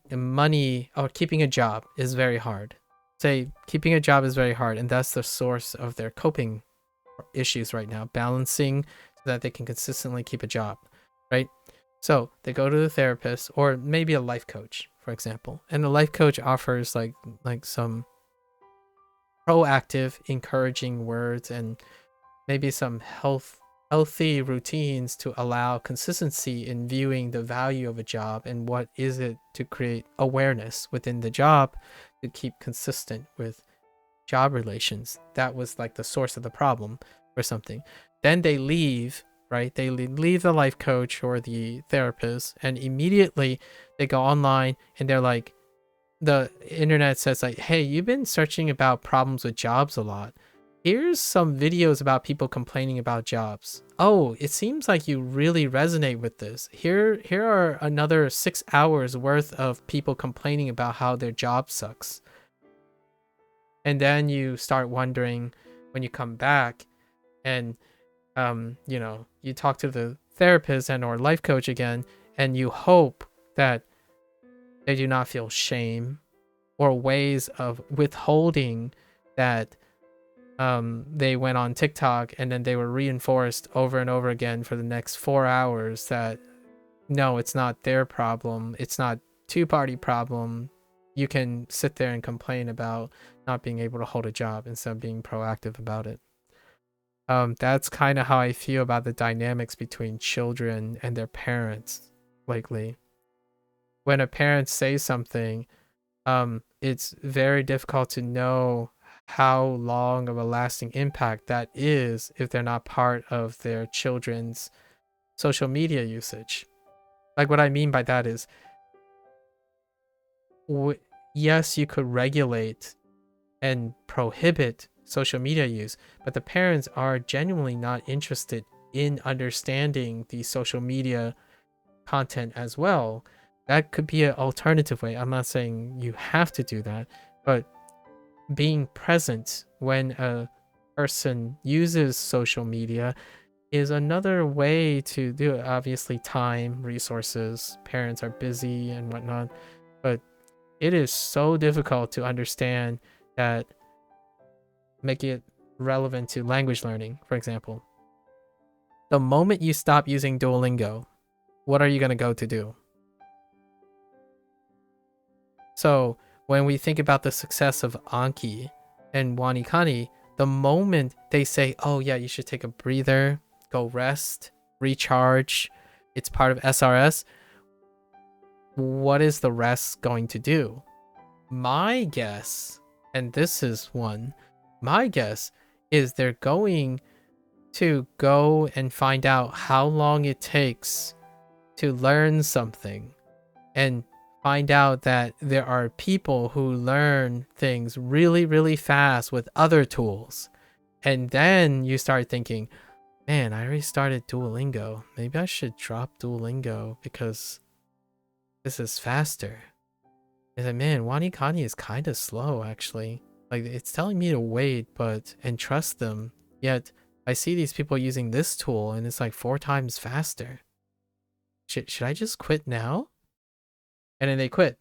or keeping a job is very hard. Say keeping a job is very hard, and that's the source of their coping issues right now, balancing so that they can consistently keep a job, right? So they go to the therapist or maybe a life coach, for example, and the life coach offers like some proactive, encouraging words and maybe some healthy routines to allow consistency in viewing the value of a job and what is it to create awareness within the job to keep consistent with job relations. That was like the source of the problem or something. Then they leave, right? They leave the life coach or the therapist, and immediately they go online and they're like, the internet says like, hey, you've been searching about problems with jobs a lot. Here's some videos about people complaining about jobs. Oh, it seems like you really resonate with this. Here are another 6 hours worth of people complaining about how their job sucks. And then you start wondering when you come back and, you talk to the therapist and or life coach again, and you hope that they do not feel shame or ways of withholding that they went on TikTok and then they were reinforced over and over again for the next 4 hours that no, it's not their problem. It's not two-party problem. You can sit there and complain about not being able to hold a job instead of being proactive about it. That's kind of how I feel about the dynamics between children and their parents lately. When a parent says something, it's very difficult to know how long of a lasting impact that is if they're not part of their children's social media usage. Like, what I mean by that is, yes, you could regulate and prohibit social media use, but the parents are genuinely not interested in understanding the social media content as well. That could be an alternative way. I'm not saying you have to do that, but being present when a person uses social media is another way to do it. Obviously, time, resources, parents are busy and whatnot, but it is so difficult to understand that, make it relevant to language learning, for example. The moment you stop using Duolingo, what are you going to go to do? So when we think about the success of Anki and Wanikani, the moment they say, oh yeah, you should take a breather, go rest, recharge, it's part of SRS, what is the rest going to do? My guess, and this is one, my guess is they're going to go and find out how long it takes to learn something, and find out that there are people who learn things really, really fast with other tools. And then you start thinking, man, I already started Duolingo. Maybe I should drop Duolingo because this is faster. It's like, man, Wanikani is kind of slow, actually. Like, it's telling me to wait, and trust them. Yet, I see these people using this tool, and it's like 4 times faster. Should I just quit now? And then they quit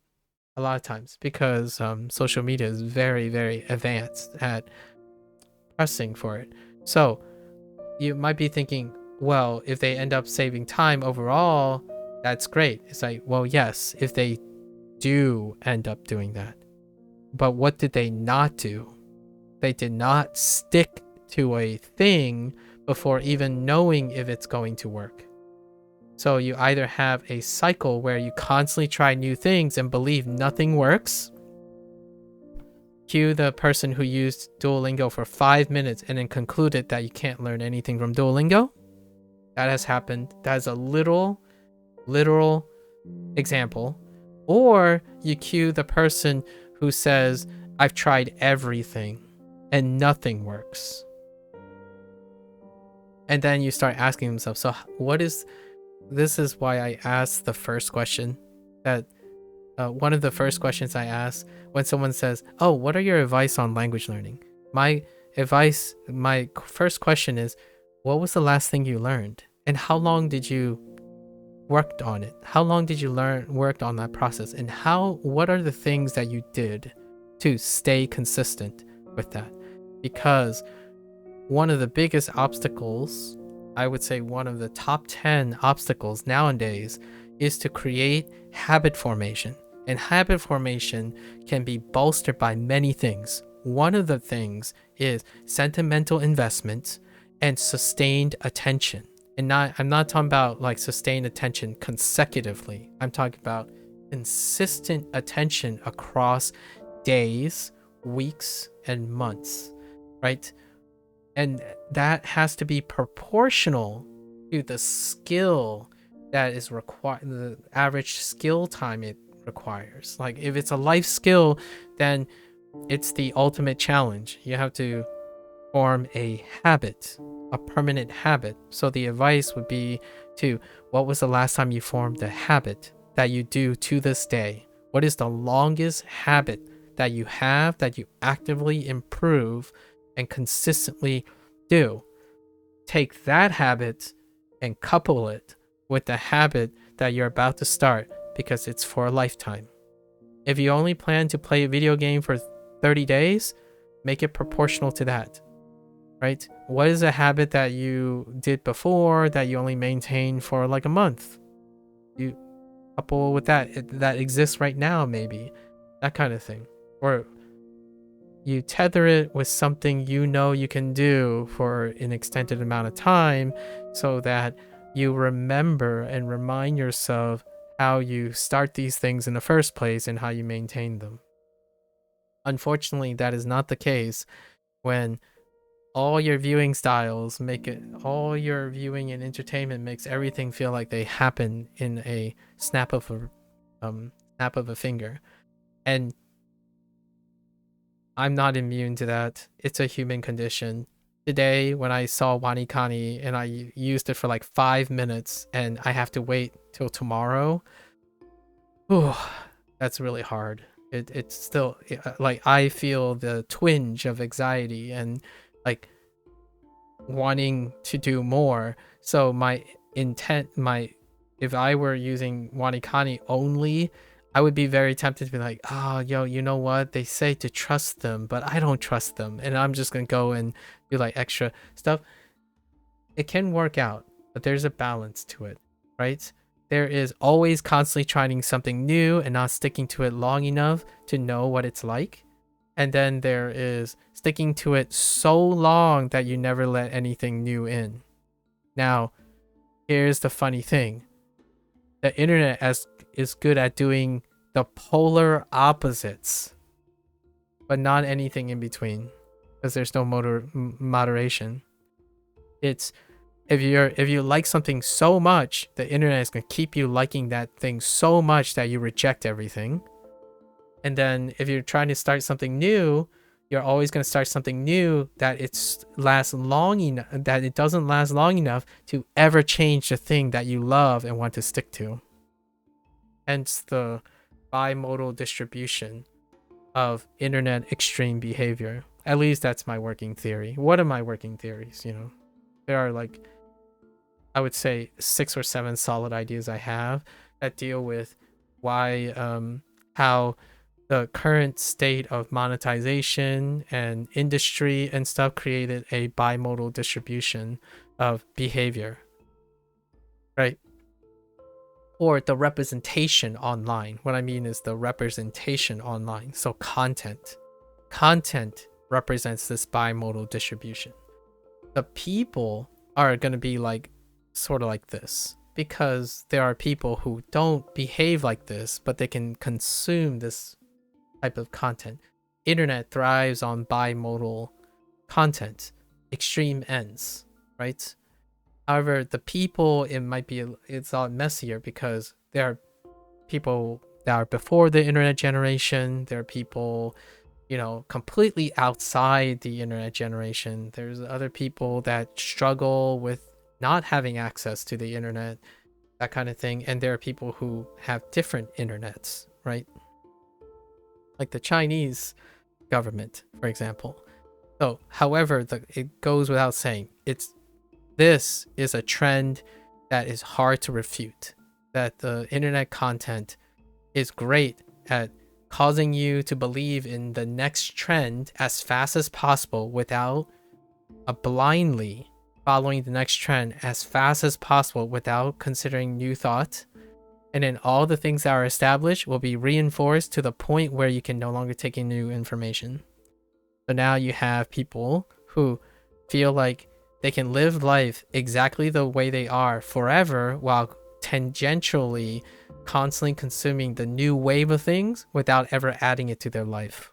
a lot of times because social media is very, very advanced at pressing for it. So you might be thinking, well, if they end up saving time overall, that's great. It's like, well, yes, if they do end up doing that. But what did they not do? They did not stick to a thing before even knowing if it's going to work. So you either have a cycle where you constantly try new things and believe nothing works. Cue the person who used Duolingo for 5 minutes and then concluded that you can't learn anything from Duolingo. That has happened. That is a literal example. Or you cue the person who says, I've tried everything and nothing works. And then you start asking themselves, so this is why I asked the first question, that one of the first questions I ask when someone says, oh, what are your advice on language learning? My first question is, what was the last thing you learned? And how long did you worked on it? How long did you worked on that process? And what are the things that you did to stay consistent with that? Because one of the biggest obstacles, I would say one of the top 10 obstacles nowadays, is to create habit formation. And habit formation can be bolstered by many things. One of the things is sentimental investment and sustained attention. And I'm not talking about like sustained attention consecutively. I'm talking about consistent attention across days, weeks, and months, right? And that has to be proportional to the skill that is required, the average skill time it requires. Like if it's a life skill, then it's the ultimate challenge. You have to form a habit, a permanent habit. So the advice would be to, what was the last time you formed a habit that you do to this day? What is the longest habit that you have that you actively improve and consistently do? Take that habit and couple it with the habit that you're about to start, because it's for a lifetime. If you only plan to play a video game for 30 days, make it proportional to that, right? What is a habit that you did before that you only maintain for like a month? You couple with that exists right now, maybe, that kind of thing. Or you tether it with something you know you can do for an extended amount of time, so that you remember and remind yourself how you start these things in the first place and how you maintain them. Unfortunately, that is not the case when all your viewing styles all your viewing and entertainment makes everything feel like they happen in a snap of a finger. And I'm not immune to that. It's a human condition. Today, when I saw Wanikani and I used it for like 5 minutes and I have to wait till tomorrow, whew, that's really hard. It's still like I feel the twinge of anxiety and like wanting to do more. So my intent, if I were using Wanikani only, I would be very tempted to be like, oh, yo, you know what? They say to trust them, but I don't trust them. And I'm just going to go and do like extra stuff. It can work out, but there's a balance to it, right? There is always constantly trying something new and not sticking to it long enough to know what it's like. And then there is sticking to it so long that you never let anything new in. Now, here's the funny thing. The internet is good at doing the polar opposites, but not anything in between, because there's no moderation. It's if you like something so much, the internet is going to keep you liking that thing so much that you reject everything. And then if you're trying to start something new, you're always going to start something new that it doesn't last long enough to ever change the thing that you love and want to stick to. Hence the bimodal distribution of internet extreme behavior. At least that's my working theory. What are my working theories? You know, there are like, I would say 6 or 7 solid ideas I have that deal with why, how the current state of monetization and industry and stuff created a bimodal distribution of behavior, right? Or the representation online. What I mean is the representation online. So content represents this bimodal distribution. The people are going to be like sort of like this, because there are people who don't behave like this, but they can consume this type of content. Internet thrives on bimodal content, extreme ends, right? However, the people, it's a lot messier, because there are people that are before the internet generation. There are people, you know, completely outside the internet generation. There's other people that struggle with not having access to the internet, that kind of thing. And there are people who have different internets, right? Like the Chinese government, for example. So, however, it goes without saying, this is a trend that is hard to refute, that the internet content is great at causing you to believe in the next trend as fast as possible without blindly following the next trend as fast as possible without considering new thought. And then all the things that are established will be reinforced to the point where you can no longer take in new information. So now you have people who feel like they can live life exactly the way they are forever while tangentially constantly consuming the new wave of things without ever adding it to their life.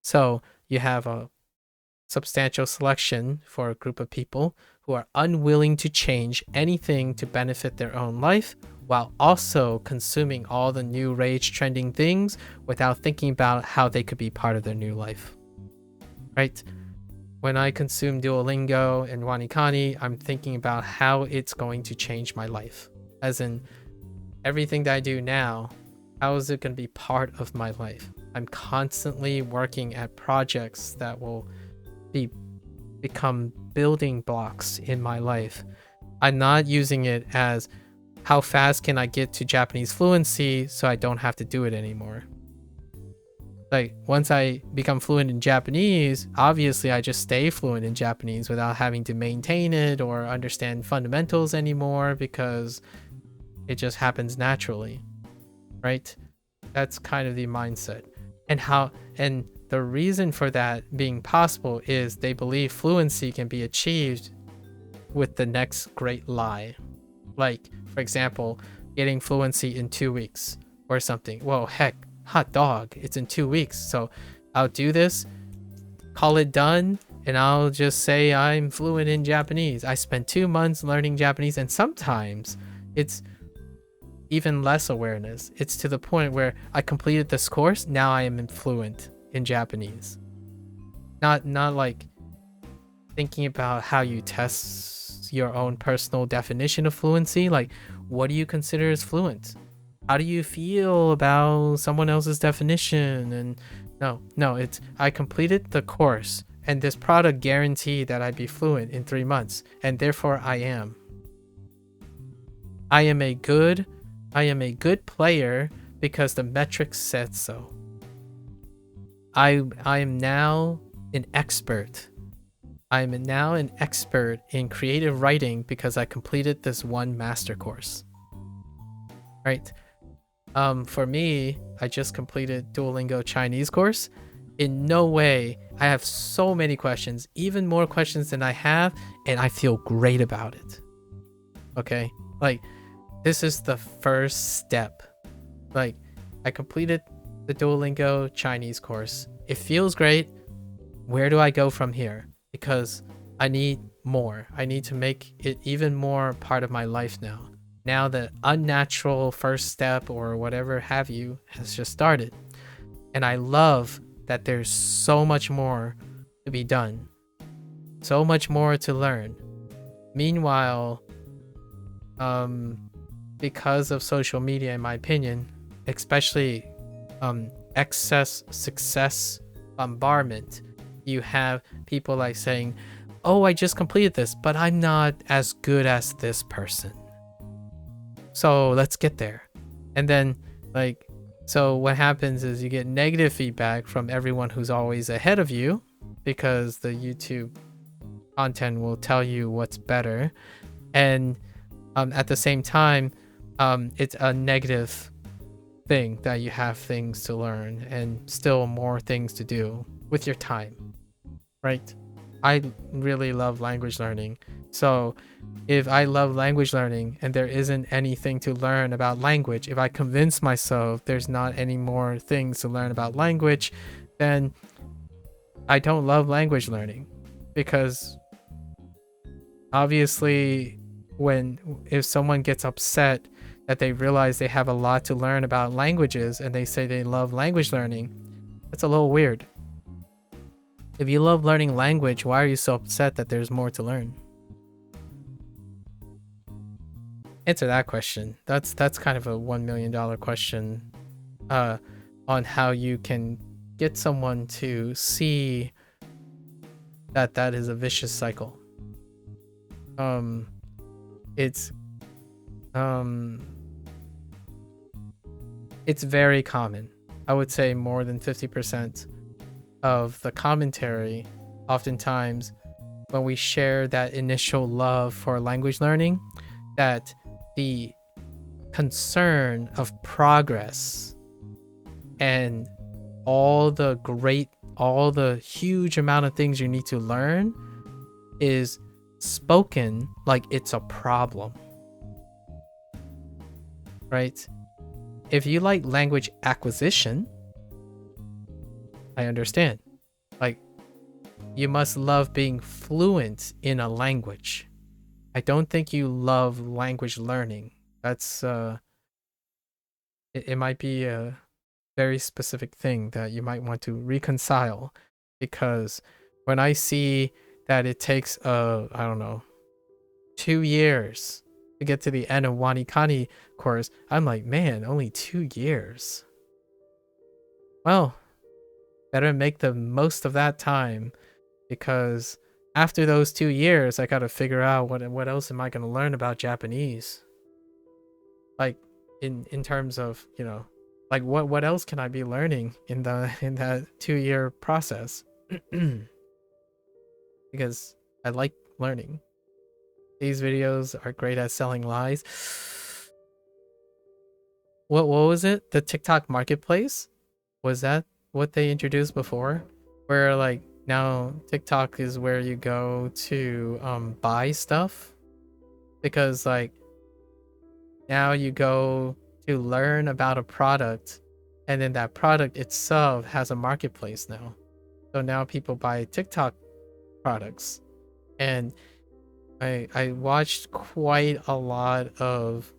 So you have a substantial selection for a group of people who are unwilling to change anything to benefit their own life, while also consuming all the new rage trending things without thinking about how they could be part of their new life, right? When I consume Duolingo and Wanikani, I'm thinking about how it's going to change my life. As in, everything that I do now, how is it going to be part of my life? I'm constantly working at projects that will become building blocks in my life. I'm not using it as how fast can I get to Japanese fluency so I don't have to do it anymore. Like, once I become fluent in Japanese, obviously I just stay fluent in Japanese without having to maintain it or understand fundamentals anymore, because it just happens naturally, right? That's kind of the mindset. And the reason for that being possible is they believe fluency can be achieved with the next great lie. Like, for example, getting fluency in 2 weeks or something. Whoa, heck, hot dog, it's in 2 weeks. So I'll do this, call it done, and I'll just say I'm fluent in Japanese. I spent 2 months learning Japanese, and sometimes it's even less awareness. It's to the point where I completed this course, now I am fluent in Japanese. Not like thinking about how you test your own personal definition of fluency. Like, what do you consider as fluent? How do you feel about someone else's definition? And no, it's I completed the course, and this product guaranteed that I'd be fluent in 3 months, and therefore I am. I am a good player because the metrics said so. I am now an expert. I'm now an expert in creative writing because I completed this one master course. Right? For me, I just completed Duolingo Chinese course. In no way, I have so many questions, even more questions than I have, and I feel great about it. Okay? Like, this is the first step. Like, I completed the Duolingo Chinese course. It feels great. Where do I go from here? Because I need more. I need to make it even more part of my life now. Now the unnatural first step or whatever have you has just started. And I love that there's so much more to be done. So much more to learn. Meanwhile, because of social media, in my opinion, especially excess success bombardment, you have people like saying, oh, I just completed this, but I'm not as good as this person. So let's get there. And then, like, so what happens is you get negative feedback from everyone who's always ahead of you, because the YouTube content will tell you what's better. And at the same time, it's a negative thing that you have things to learn and still more things to do with your time, right? I really love language learning. So if I love language learning and there isn't anything to learn about language, if I convince myself there's not any more things to learn about language, then I don't love language learning. Because obviously if someone gets upset that they realize they have a lot to learn about languages and they say they love language learning, that's a little weird. If you love learning language, why are you so upset that there's more to learn? Answer that question. That's kind of a $1 million question on how you can get someone to see that is a vicious cycle. It's very common. I would say more than 50% of the commentary, oftentimes when we share that initial love for language learning, that the concern of progress and all the huge amount of things you need to learn is spoken like it's a problem, right? If you like language acquisition, I understand. Like, you must love being fluent in a language. I don't think you love language learning. That's it might be a very specific thing that you might want to reconcile, because when I see that it takes I don't know, 2 years to get to the end of Wanikani course, I'm like, man, only 2 years. Well, better make the most of that time, because after those 2 years, I gotta figure out what else am I gonna learn about Japanese. Like in terms of, you know, like what else can I be learning in that 2-year process? Because I like learning. These videos are great at selling lies. What was it? The TikTok marketplace? Was that what they introduced before? Where like now TikTok is where you go to buy stuff? Because like now you go to learn about a product, and then that product itself has a marketplace now. So now people buy TikTok products. And I watched quite a lot of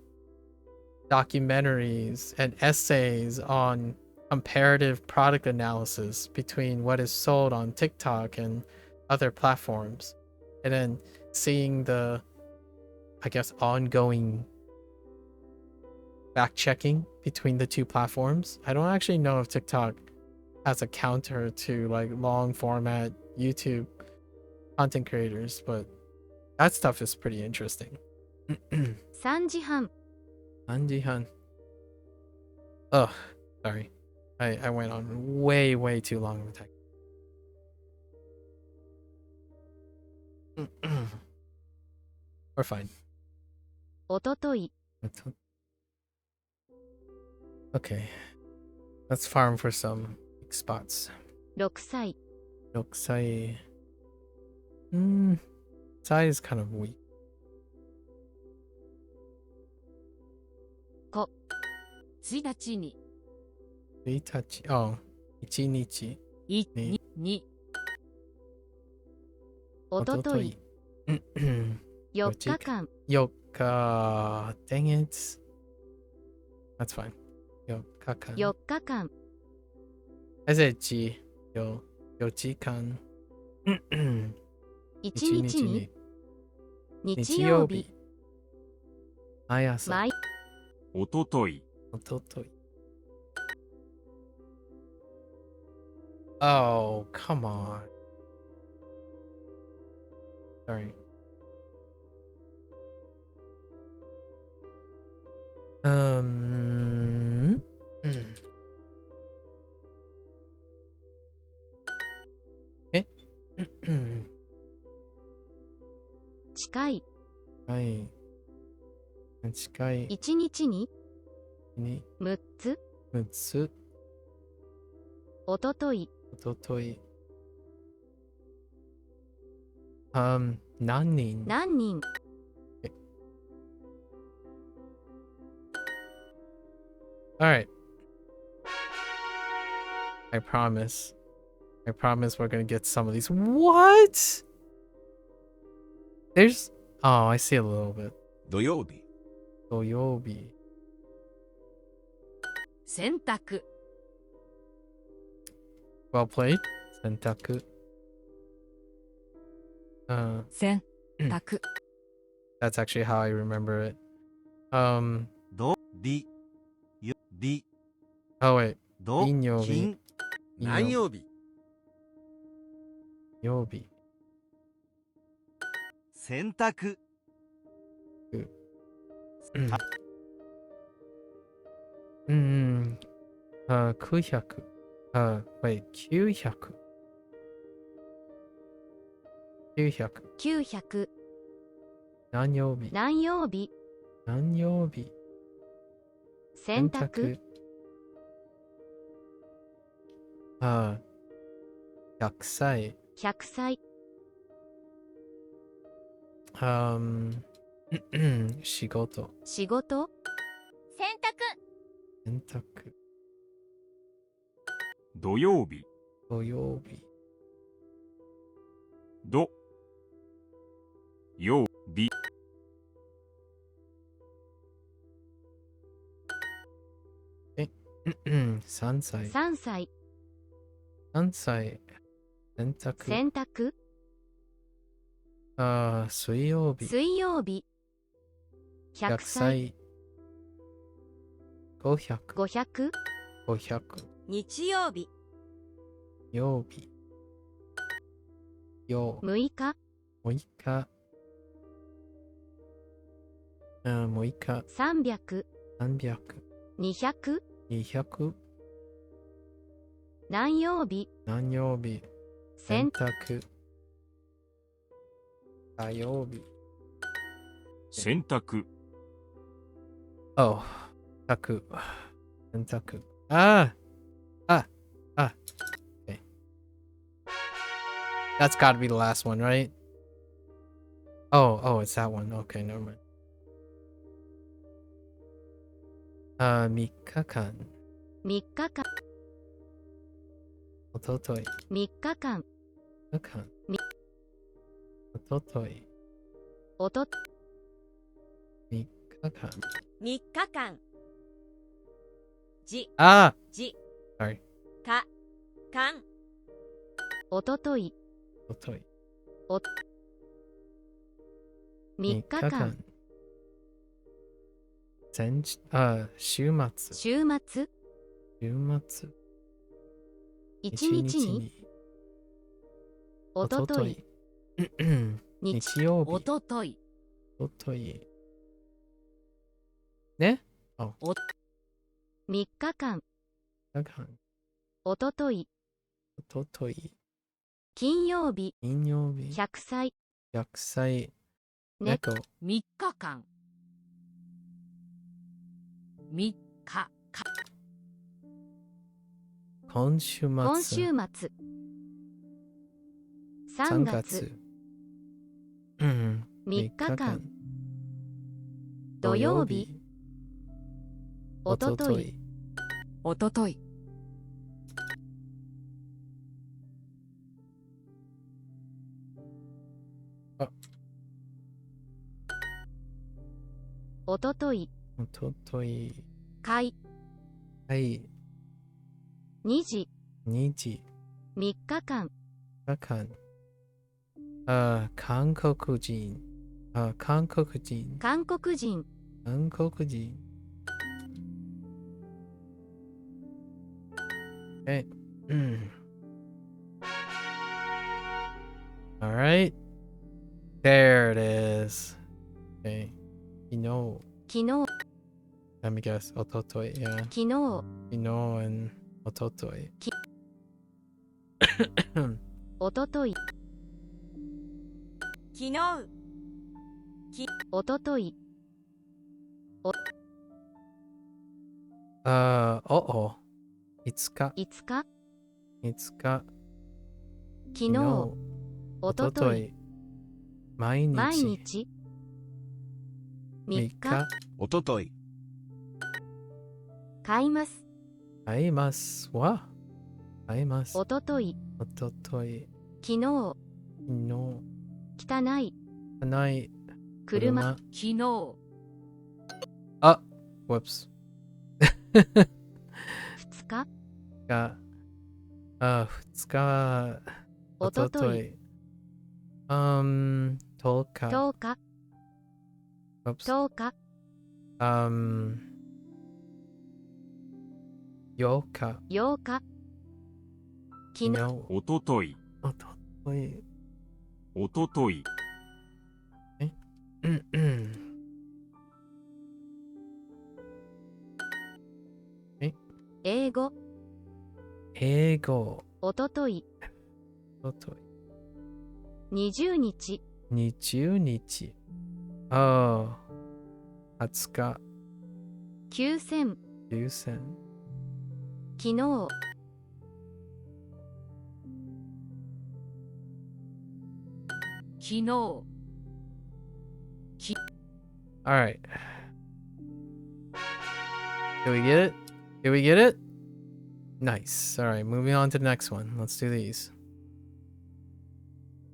documentaries and essays on comparative product analysis between what is sold on TikTok and other platforms, and then seeing the, I guess, ongoing fact checking between the two platforms. I don't actually know if TikTok has a counter to like long format YouTube content creators, but that stuff is pretty interesting. 3時半 Anjihan. Ugh, sorry. I went on way too long of a time. We're fine. おととい Okay. Let's farm for some weak spots. 6歳 Yokusai. Sai is kind of weak. 1日に Itachi. Oh, Ichinichi. いににおととい 4日間 Yoka. Dang it. That's fine. Yokakan. 4日間 I said Chi. Yochikan. 1日に日日曜日曜日。毎朝。毎おととい、おととい。Oh, come on. Sorry. Eh? 近いはい。近い1日にに6つ6つ。おとといおととい。何人何人 Alright. I promise. I promise we're gonna get some of these. What? There's... Oh, I see a little bit. 土曜日、土曜日。洗濯 Well played. 洗濯。洗濯 That's actually how I remember it. ど、り、よ、り、 Oh wait. ど、金曜日金、何曜日、曜日。洗濯、900。wait, 900。900。 900何曜日何曜日何曜日洗濯100歳。 100歳仕事。仕事洗洗濯。土曜日、土曜日。ど、曜日、3歳。 3歳3歳。洗濯。洗濯水曜日。水曜日100 100歳歳。500。 500 500。日曜日曜日。曜。 6日6日。6日。 300 300。 200 200。何曜日何曜日洗濯。火曜日。洗濯、 Oh. 濯。洗濯。Ah. Okay. That's gotta be the last one, right? Oh, it's that one. Okay, never mind. 3日間。 3日間おととい。3日間3日間。おととい。おと3日間。 3日間じ Ah! じ Sorry. かかんおととい Otoi. 3日間週末。週末週末。 1日におととい日曜日。おとといおととい。ね3日間だからおとといおととい。金曜日金曜日。100歳100歳。猫猫。 3日間3日か今週末。今週末3月うん。 3日間土曜日おとといおとといおとといおととい。会はい。 2時2時。3日間韓国人。韓国人。韓国人韓国人。Alright. There it is. Okay. 昨日 Let me guess. おととい。Yeah. 昨日 and おととい。おととい昨日おととい5日。 5日5日。昨日おととい毎日。毎日3日おととい買います買いますわ。買います。おとといおととい。昨日昨日。汚いない。車昨日あ、whoops。 2日2日。おととい10日。 10日 Whoops。 10日8日。 8日昨日おとといおととい。おととい英語英語。おとといおととい。20日20日。20日。9000 9000。昨日昨日 Alright. Did we get it? Did we get it? Nice. Alright, moving on to the next one. Let's do these.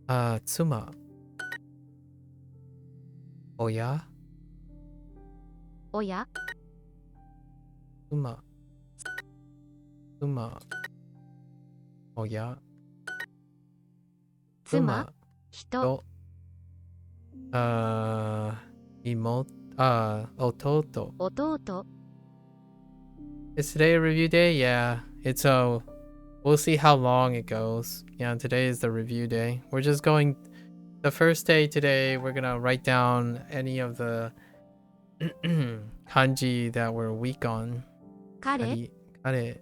Tsuma. Oya. おや Tsuma. Tsuma. Oya. 妻人 Ototo. 弟 Is today a review day? Yeah. It's we'll see how long it goes. Yeah, today is the review day. We're just going the first day today, we're gonna write down any of the kanji that we're weak on. 彼 Kare.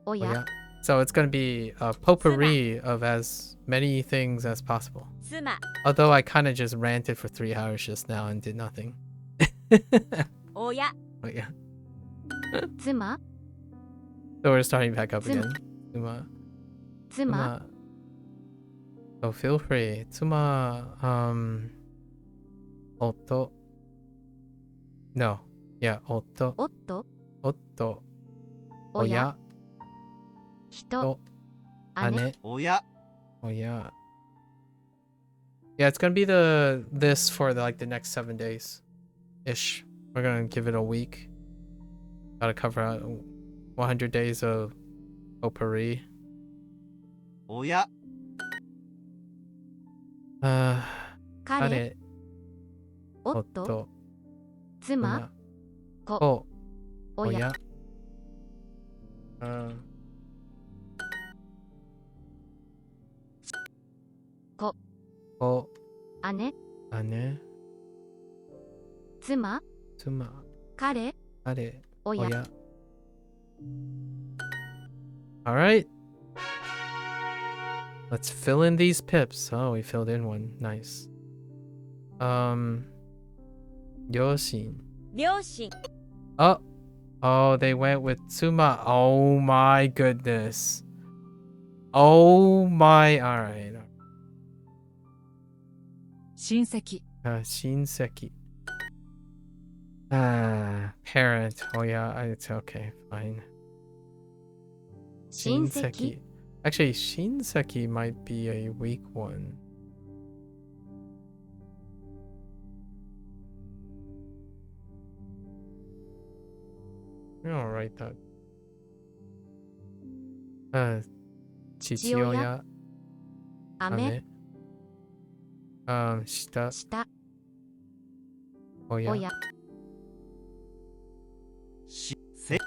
おや Yeah. So it's gonna be a potpourri of as many things as possible. 妻 Although I kind of just ranted for 3 hours just now and did nothing. 親 But yeah. 妻 So we're starting back up again. Tsuma. 妻 So feel free. Tsuma. Oto. No. Yeah. Oto. 夫 Otto. 親 Oya. 人 To. 姉 Ane. 親 Oya. Yeah, it's gonna be this for the next 7 days ish. We're gonna give it a week. Gotta cover out 100 days of potpourri. 親 Uh, 彼、彼、夫、夫、妻、子、子、親、親。子、子、姉、姉、妻、妻、彼、彼、親。親。All right. Let's fill in these pips. Oh, we filled in one. Nice. 両親。両親、 Oh, oh, they went with Tsuma. Oh my goodness. Oh my. All right. 親戚、 Shinseki. Parent. Oh yeah, it's okay. Fine. 親戚、 Actually, Shinseki might be a weak one. I'll write that. 父親、姉、下、下、親、親、しせ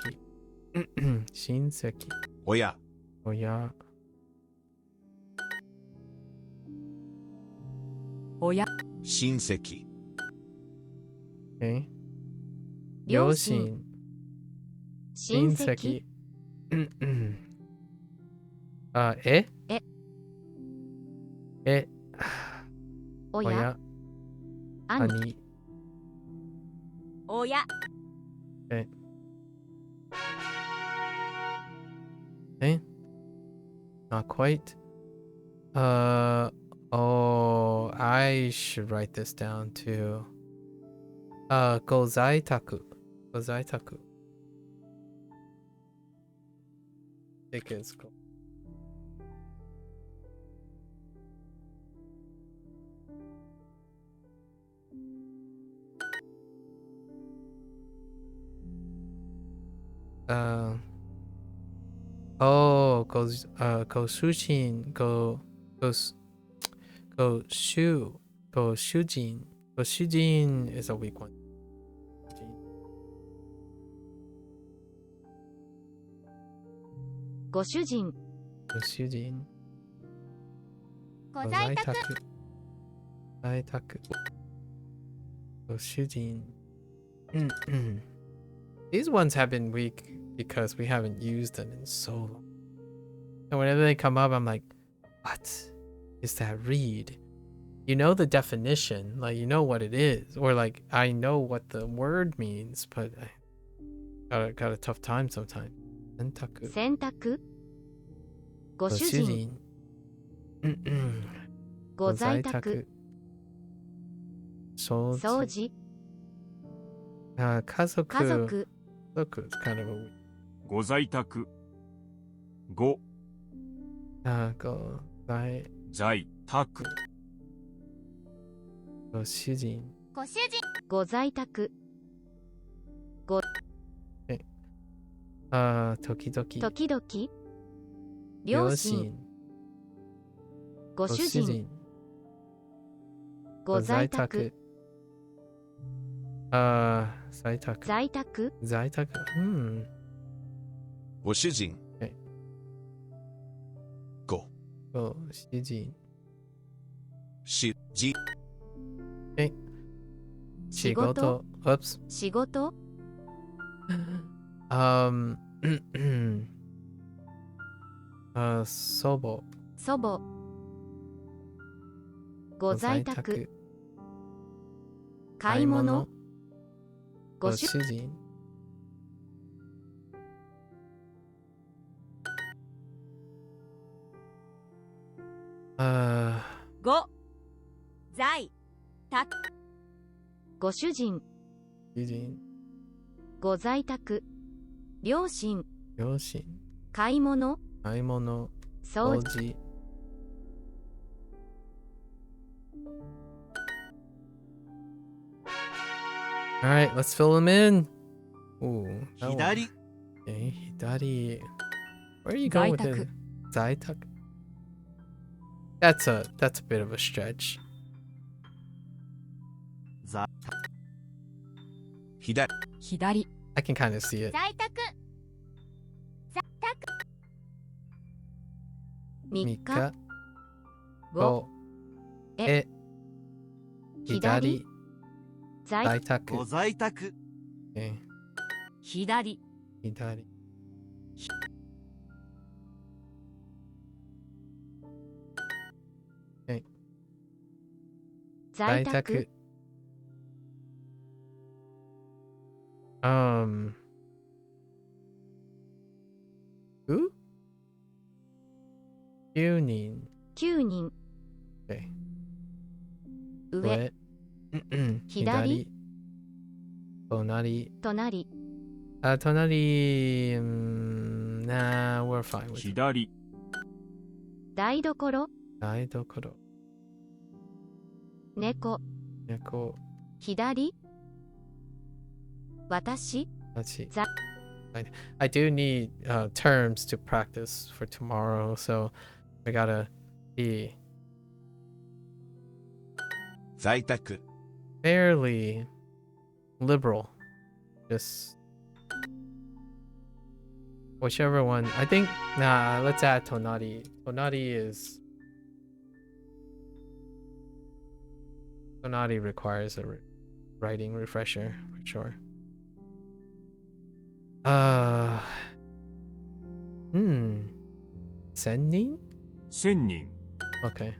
親戚、親親、親、親戚 okay. 両両親、親、親戚、え、親、親、兄、兄、親、not quite. Oh, I should write this down too. ご在宅。ご在宅。Take it. Oh, go shujin, go shujin. Go shujin is a weak one. ご主人、 Go shujin. ご Go 在宅、在宅. Go shujin. These ones have been weak because we haven't used them in so long. And whenever they come up, I'm like, what is that read? You know the definition, like you know what it is, or like I know what the word means, but I got a tough time sometimes. 洗濯、洗濯、ごご主人、ご在宅、掃掃除、除、家族、家族、家族 is kind of a ご在宅。ご、ご在、在宅。ご主人、ご主人、ご在宅、ご、時々、時々、両親、ご主人、ご在宅、在宅、在宅、在宅、ご主人ごご主人、しじ仕事、oops. 仕事、祖母、祖母、ご在宅、買い物、ごご主主人、ご、在、宅、ご主人、主人、ご在宅、両親、両親、買い物、買い物、掃除、掃除。All right, let's fill them in. Ooh. that one. 左 Okay, hidari. Where are you going with it? Zaitaku. That's a bit of a stretch. 在左左 I can kind of see it. 在宅在宅3日 Mika 5 go え hidari 在 zaitaku. ご在宅 Okay, 左 hidari. Okay, 在宅 who? 9人. 9人 Okay. 上 左 隣 隣 隣 nah, we're fine with it. 左台所台所猫猫左私 let's see. Za- I do need terms to practice for tomorrow, so I gotta be 在宅 fairly liberal. Just whichever one. I think nah, let's add tonari. Tonari requires a writing refresher for sure. Sennin? 千人 Okay.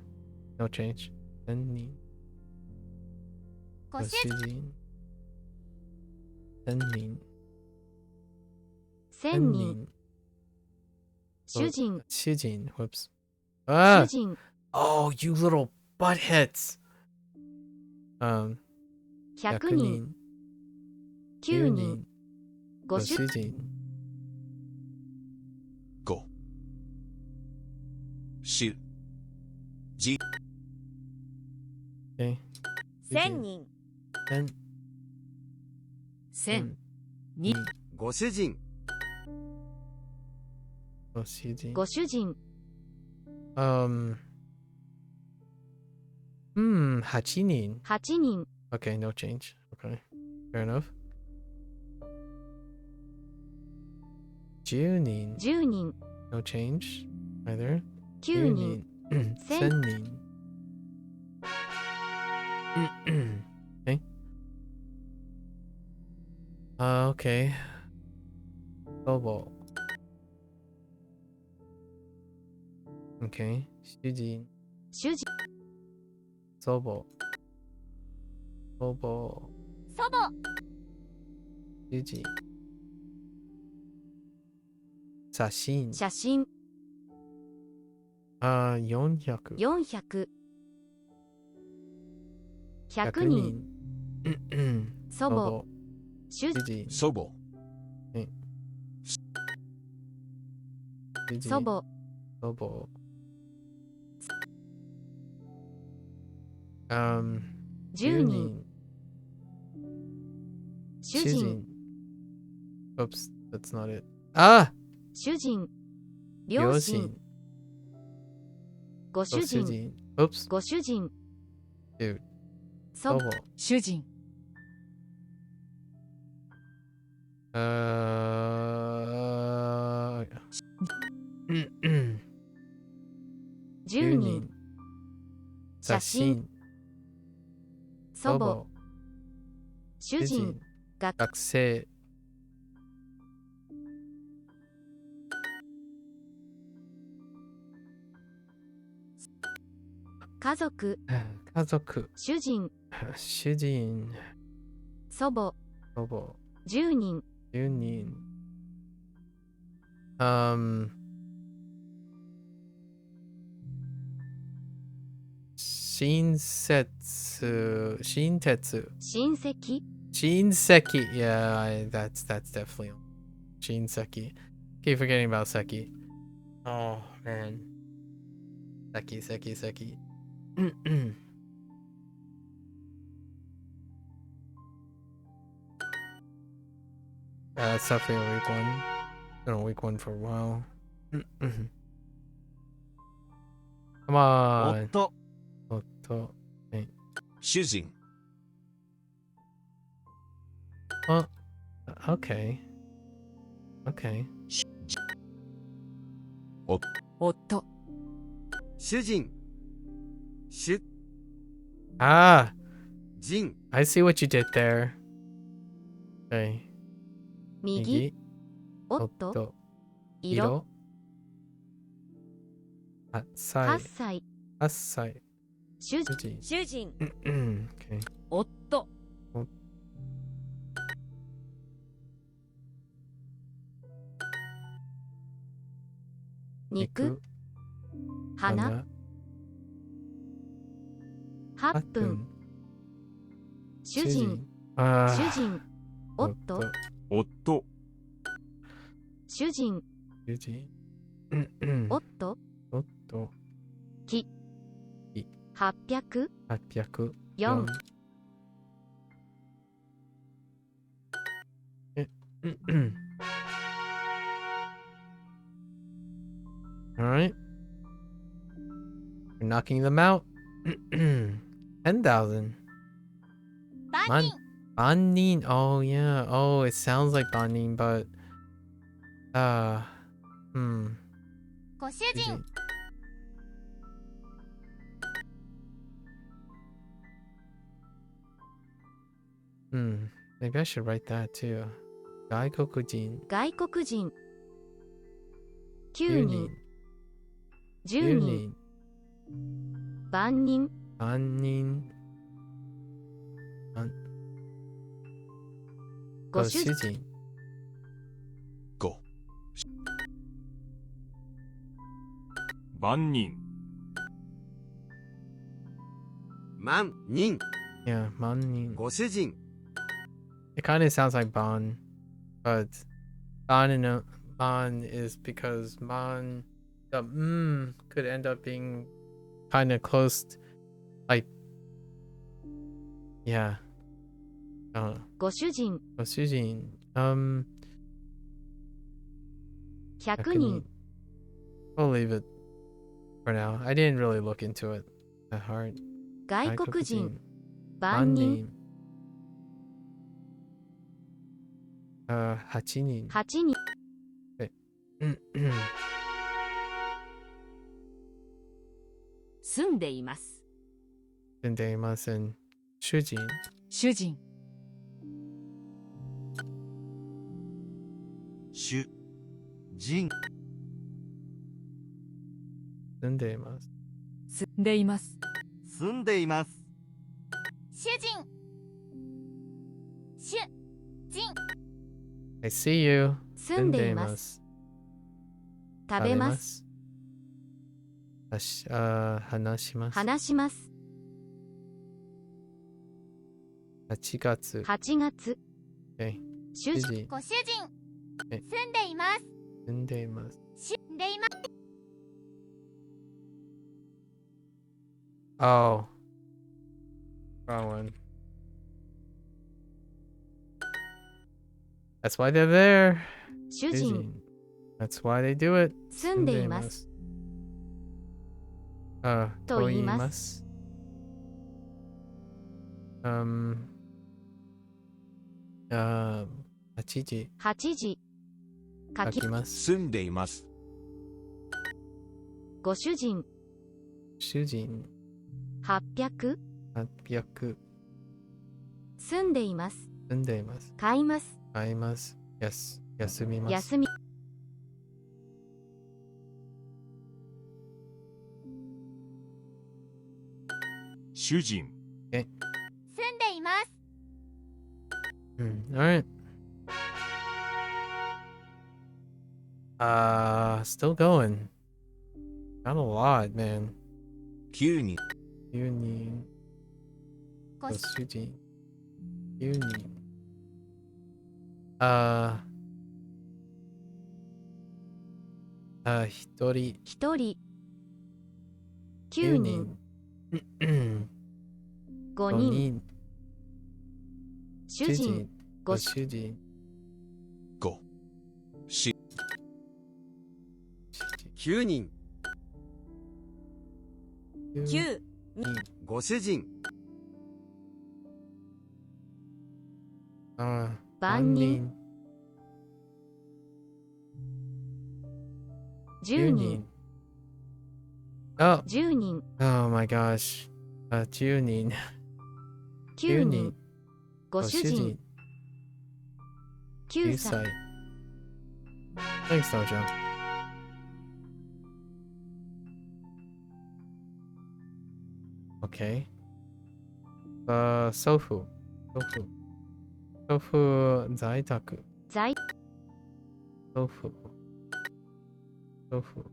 No change. Sennin. ご主人 Sennin. 1000人主人 Shujin. Whoops. 主 Ah! 人 Oh, you little butt hits. 100 100人人。 9人ご主ご主人。 5主じ Okay. 1000人 Then 1000 にご主人ご主人。ご主人 8人。 8人 Okay, no change. Okay. Fair enough. 10人。 10人 No change either. 9人1000人。Okay. Okay. 祖母。Okay. 主人。主人祖母。祖母。祖母主人。写真。写真400。 400 100 100人人。祖母主主人。祖母主人。祖母祖母。10人主人 Oops, that's not it. Ah! 主人両両親親。ご主人 Oops, ご主人 dude. 祖母祖母。主人 10人写真。祖母主人主人。学学生。家族家族。主人主人。祖母祖母。 10人10人。親切。親鉄。親戚 Shinseki. Yeah, that's definitely Shinseki. Keep forgetting about Seki. Oh man. Seki. That's definitely a weak one. Been a weak one for a while. Come on. 夫 Otto. 主人 Well, okay. Okay. 夫主人主 Ah, 人 I see what you did there. Okay. 右 Migi. 夫 Otto. 色 Iro. 8 Atsai. 歳 Asai. 主人 Suji. 主人 Okay. 夫肉 花 8分主人 Ah. 主人夫 夫、主人 Suji. 夫 Otto. 木木800 800. 4 All right. You're knocking them out. 10,000. Banin. Oh, yeah. Oh, it sounds like Banin, but... Hmm. ご主人 Hmm. Maybe I should write that too. Gaikokujin. 外国人9 9人人。 10 9人人。万人万人。ご主人人。5万人、万人 Yeah, 万人。ご主人 It kind of sounds like Ban, but Ban is because Man, the could end up being kind of close, like, yeah. ご主人ご主人、100人 We'll leave it for now. I didn't really look into it that hard. 外国人万人8人。 8人住んでいます住んでいません。主人。主人主人住んでいます。住んでいます住んでいます主人主人 I see you. 住んでいます食べます話します。話します8月。 8月 Okay. 主人主人。ご主人え住んでいます住んでいます。住んでいます Oh. Wrong one. That's why they're there. 主人 That's why they do it. 住んでいますと言います 8時8時書き書きます。住んでいますご主人主人800 800住んでいます住んでいます。買います買います。休みます。休み主人、住んでいます Alright. Still going. Not a lot, man. 9人9人。ごご主人。9人。1人。 1人9人5 5人人。主人ごご主主人。 5 9人。9ご主人。万人。10人。 Oh, 10人。 oh my gosh. 10人。 9人。 ご主人。 9 9歳。歳。Thanks, Dojo. Okay. 祖父。祖父在宅。在祖父。祖父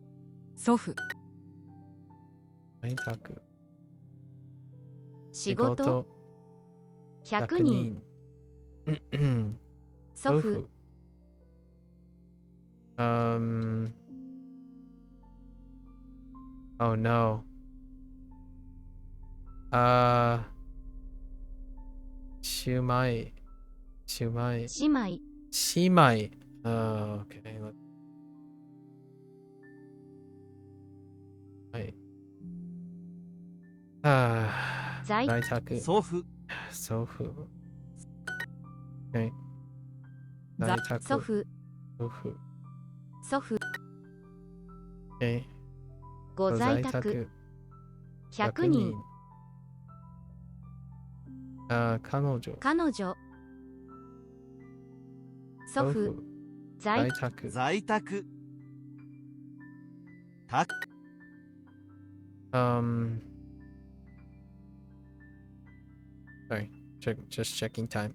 祖父。在宅。仕事。100人。祖父。Oh no. シューマイ。姉妹。姉妹。Okay. はい。在宅。祖父。祖父。Okay. 在宅。祖父。祖父。祖父。 Okay. ご在宅。100人。彼女。彼女。祖父。在宅。在宅。Sorry, just checking time.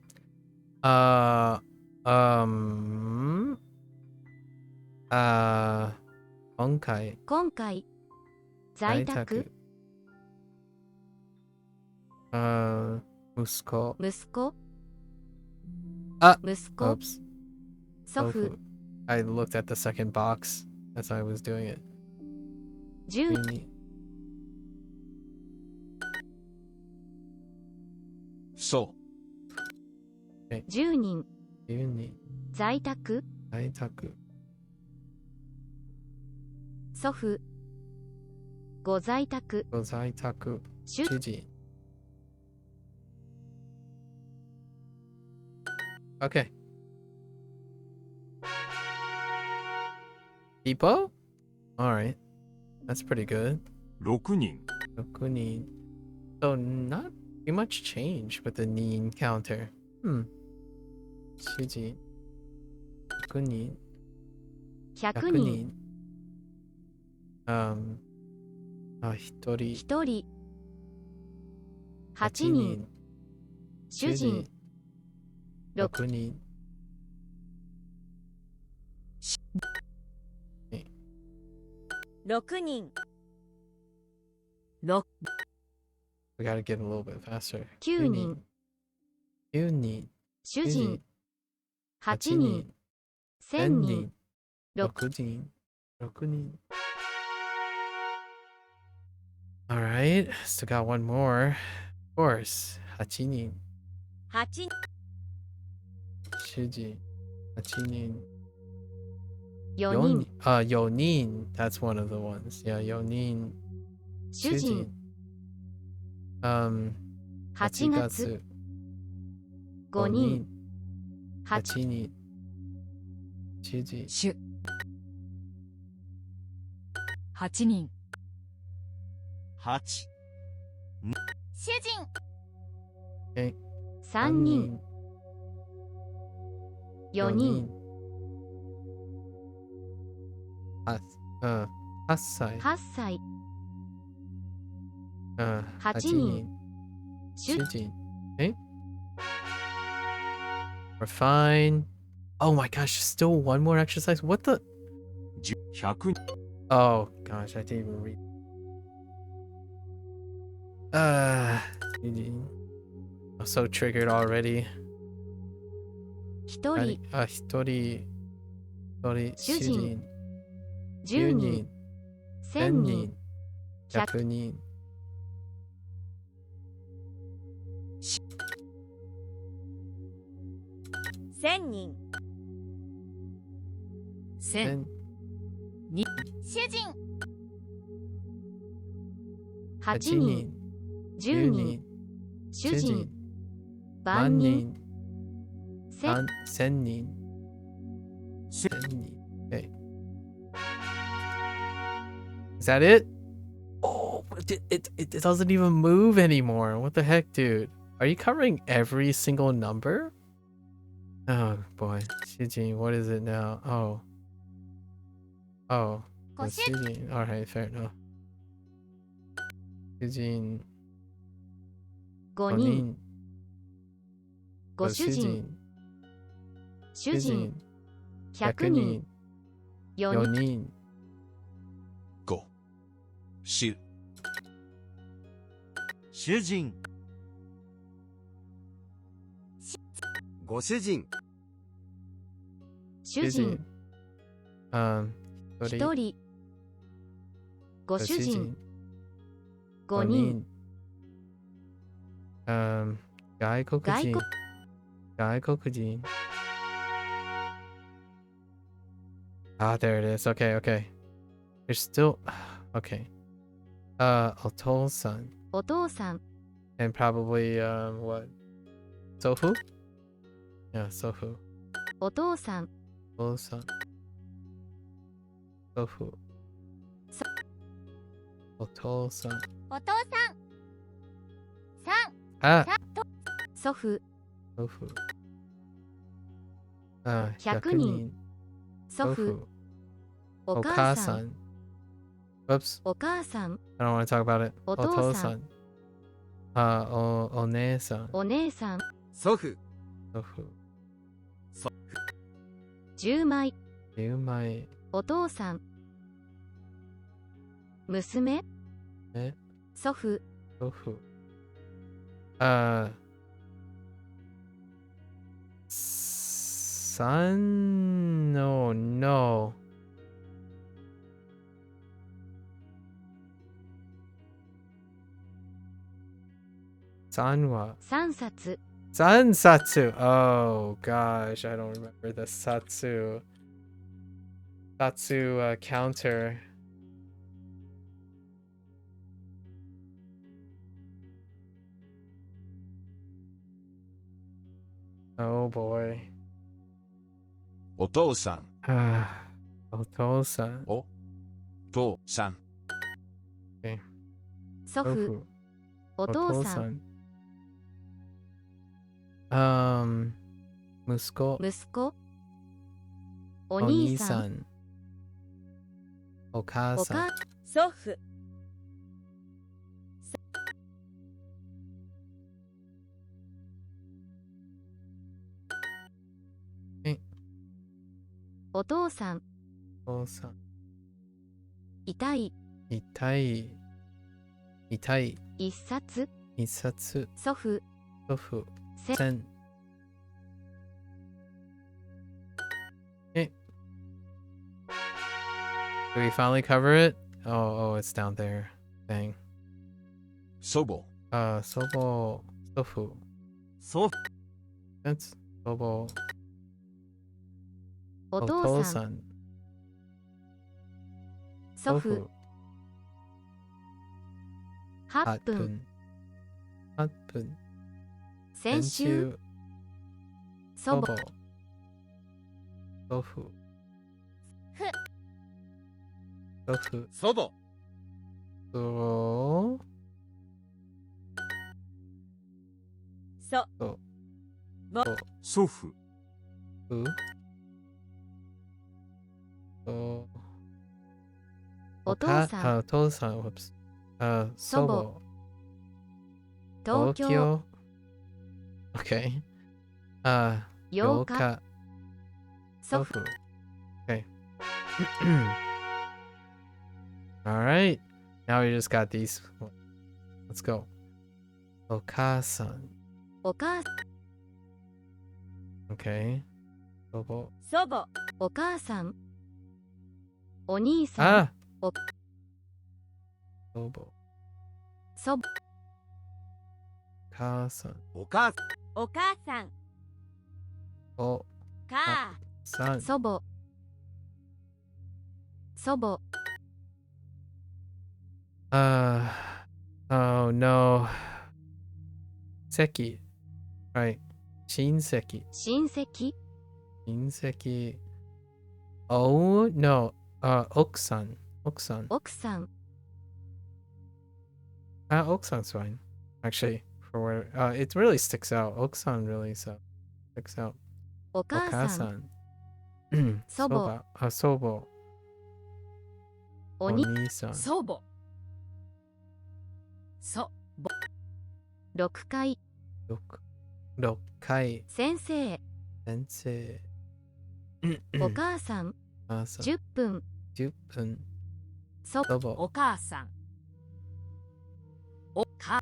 今回。在宅。息子。息子。息子。 Oops. 祖父。 I looked at the second box as I was doing it. 10 そう。10人。 10人。在宅。在宅。祖父。ご在宅。ご在宅。主人。Okay. People? Alright. That's pretty good. 6人。 6人. So not too much change with the nin counter. 主人。6人。 100人。 1人。1人。8人。主人。 6人。 6人。 We gotta get a little bit faster. 9人。 9人。主人。8人。1000人。 6人。6人。 Alright, still got one more. Of course. 8人。 8主人。8人。 4人。 4人. That's one of the ones. Yeah, 4人。 主人。 8 8月。 5人。 8人。主人。主。8人。 8。主人。 Okay. 3人。 4人。 8歳。 8歳。 8人。 主人。Okay. We're fine. Oh my gosh, still one more exercise? What the? 100人。 Oh gosh, I didn't even read. I'm so triggered already. 1人。 1人。主人。 10 10人。 人。 1000人。 100人。 1000人。 1000。主人8 8人人、 10 10人人、主主人人、万万人人、千1000人、1000人。Okay. Is that it? Oh, it doesn't even move anymore. What the heck, dude? Are you covering every single number? Oh boy. Shijin, what is it now? Oh. Oh. That's Shijin. Alright, fair enough. Shijin. 5 5人人。ご主人主人100 100人人。 4 4人人。 5主主人ご主人主人1 1人ご主人5 5人人。外国人。外国人。Ah, there it is. Okay, okay. There's still. Okay. A tall son. お父さん And probably, what? Sofu? Yeah, Sofu. お父さん Tall son. Sofu. A tall son. お父さんAh! 祖父 Sofu. 100 100人。祖父おお母さん母さん。Whoops. お母さん I don't want to talk about it. お父さんお姉さん。お姉さん祖父祖父。 10枚10枚。お父さん娘え祖父祖父。son? No, no. 3は3冊3冊. Oh gosh, I don't remember the satsu counter. Oh boy. お父さんお父さん。お父さん祖父お父さん息子。息子おお兄兄ささんん。お母おさん。母祖父お父さんお父さん。痛い痛い。痛い。 1冊一冊。祖父祖父。せ千。Okay. Do we finally cover it? Oh, it's down there. Dang. 祖母祖母。祖父。祖父 That's 祖母。お父さんん。祖父8分8分。先週祖母祖父。祖父。祖母祖そ祖父父。お父さんお父さん。Whoops. 祖母。東京 Okay. 8 8日日。祖父 Okay. All right. Now we just got these. Let's go. お母さん。お母 Okay. 祖母。祖母お母さんお兄さんあお祖母。祖母母さん。お母お母さんおかさん。祖母祖母 Oh no. Seki. Right. Shinseki. 親戚 Shinseki. Oh no. Okusan. Okusan. 奥さん Okusan's fine. Actually, for where it really sticks out. Okusan really sticks out. お母さん Okasan. 祖母 Sobo. おに Onisan. 祖母祖6回 Rokai. 先生 Sensei. お母さん Asa. 10分 10分. 祖母 Sobo. お母さんおか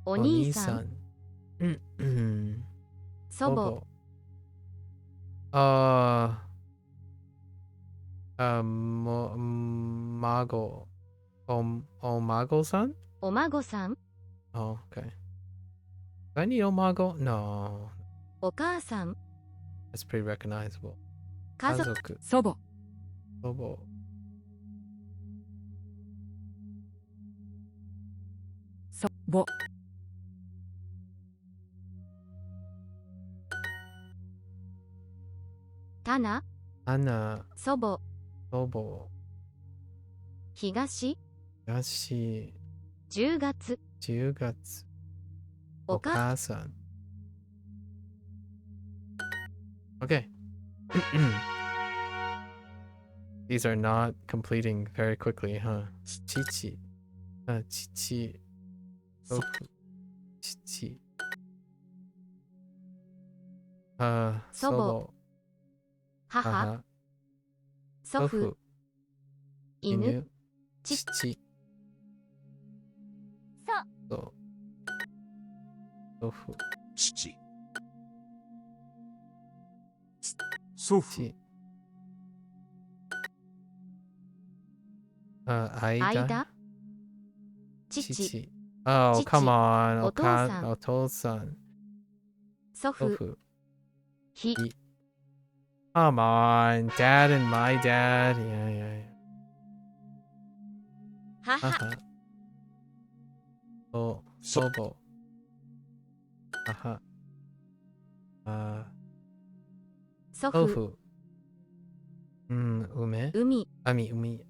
お兄さん Onisan. 祖母 Mago. Omago-san? お孫さん Oh, okay. Do I need Omago? No. お母さん That's pretty recognizable. 家族 Kazoku. 祖母 Sobo. 祖母タナ Ana. 祖母 Sobo. 東 Yashi. 10月 10月. お母 Okasan. Okay. These are not completing very quickly, huh? Chichi. Chichi. Sofu. Chichi. 祖母 Sobo. 母 Haha. 祖父 Sofu. 犬 Inu. 父 Chichi. So. Sofu. 父祖父 Chi. Aida. 間父 Chichi. Oh, Chichi. come on. Otosan. Otosan. 祖父 Sofu. ひ Come on. Dad and my dad. Yeah. 母 Haha. Oh, Sobo. Haha. 祖父 Tofu. Ume. 海 Umi.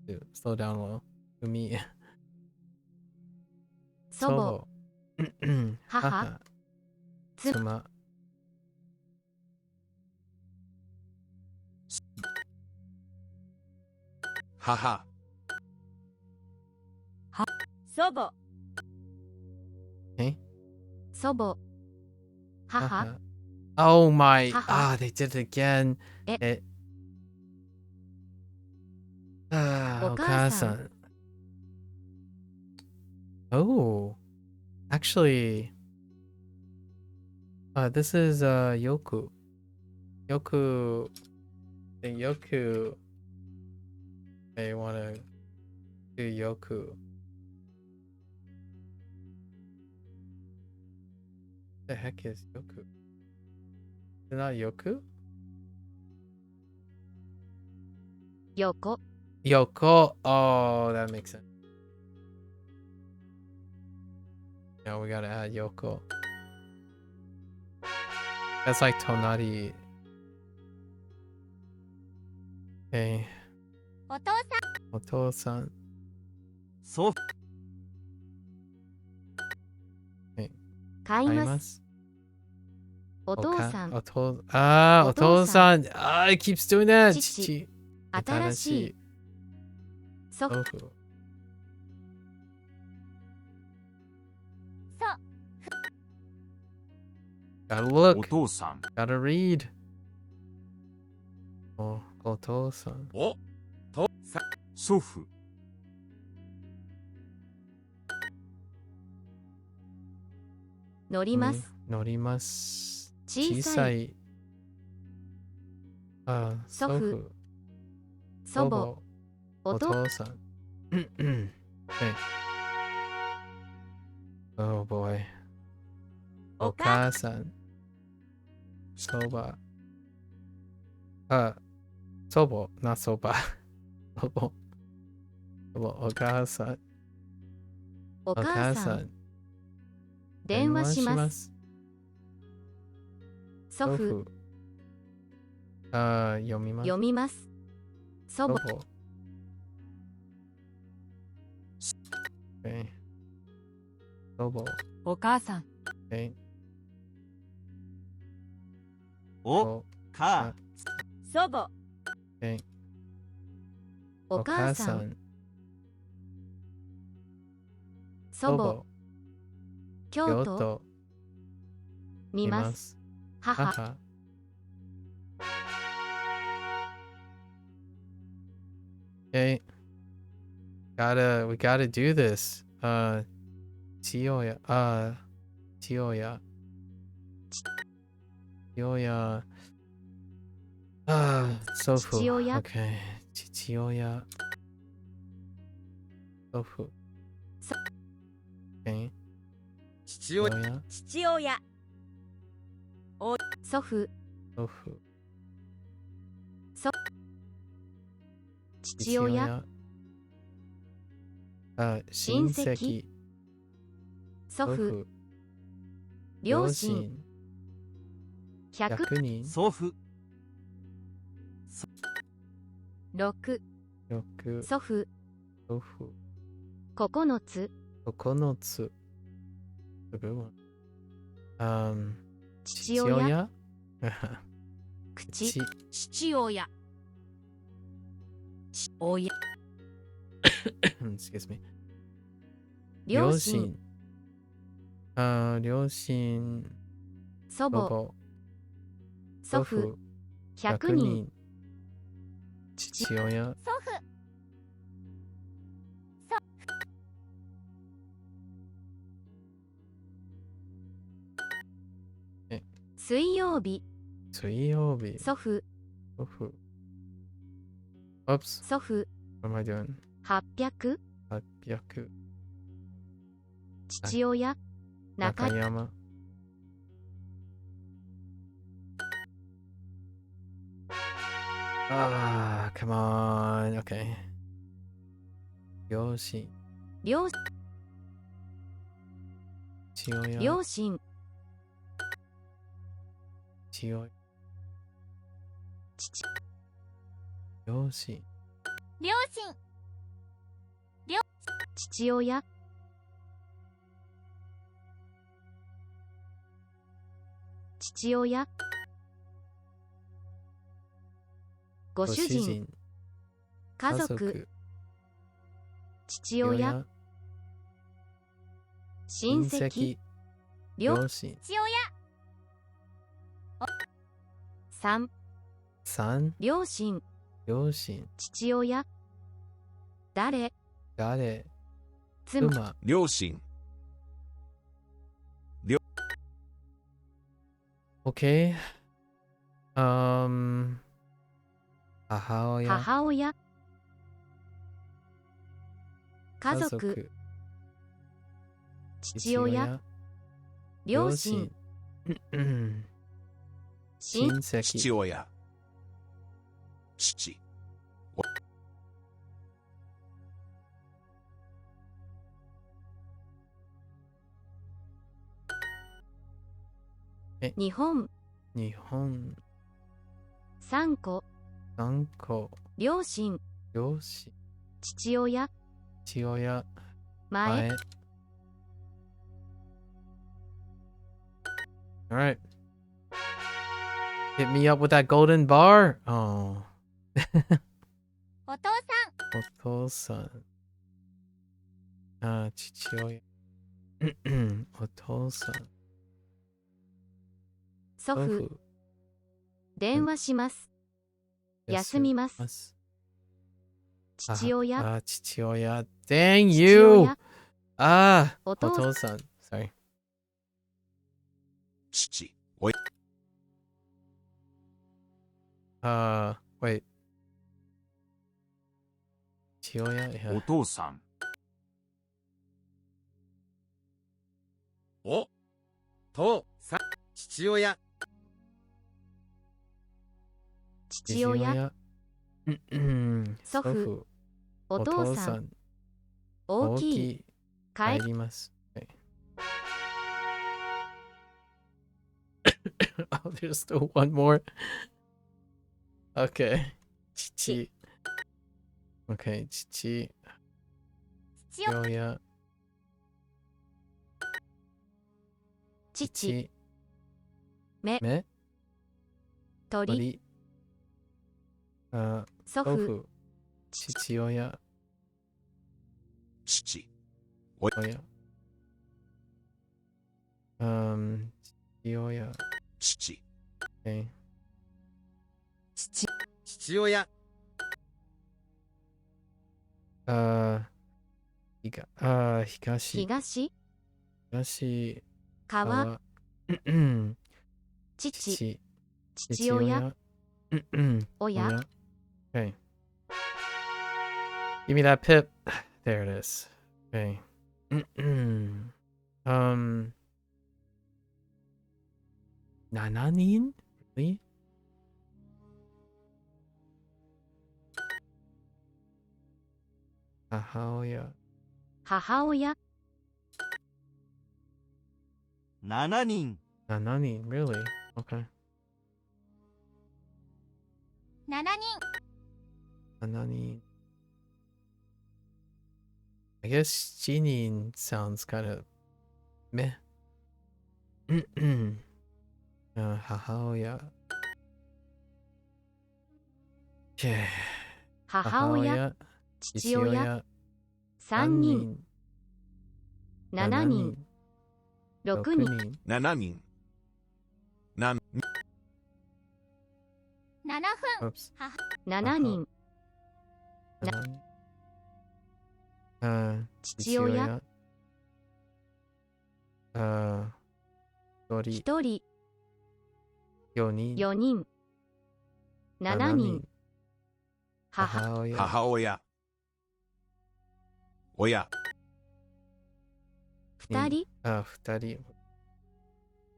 Dude, slow down a little. Umi. 祖母 Sobo. 母 Haha. つ Tsuma. 母祖母祖母母 Haha. Oh my. Haha. They did it again. Eh. Okasan. Oh. Actually. This is Yoku. Yoku. I think Yoku. They want to do Yoku. The heck is Yoku? Is it not Yoku? 横 Yoko. Oh, that makes sense. Yeah, we gotta add Yoko. That's like Tonari. Okay. お父さん Oto-san. 祖父買いま Kaimasu. お父さん Oto-san. It keeps doing that. Chichi. Chichi. 新しい祖父 Tofu. Gotta お look. 父さん Gotta read. Oh, Oto-san. おとさ祖父乗ります乗ります。小さい祖祖父父。祖母おお父父さん。Okay. Oh boy. お母さん。そば。祖母、not そば。祖母。祖母、お母さん。お母さん。電話します。祖父。読みます。読みます。祖母。Okay. 祖母。お母さん。Okay. おか祖母。Okay. お母さん。祖母。京都。見ます。母。Okay. We gotta do this. 父親。父親。父親。祖父。父親。Okay. 父親。祖父。Okay. 父親。父親。祖父。祖父。父親。親戚。祖父。両親。100人。祖父。6。祖父。祖父。9つ。9つ。Good one. 父親。口。父親。親。Excuse me. 両親。両親。祖母。祖父。100人。父親。祖父。水曜日。水曜日。祖父。祖父。Oops. 祖父。What am I doing? 800。800。父親。中山。Come on. Okay. 両親。両父親。両親。父親。両親。両親。父親。父親。ご主人。家族。父親。親戚。両親。父親。3。両親。両親。父親。誰。妻。両親。Okay. 母親。母親。家族。父親。両親。親戚。父親。父。日本。日本。3個。3個。両親。両親。父親。父親。前。Alright. Hit me up with that golden bar. Oh. お父さん。お父さん。父親。お父さん。祖父。電話します。休みます。父親。父親。Dang you! お父父さん。Sorry. 父。おい。Wait. 父親。お父さん。お。父さん。父親。父親。祖父。お父さん。大きい。帰ります。Okay. Oh, there's still one more. Okay. 父。Okay, 父。父親。父。目。鳥。祖父。父親。父。親。父親。父。Okay. 父親。東。川。父。父親。親。Okay. Give me that pip. There it is. Okay. Nananin? Really? Hahaoya. 母親。7人。 Nananin, really? Okay. 7人。 Nananin. I guess Jinin sounds kind of meh. Hahaoya. Okay. 母親。父親。3人。7人。6人。 7人。7分。 Oops. 7人。父親。1人。 4人。 4人。7人。母。母親。親。 2人。 2人。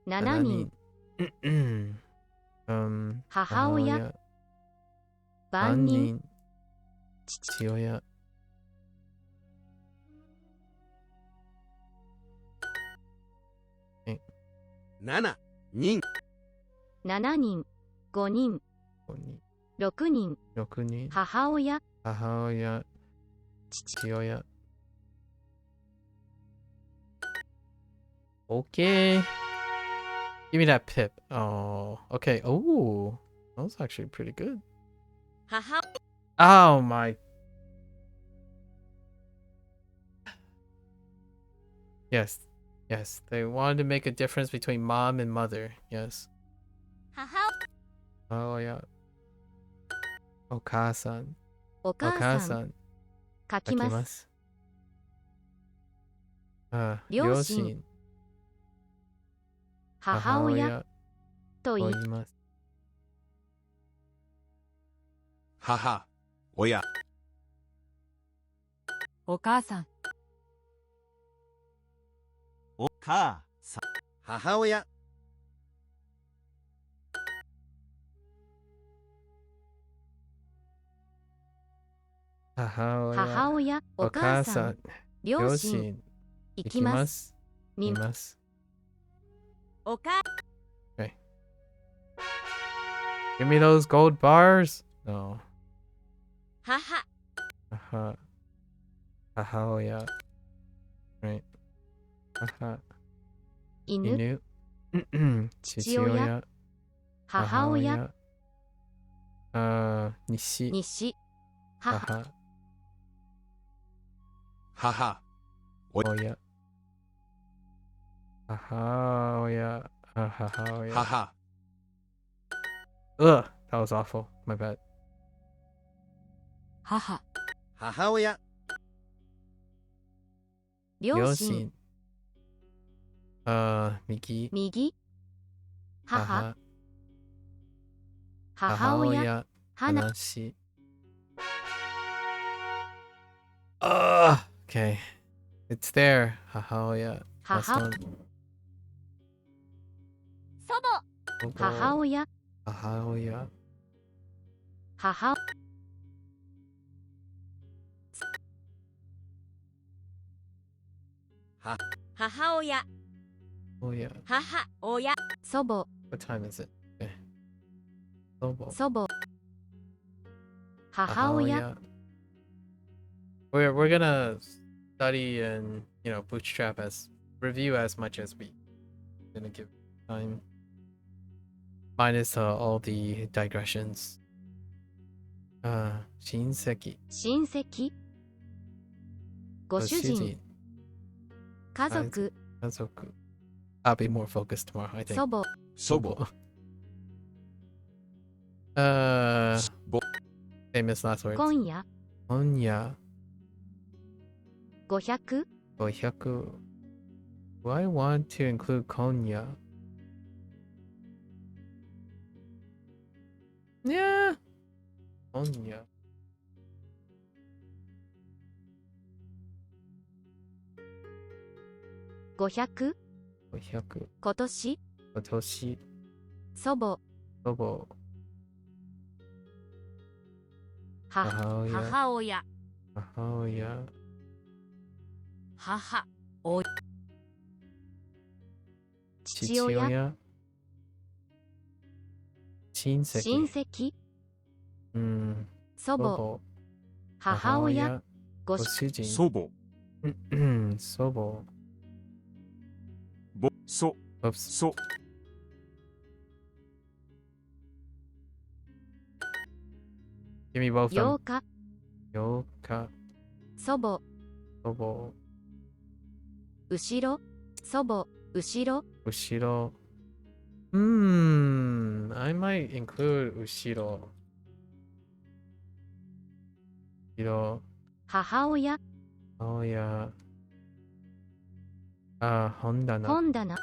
7人。母親。万人。父親。7人。 7人。5人。 5人。 6人。 6人。母親。母親。父親。Okay. Give me that pip. Oh, okay. Oh, that was actually pretty good. 母。 Oh my. Yes. Yes. They wanted to make a difference between mom and mother. Yes. 母。 Oh yeah. Okasan. お母さん。 Okasan. 書きます。 両親。 母親。と言い。 母。親。 お母さん。 お母さん。母親。 母親。お母さん。両親。行きます。見ます。 お母。 Okay. Give me those gold bars. No. 母。 Hahaoya. Right. Haha. 犬。 Inu. 父親。 母親。 Nishi. 西。母。 母。 Oya. Hahaoya. Hahaoya. 母。 Ugh. That was awful. My bad. 母。 母親。 両親。 Migi. 右。母。母親。 花。 Hanashi. Okay. It's there. Hahaoya. Last Haha. one. 祖母。 母親。 Hahaoya. 母。母親 Oh yeah. 母親祖母 What time is it? Okay. Sobo. 祖母母親 We're gonna study and bootstrap review as much as we gonna give time. Minus all the digressions. 親戚親戚ご主人家族家族 I'll be more focused tomorrow, I think. 祖母祖母 famous last words. 今夜今夜500 500 Do I want to include 今夜? Yeah. 今夜500 500今年今年祖母祖母母母親母親母親母父親親戚親戚うん祖母母親ご主ご主人祖母祖母そ Oops. そ Give me both 8 them. 日8日祖母祖母後ろ祖母後ろ後ろI might include 後ろ後ろ母親母親本棚本棚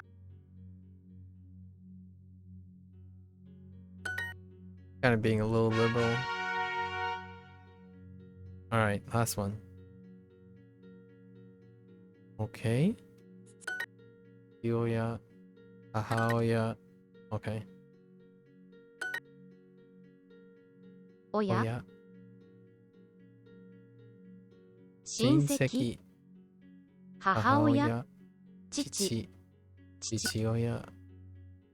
Kind of being a little liberal. Alright, last one. Okay. 父親母親 Okay. 親親親戚母親父父親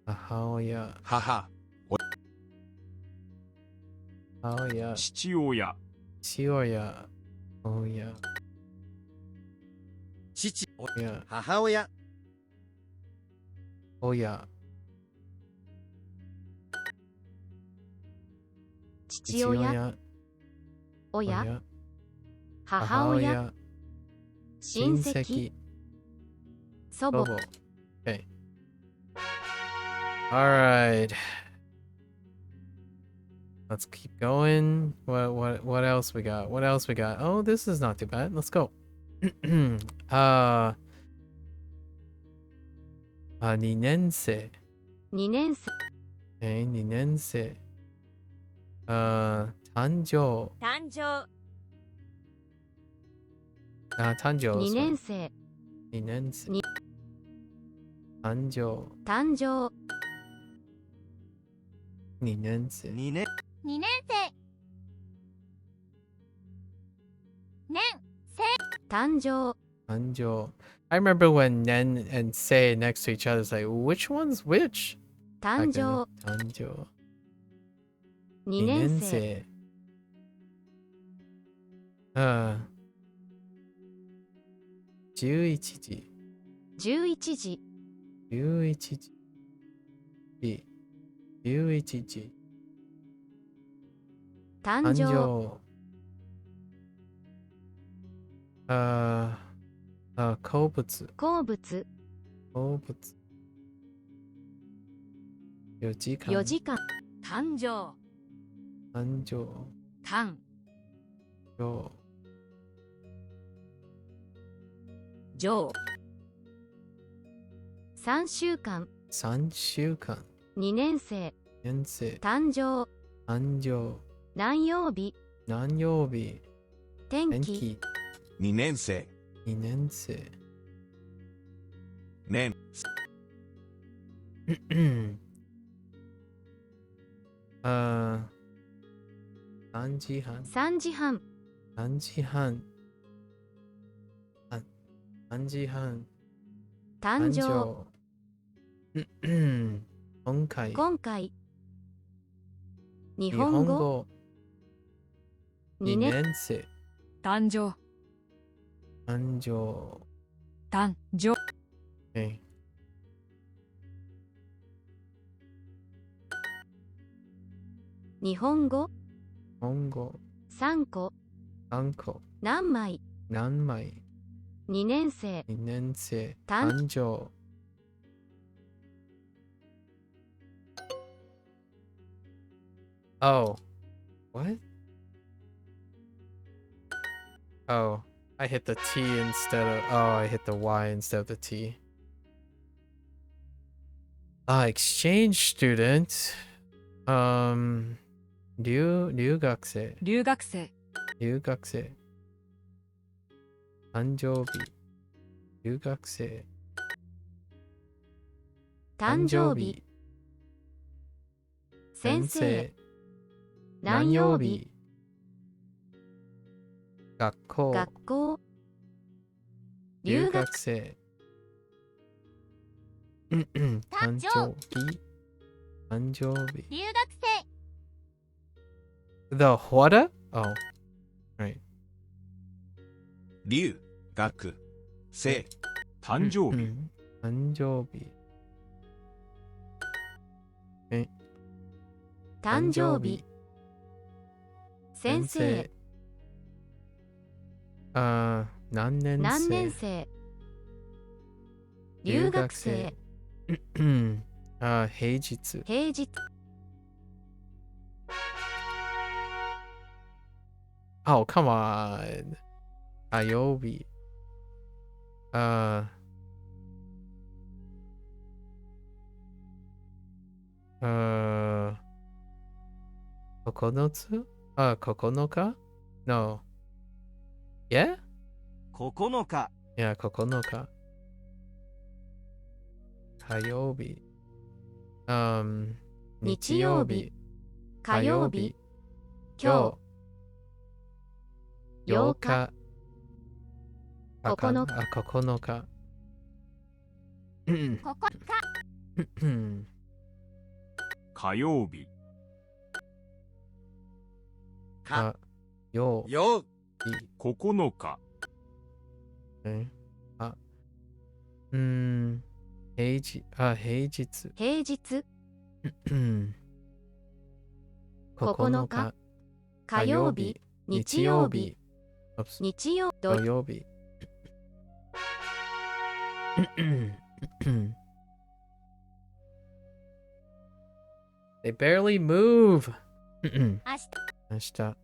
母親母母親父親父親親父親母親親父親親母親親戚祖母 Okay. Alright. Let's keep going. What else we got? What else we got? Oh, this is not too bad. Let's go. 2年生2年生2年生誕生誕生誕生2年生2年生に誕生誕生2年生2年2年生年誕生誕生 I remember when Nen and Sei next to each other, it's like, which one's which? 誕生誕生2年生11時11時11時11時誕誕生生好物好物好物4時間4時間誕生誕生誕生生3週間3週間2年生年生誕生誕生何曜日何曜日天気天気2年生2年生年3時半3時半3時半3時半誕生。今回。今回。日日本語。本語。2 2年。年生。誕生。誕生。誕生。Okay. 日本語。日本語。3個。3個。何枚。何枚。2年生。2年生。誕誕生。Oh. What? Oh. I hit the T instead of... Oh, I hit the Y instead of the T. Exchange student. 留学生。留学生。留学生。誕生日。留学生。誕生日。先生。何曜日。学校。学校。留学生。誕生日。誕生日。留学生。 The what? Oh. Right. 留学生誕生日誕生日。誕生日。先生。何年生。何年生。留学生。平日。平日。Oh, come on. 火曜日。9つ9日 ?No. Yeah? 9日。Yeah, 9日。火曜日。日曜日。火曜日。今日。8日。9日。 9日。火曜日か。よよ。 9日平日。平日。平日。 9日。火曜日。日曜日。日曜。土曜日。They barely move. 明日。明日。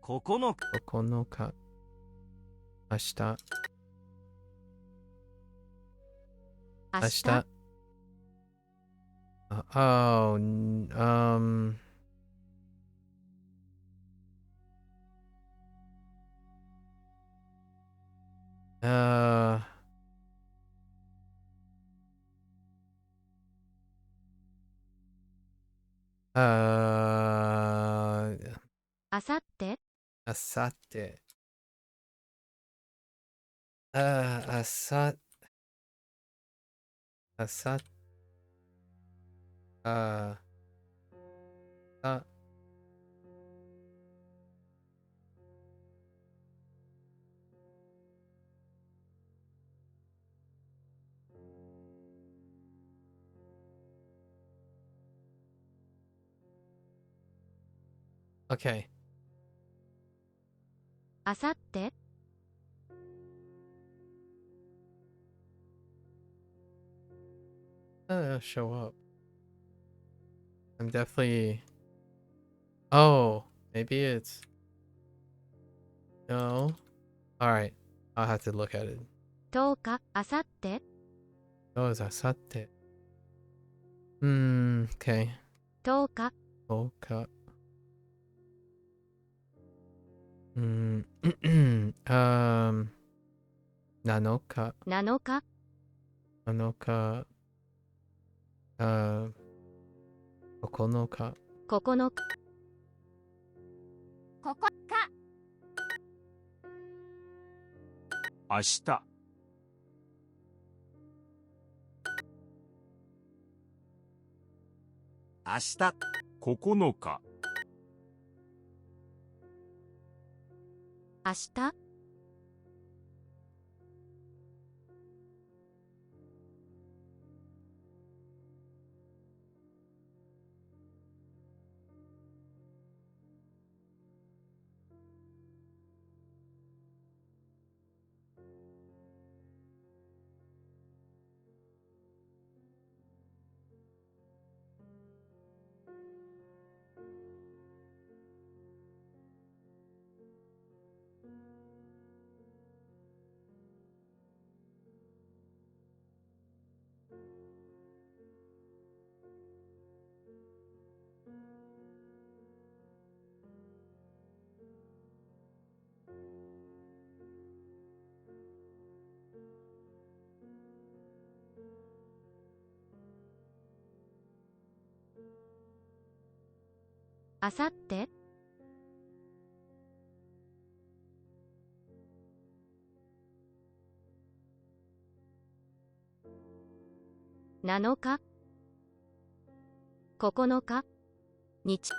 9日。 9日。明日。明日。明日。Oh,あさって。あさって。あさ。あさ。さ。Okay. あさって。Show up. I'm definitely. Oh, maybe it's. No. Alright. I'll have to look at it. 10日。あさって。 Oh, it's あさって。Okay. 10日。 10日。7日。 7日。 7日。9日。 9日。 明日明日9日、明日あさって7日9日日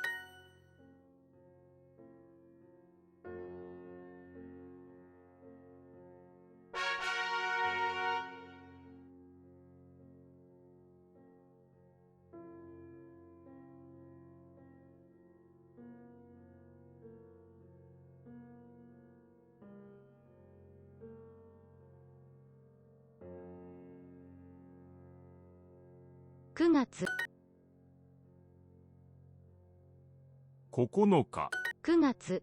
9月9日、 9月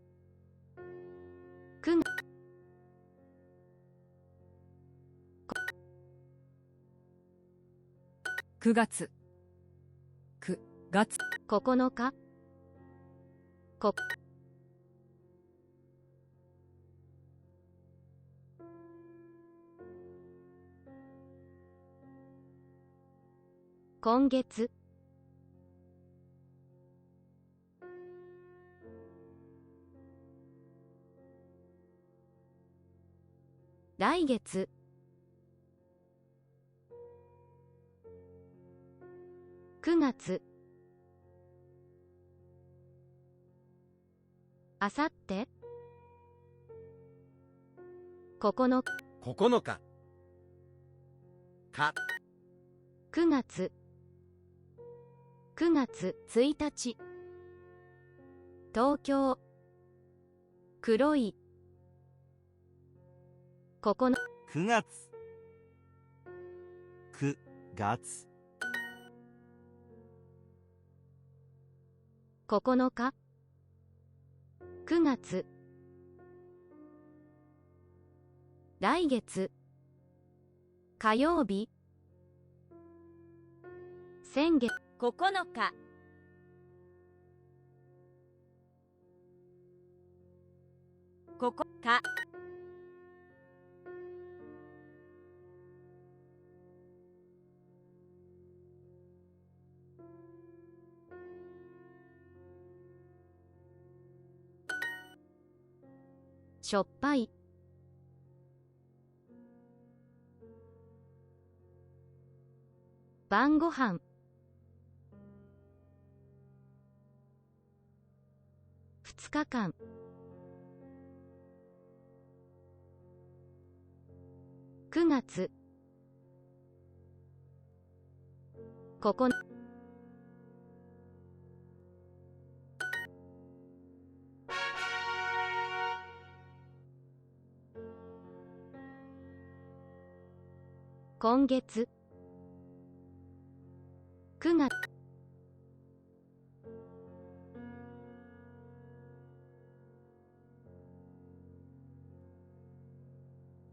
9月9月9日こ今月来月9月あさって9日9日か9月9月1日東京黒い9 9月9月9日9月来月火曜日先月9日ここかしょっぱい晩ご飯2日間9月9今月9月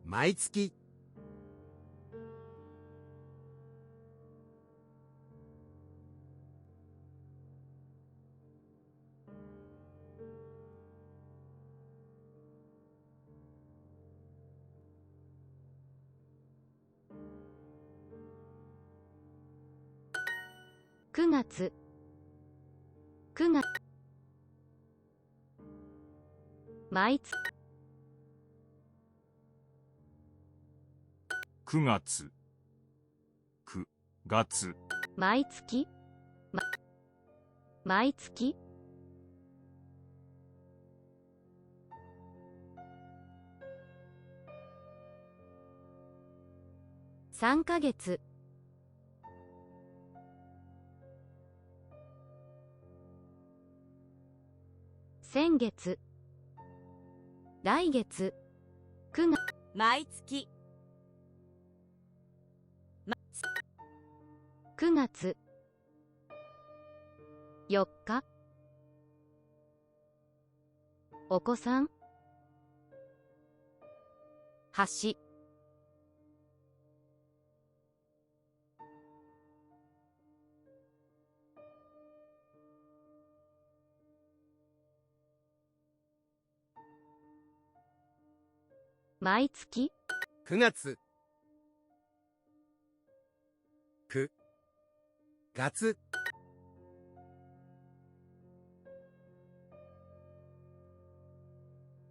毎月9月9月毎月9月、9月、毎月毎月3ヶ月先月来月9月毎月9月4日お子さん橋毎月9月9月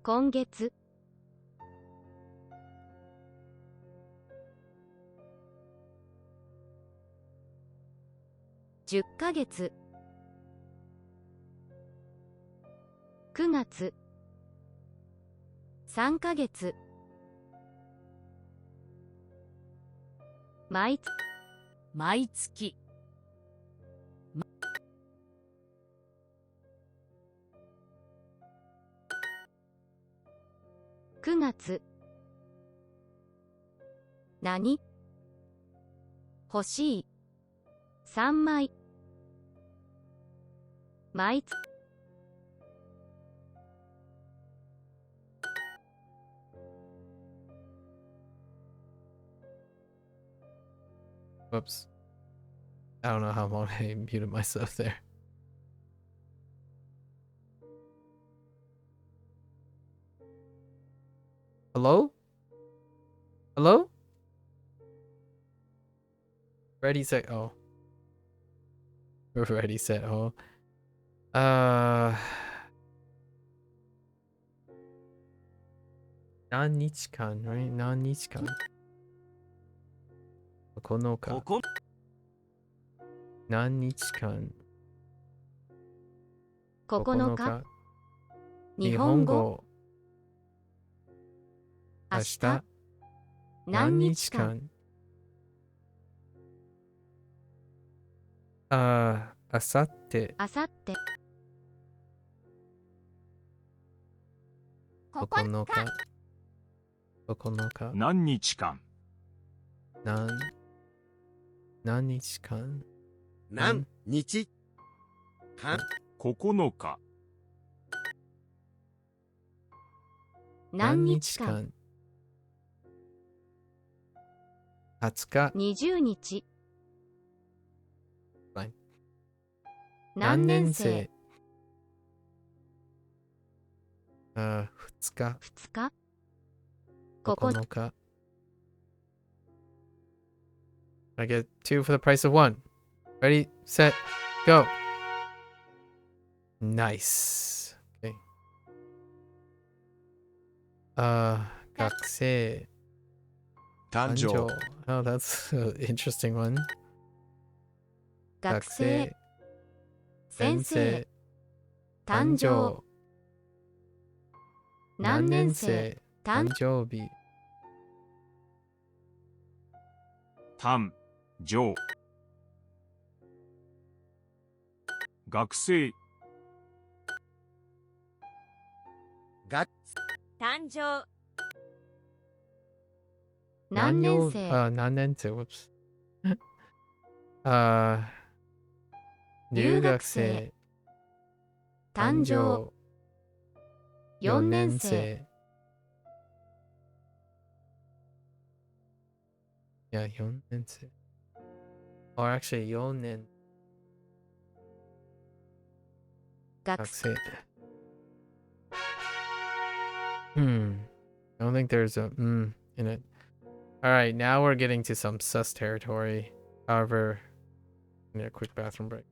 今月10ヶ月9月3ヶ月毎月9月何欲しい3枚毎月Whoops. I don't know how long I muted myself there. Hello? Hello? Ready, set, oh. Ready, set, oh. Nan nichikan, right? Nan nichikan. 9日。何日間。9日日本語明日何日間あさってあさって9日9日何日間何日間何日間9日何日間20日20日 Fine. 何年生2日2日9日 I get 2 for the price of 1. Ready, set, go. Nice. Okay. 学生誕生 Oh, that's an interesting one. 学生先生誕生何年生誕誕生日誕生学生学誕生何年生何年生 Whoops. 留留学学生生誕生4年4生 Yeah, 4年生 Or actually 4年学生学生 I don't think there's a in it. Alright, now we're getting to some sus territory. However, I need a quick bathroom break.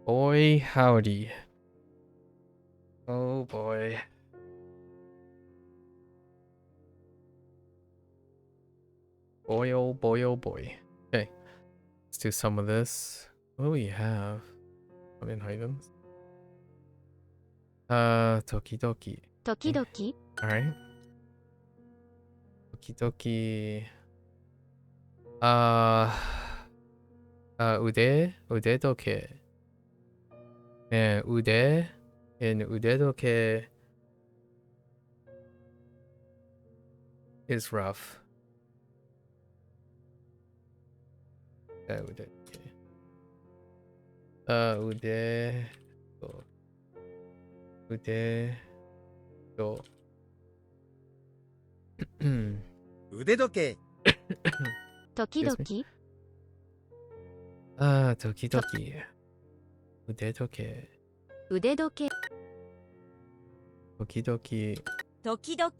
Boy howdy. Oh boy. Boy oh boy oh boy. Okay. Let's do some of this. What do we have? Items. Tokidoki. 時々 Alright. Tokidoki. Ude doke. Ude in ude doke is rough. Ude do. 腕時計。時々 Tokidoki. Ude doke. 腕時計 Tokidoki. 時々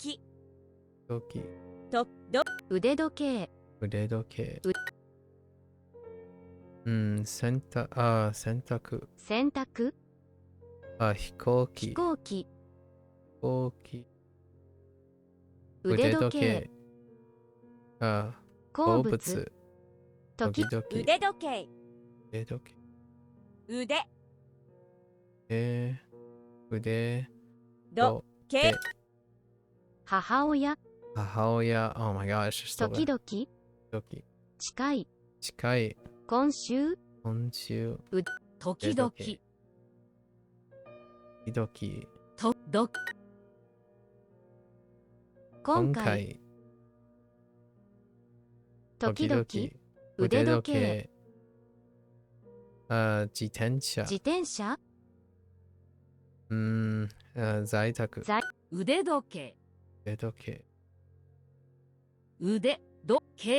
Doki. とど腕時計 Ude doke. 洗濯。洗濯飛行機。飛行機飛行機。腕時計鉱物。鉱物時々。腕時計腕時計。腕腕どけ母親母親。Oh my gosh. Just 時々時近い近い。今週今週。時々時々。とど今回時々腕時計自転車。自転車在宅。腕時計腕時計。腕時計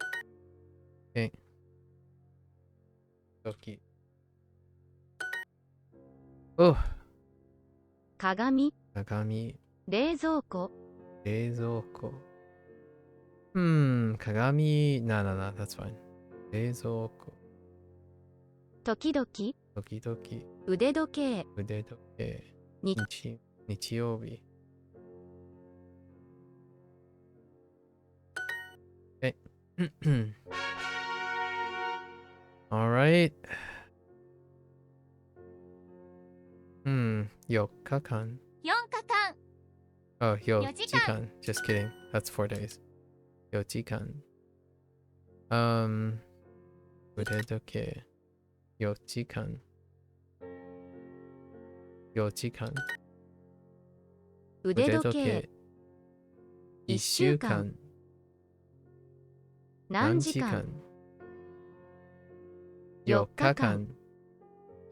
時。お鏡鏡。冷蔵庫冷蔵庫。鏡。な、that's fine. 冷蔵庫。時々時々。腕時計腕時計。に日曜日。Okay. Alright. 4日間。 4日間 Oh, 4 4時時間。 間. Just kidding. That's 4 days. 4時間。腕時計。4時間。4時間。腕時計1週間。何時間4日間。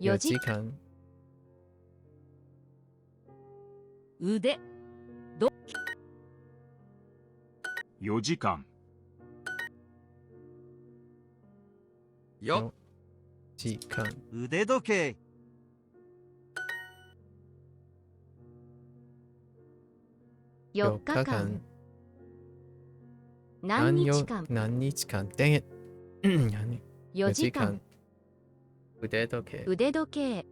4 4時時間。腕4時間。よ時間。腕時計。4日間何日間何日間。Dang it. 4時間。腕時計。腕時計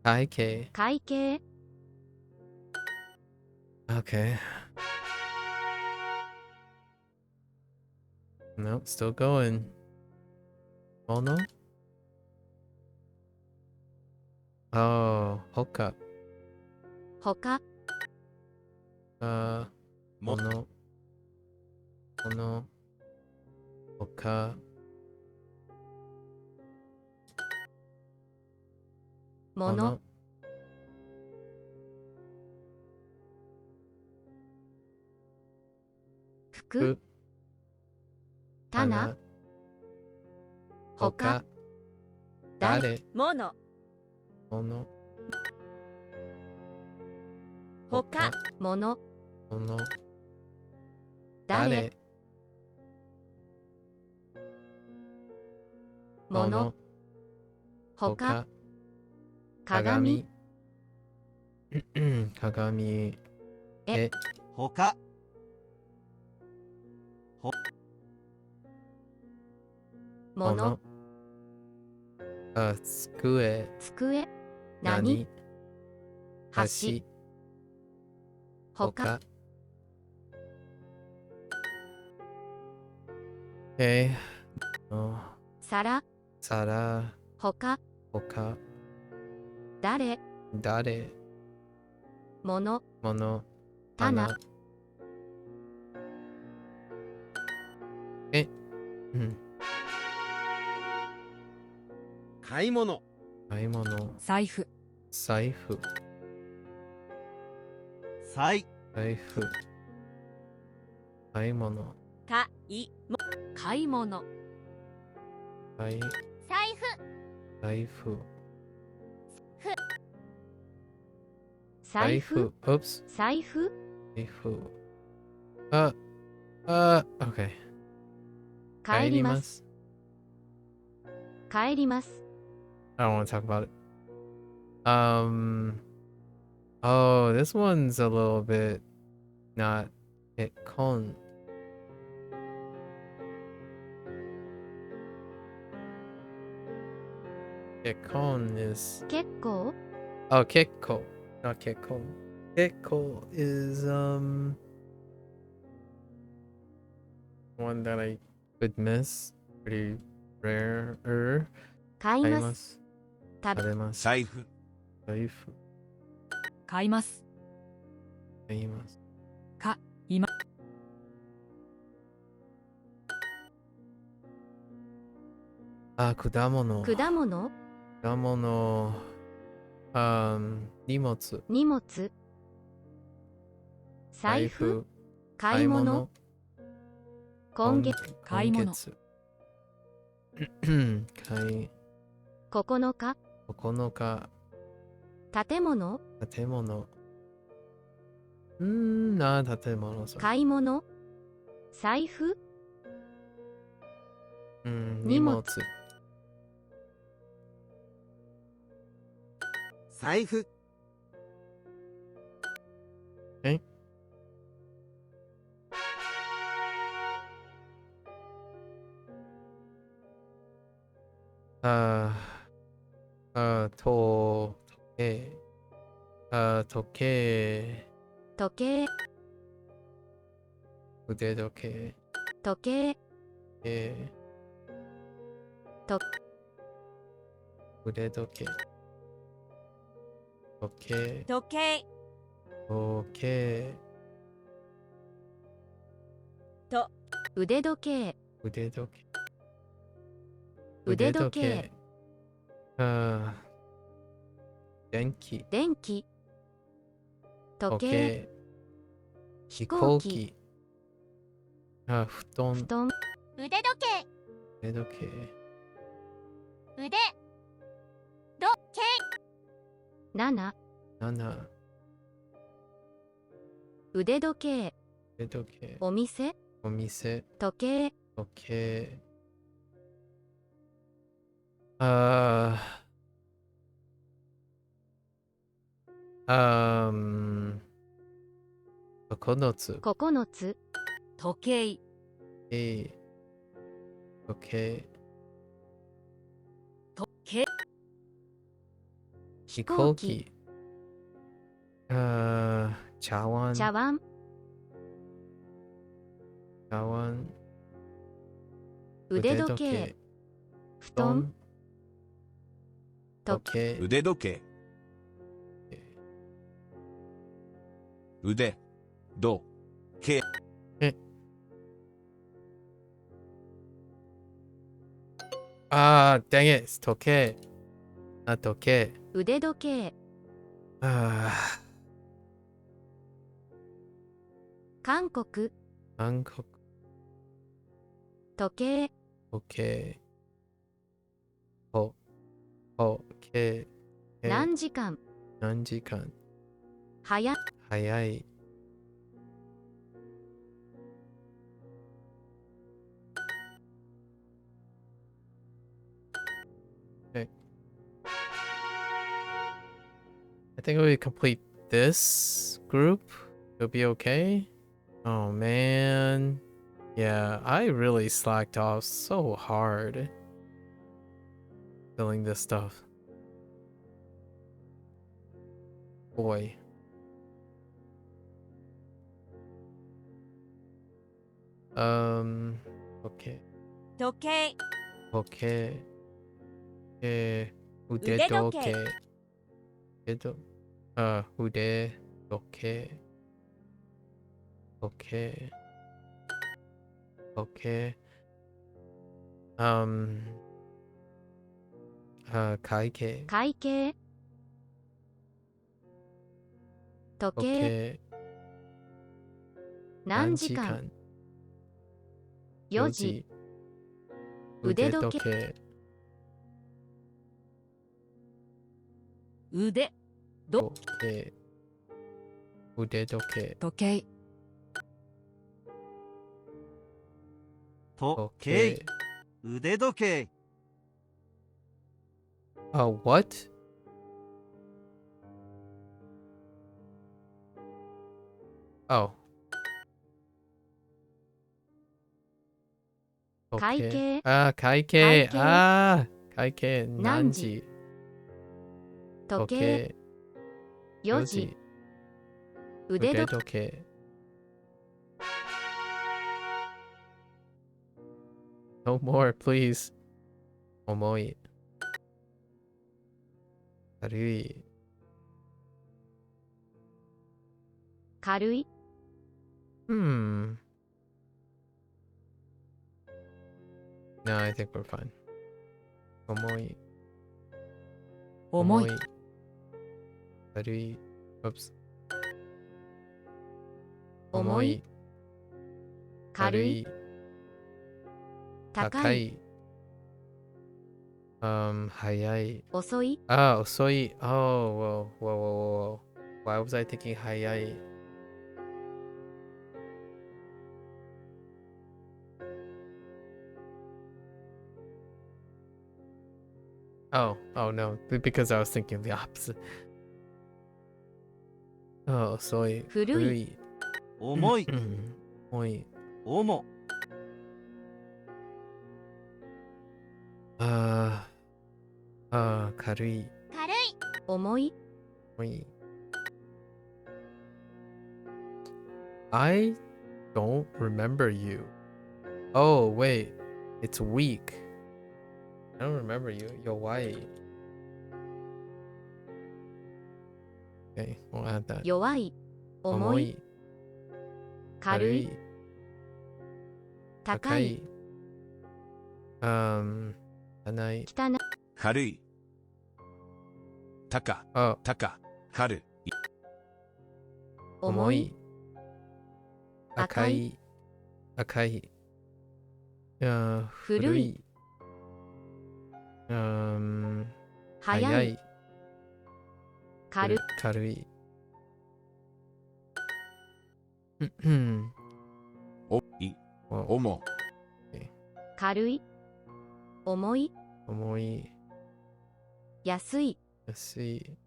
会計。会計 Okay. Nope, still going. Oh no? Oh, hoka. 他もの。他。もの服棚他誰。ものもの。他ものもの。誰もの他鏡鏡。え他。もの、机、机、何、橋、橋、他、他。Okay. 皿、皿、他、他、誰、誰、もの、物、棚、花。買い物。買い物、財布、財布、財財布、買い物、買いも、買い物、財財布、財布、財布、 Oops. 財布、財布。Okay. 帰ります。帰ります。I don't want to talk about it. Oh, this one's a little bit not it con. Kekon is 結構、 oh kekko, not kekon. Kekko is one that I could miss. Pretty rare. 買いま。買いますす。食べ、食べます。財布財布。買います。買います。今、果物。果物、果物。荷物。荷物、財布、買い物、今月、買い物今月。買い、9日、 9日。建物、建物。建物。買い物、財布、荷物。財布。時計。時計。時計、腕時計。時計、と腕時計。時計。時計、時計。腕時計、腕時計。腕時計、電気。電気、時時計、計。飛行機。布団。布団、腕時計、腕時計。腕、時計、7、 7。腕時計、腕時計。お店、お店。時計、時計。9つ。 9つ、時計、時計。時計、飛行機。茶碗。茶碗、茶碗。腕時計、布団、時計。腕時計腕時計dang it. It's 時計。時計。腕時計、韓国、韓国。時計、時計。時計。何時間、何時間。早、早い。I think we complete this group. It'll be okay. Oh man. Yeah, I really slacked off so hard. filling this stuff. Boy. Okay. 時計 Okay. 腕腕時時計。計腕時計。Okay. Okay. 会計。会計時計 Okay. 何時間4時腕時計腕時計。腕時計。時計時計腕時計 What? Oh. 会 Okay. 計会計。会計会計。何何時時時計4時腕腕時時計。No more, please. 重い。軽い。軽い No, I think we're fine. 重い。重い軽い。Oops. 重い軽い高い高い。早い。遅い遅い。Oh, whoa. Why was I thinking 早い? Oh no, because I was thinking the opposite. 遅い。古いい。重い重い。重軽い。軽い重い重い。I don't remember you. Oh, wait. It's weak. I don't remember you. 弱い。Okay, we'll add that. 弱い重い軽い高い汚い。汚い軽い高高軽い重い赤い赤い。古い速い軽い軽い。おい重軽い重い重い。安い安い。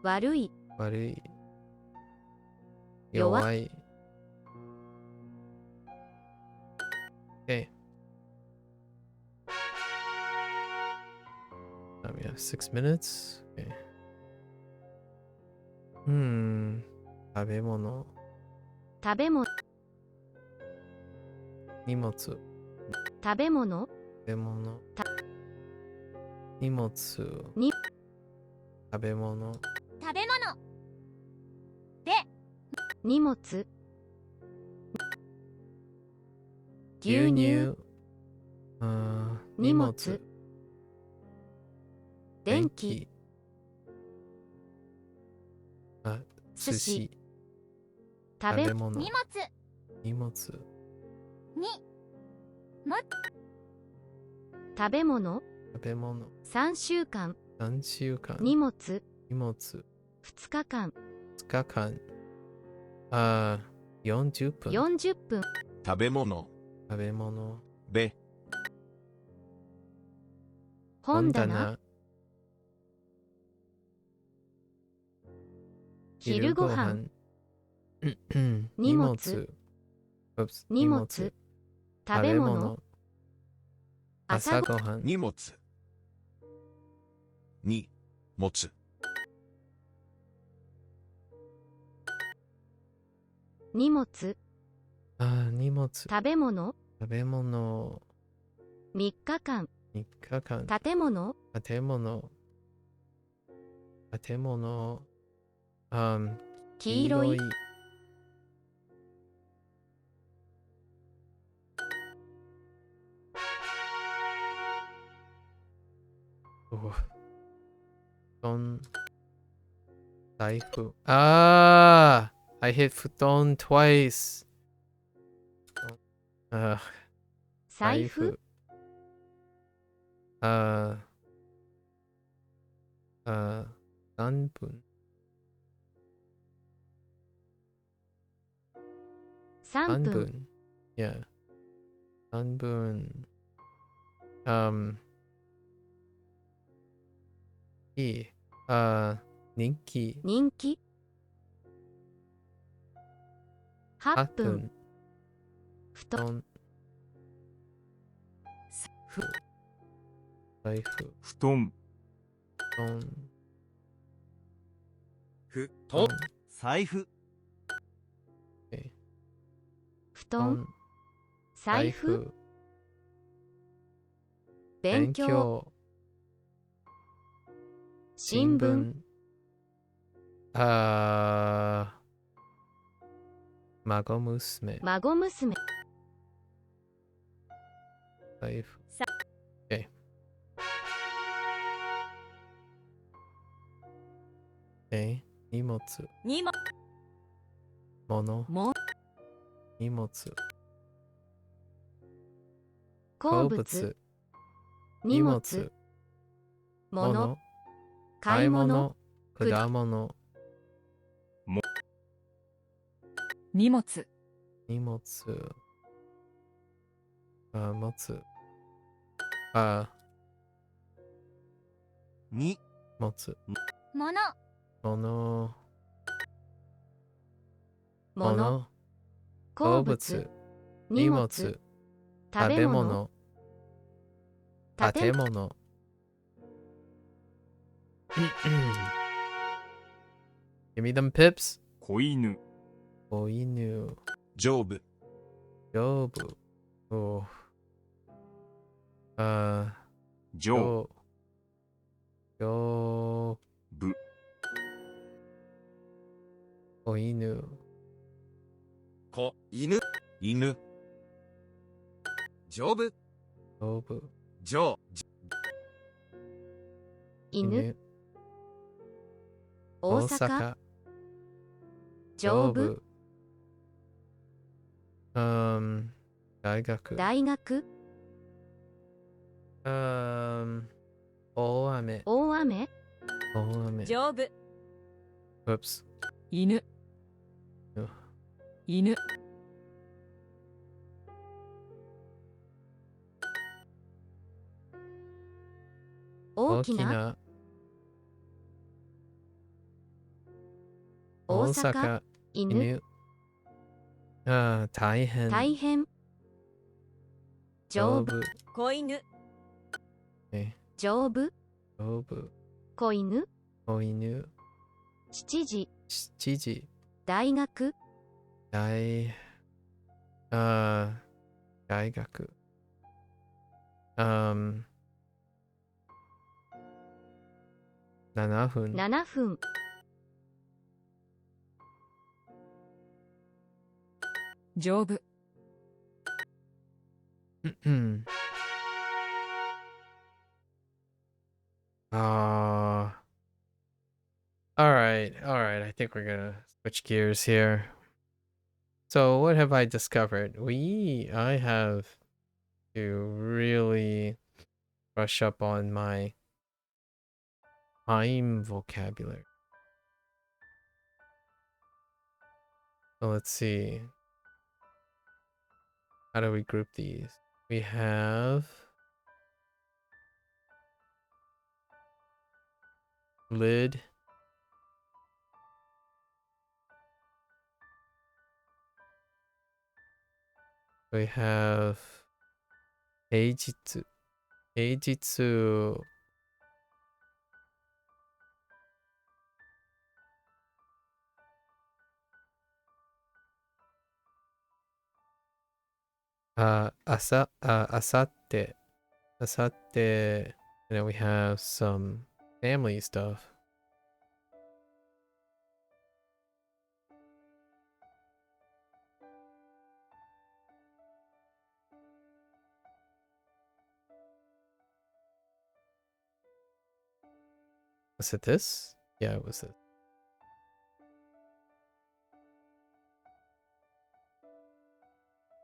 悪い悪い。弱弱い。Okay. We have 6 minutes. Okay. 食べ物。食べ物荷物。食べ物食べ物。た荷物。に食べ物。食べ物荷物牛乳荷物電気。寿司食べ物。荷物荷物。に食べ物食べ物。3週間3週間。荷物荷物。2日間2日間。40分。 40分食べ物食べ物。べ本棚昼ごはん荷物荷物食べ物朝ご荷物に持つ荷物、荷物、食べ物、食べ物、3日間、 3日間、建物、建物、建物、黄色い、お財布。ああ I hit 布団 twice. 財布、何分3分、 Yeah. 3分。いい。人気。人気、8 8分、分。布団、財布。布団布団。ふと財布布団、財布、勉強、新聞、孫娘。孫娘、財布。さ OK。荷物。荷物、物。も、荷物。好物、荷物、物、買い物、果物。荷物、荷物。持つ。に持つ。物、物。物、好好物。物、荷物。荷物、食べ物、建物。Give me them pips. 子犬子犬。上部丈夫。お上丈部子犬。子犬犬上部丈夫。上犬、大阪、丈夫、大学。大学、大雨。大雨、大雨。丈夫、 Oops. 犬、犬、大きな、大阪、犬、大変。大変、丈夫、子犬、丈夫、丈夫。子犬、子犬。7時、7時。大学、大学。7分。 7分、丈夫、all right. I think we're gonna switch gears here. So what have I discovered? I have to really brush up on my time vocabulary. So let's see. How do we group these? We have lid. We have 平日。平日 Asatte. Asatte. And then we have some family stuff. Was it this? Yeah, it was this.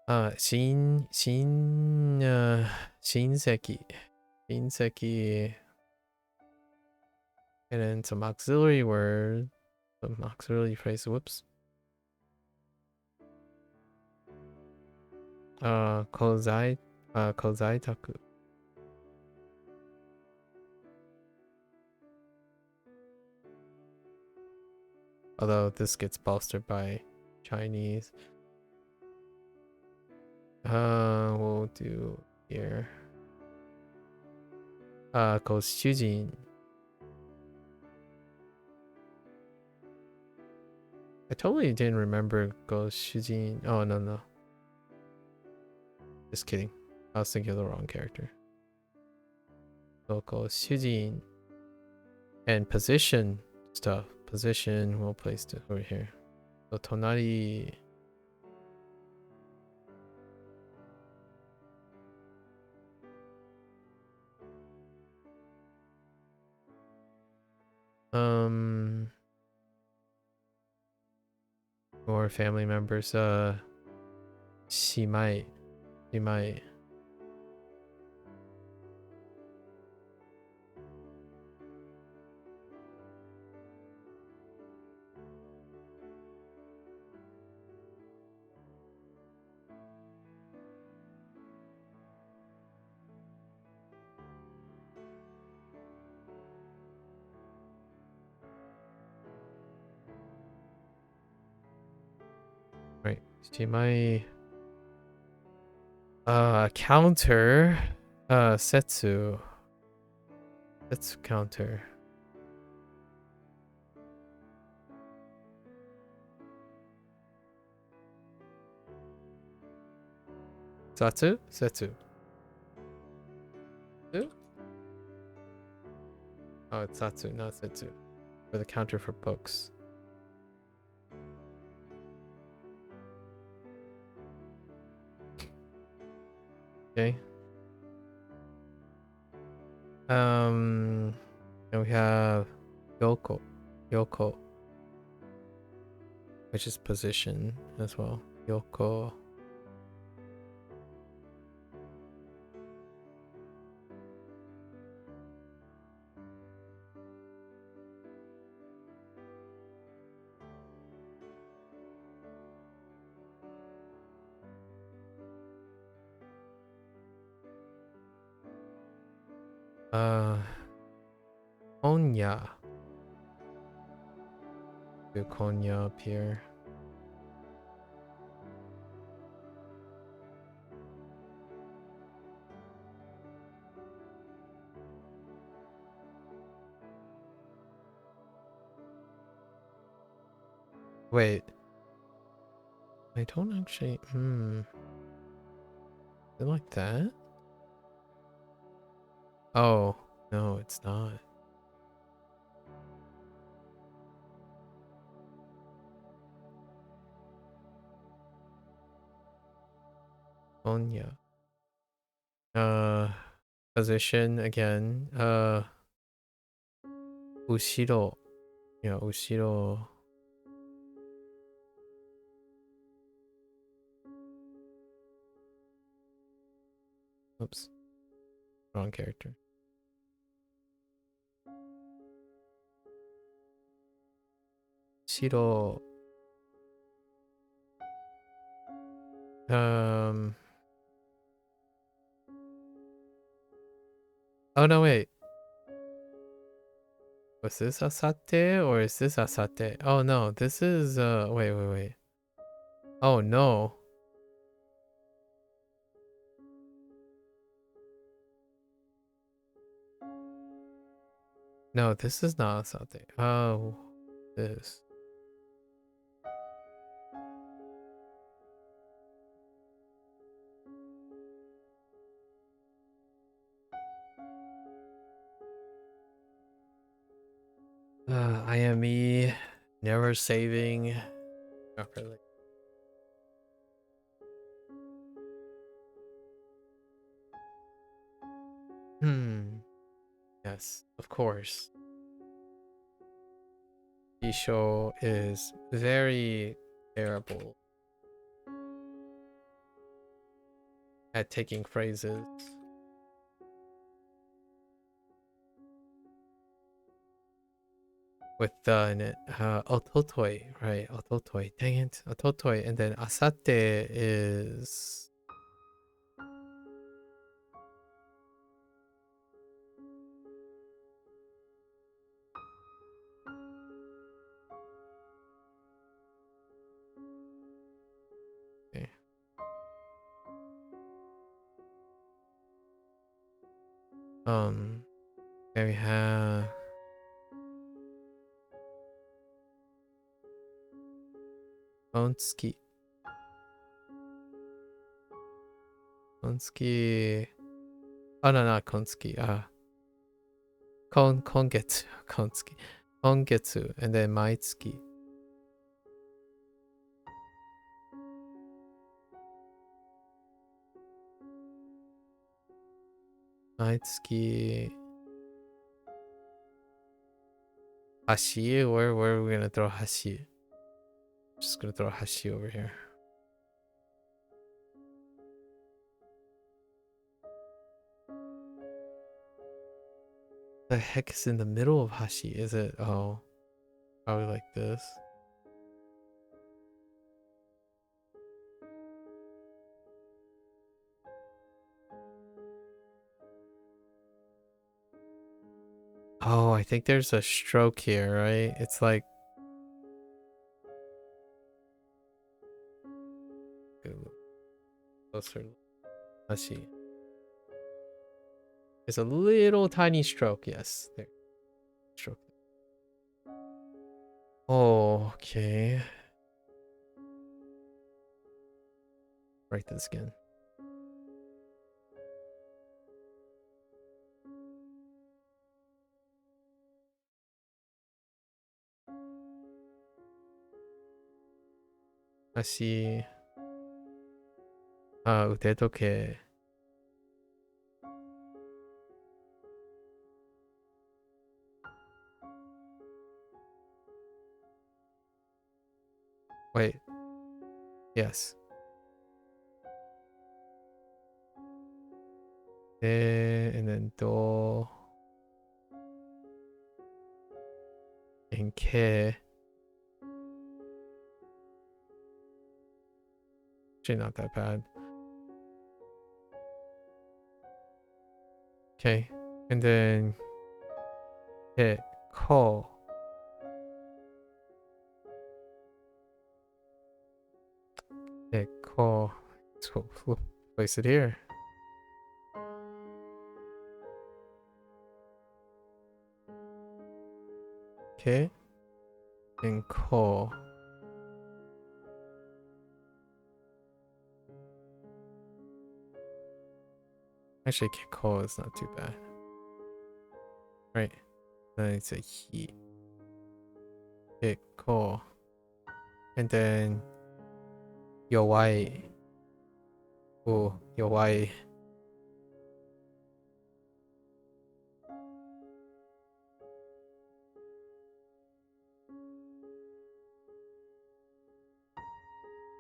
Shinseki. Shinseki. And then some auxiliary word. Some auxiliary phrase. Whoops. Kozai. Kozai taku. Although this gets bolstered by Chinese. We'll do here. Shujin. I totally didn't remember Shujin. Oh, no. Just kidding. I was thinking of the wrong character. So Shujin. And position stuff. Position, we'll place it over here. So Tonari. Or family members. She might. Right. She might. Counter. Setsu. Setsu counter. Satsu? Setsu. Oh, it's Satsu, not Setsu. For the counter for books. Okay. And we have Yoko, which is position as well. Yoko. Konya. Do Konya up here. Wait. I don't actually. Is it like that? Oh, no, it's not. Konya. Position again. Ushiro. Yeah, Ushiro. Oops. Wrong character. Shiro. Oh no, wait. Was this Asate or is this Asate? Oh no, this is wait. Oh no. No, this is not Asate. Oh, this. IME, never saving. Not really. Yes, of course. Isho is very terrible at taking phrases. With the in it, ototoi, right? Ototoi, dang it, ototoi, and then asate is okay. Then we have Konski. Konski. Oh no, not Konski. Kongetsu. Konski. Kongetsu, and then Maitsuki. Maitsuki. Hashi? Where are we gonna throw Hashi? Just gonna throw Hashi over here. The heck is in the middle of Hashi? Is it? Oh, probably like this. Oh, I think there's a stroke here, right? It's like closer. Hashi. It's a little tiny stroke. Yes, there. Stroke. Oh, okay. Write this again. Hashi. Utedoke. Wait. Yes. And then do. And ke. Actually, not that bad. Okay. And then hit ko. Hit ko. Let's place it here. Okay. And ko. Actually, ko is not too bad. Right. Then it's a he. Hit ko. And then yowai. Oh, yowai.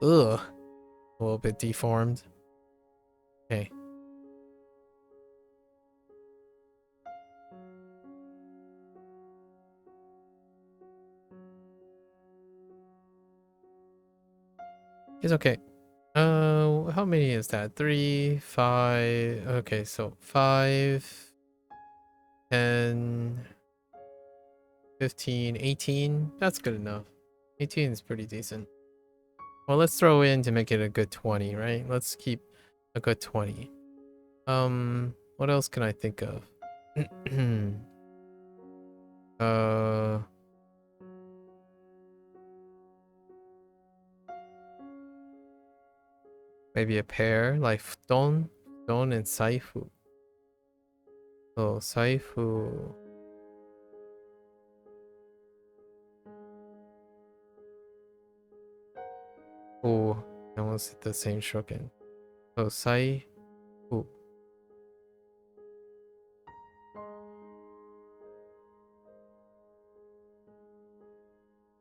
Ugh. A little bit deformed. Okay. It's okay. How many is that? 3, 5. Okay, so 5, 10, 15, 18. That's good enough. 18 is pretty decent. Well, let's throw in to make it a good 20, right? Let's keep a good 20. What else can I think of? Maybe a pair like Don and Saifu. So Saifu. Oh, I almost hit the same stroke in. So sai. Oh.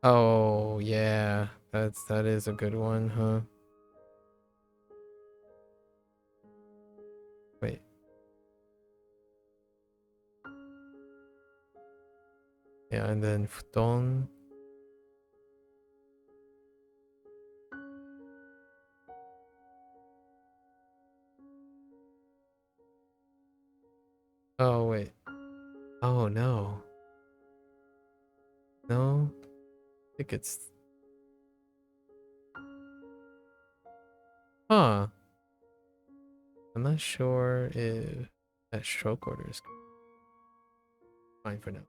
Oh yeah, that is a good one, huh? Wait. Yeah, and then futon. Oh wait. Oh no. No. I think it's huh. I'm not sure if that stroke order is fine for now.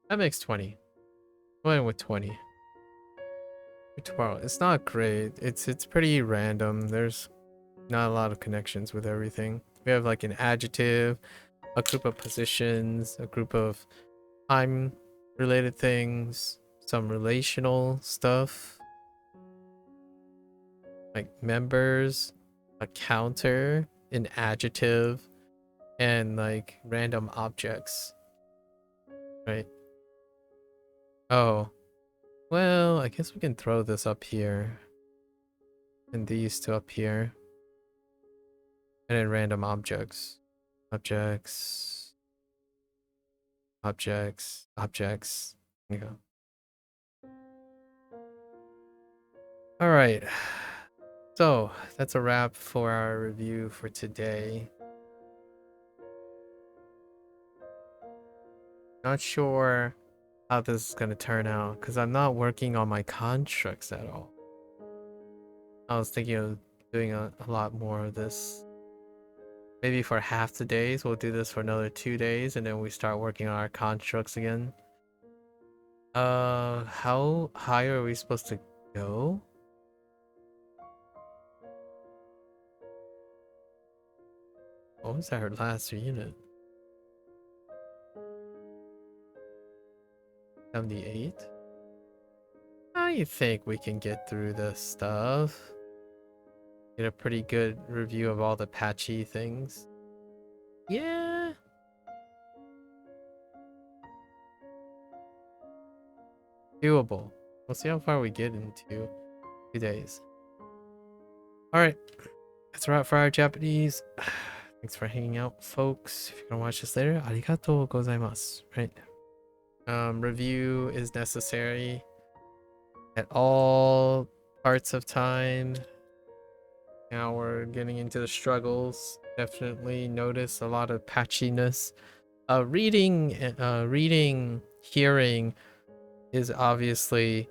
That makes 20. Going with 20. For tomorrow. It's not great. It's pretty random. There's not a lot of connections with everything. We have like an adjective, a group of positions, a group of time related things, some relational stuff like members, a counter, an adjective, and like random objects, right? Oh, well, I guess we can throw this up here and these two up here, and then random objects, objects, objects, objects. There you go. All right. So that's a wrap for our review for today. Not sure how this is going to turn out because I'm not working on my constructs at all. I was thinking of doing a lot more of this. Maybe for half the days, we'll do this for another 2 days and then we start working on our constructs again. How high are we supposed to go? What was our last unit? 78? I think we can get through this stuff. Get a pretty good review of all the patchy things. Yeah. Doable. We'll see how far we get in 2 days. Alright. That's a wrap for our Japanese. Thanks for hanging out, folks. If you're gonna watch this later, arigatou gozaimasu. Right. Review is necessary at all parts of time. Now we're getting into the struggles. Definitely notice a lot of patchiness. Reading, hearing is obviously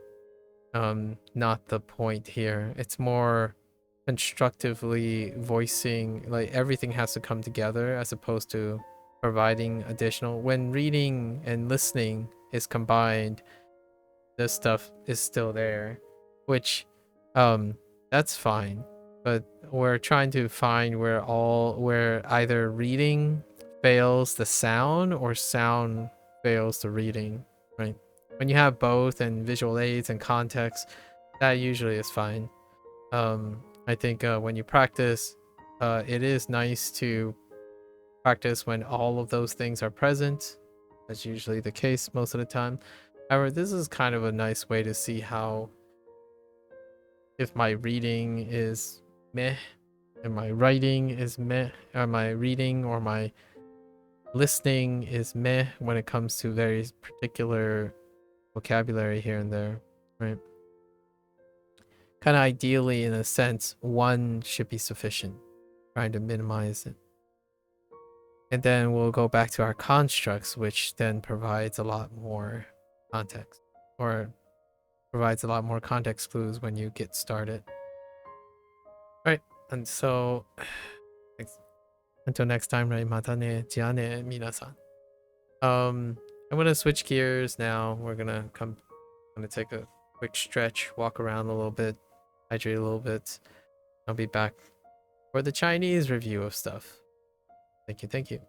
not the point here. It's more constructively voicing, like everything has to come together as opposed to providing additional. When reading and listening is combined, this stuff is still there, which that's fine, but we're trying to find where either reading fails the sound or sound fails the reading, right? When you have both and visual aids and context, that usually is fine. I think when you practice, it is nice to practice when all of those things are present. That's usually the case most of the time. However, this is kind of a nice way to see how, if my reading is meh, and my writing is meh, or my reading or my listening is meh when it comes to very particular vocabulary here and there, right? Kind of ideally, in a sense, one should be sufficient, trying to minimize it. And then we'll go back to our constructs, which then provides a lot more context, or provides a lot more context clues when you get started. Right, and so until next time, right? Mata ne, ja ne, minasan. I'm gonna switch gears now. We're gonna take a quick stretch, walk around a little bit, hydrate a little bit. I'll be back for the Chinese review of stuff. Thank you.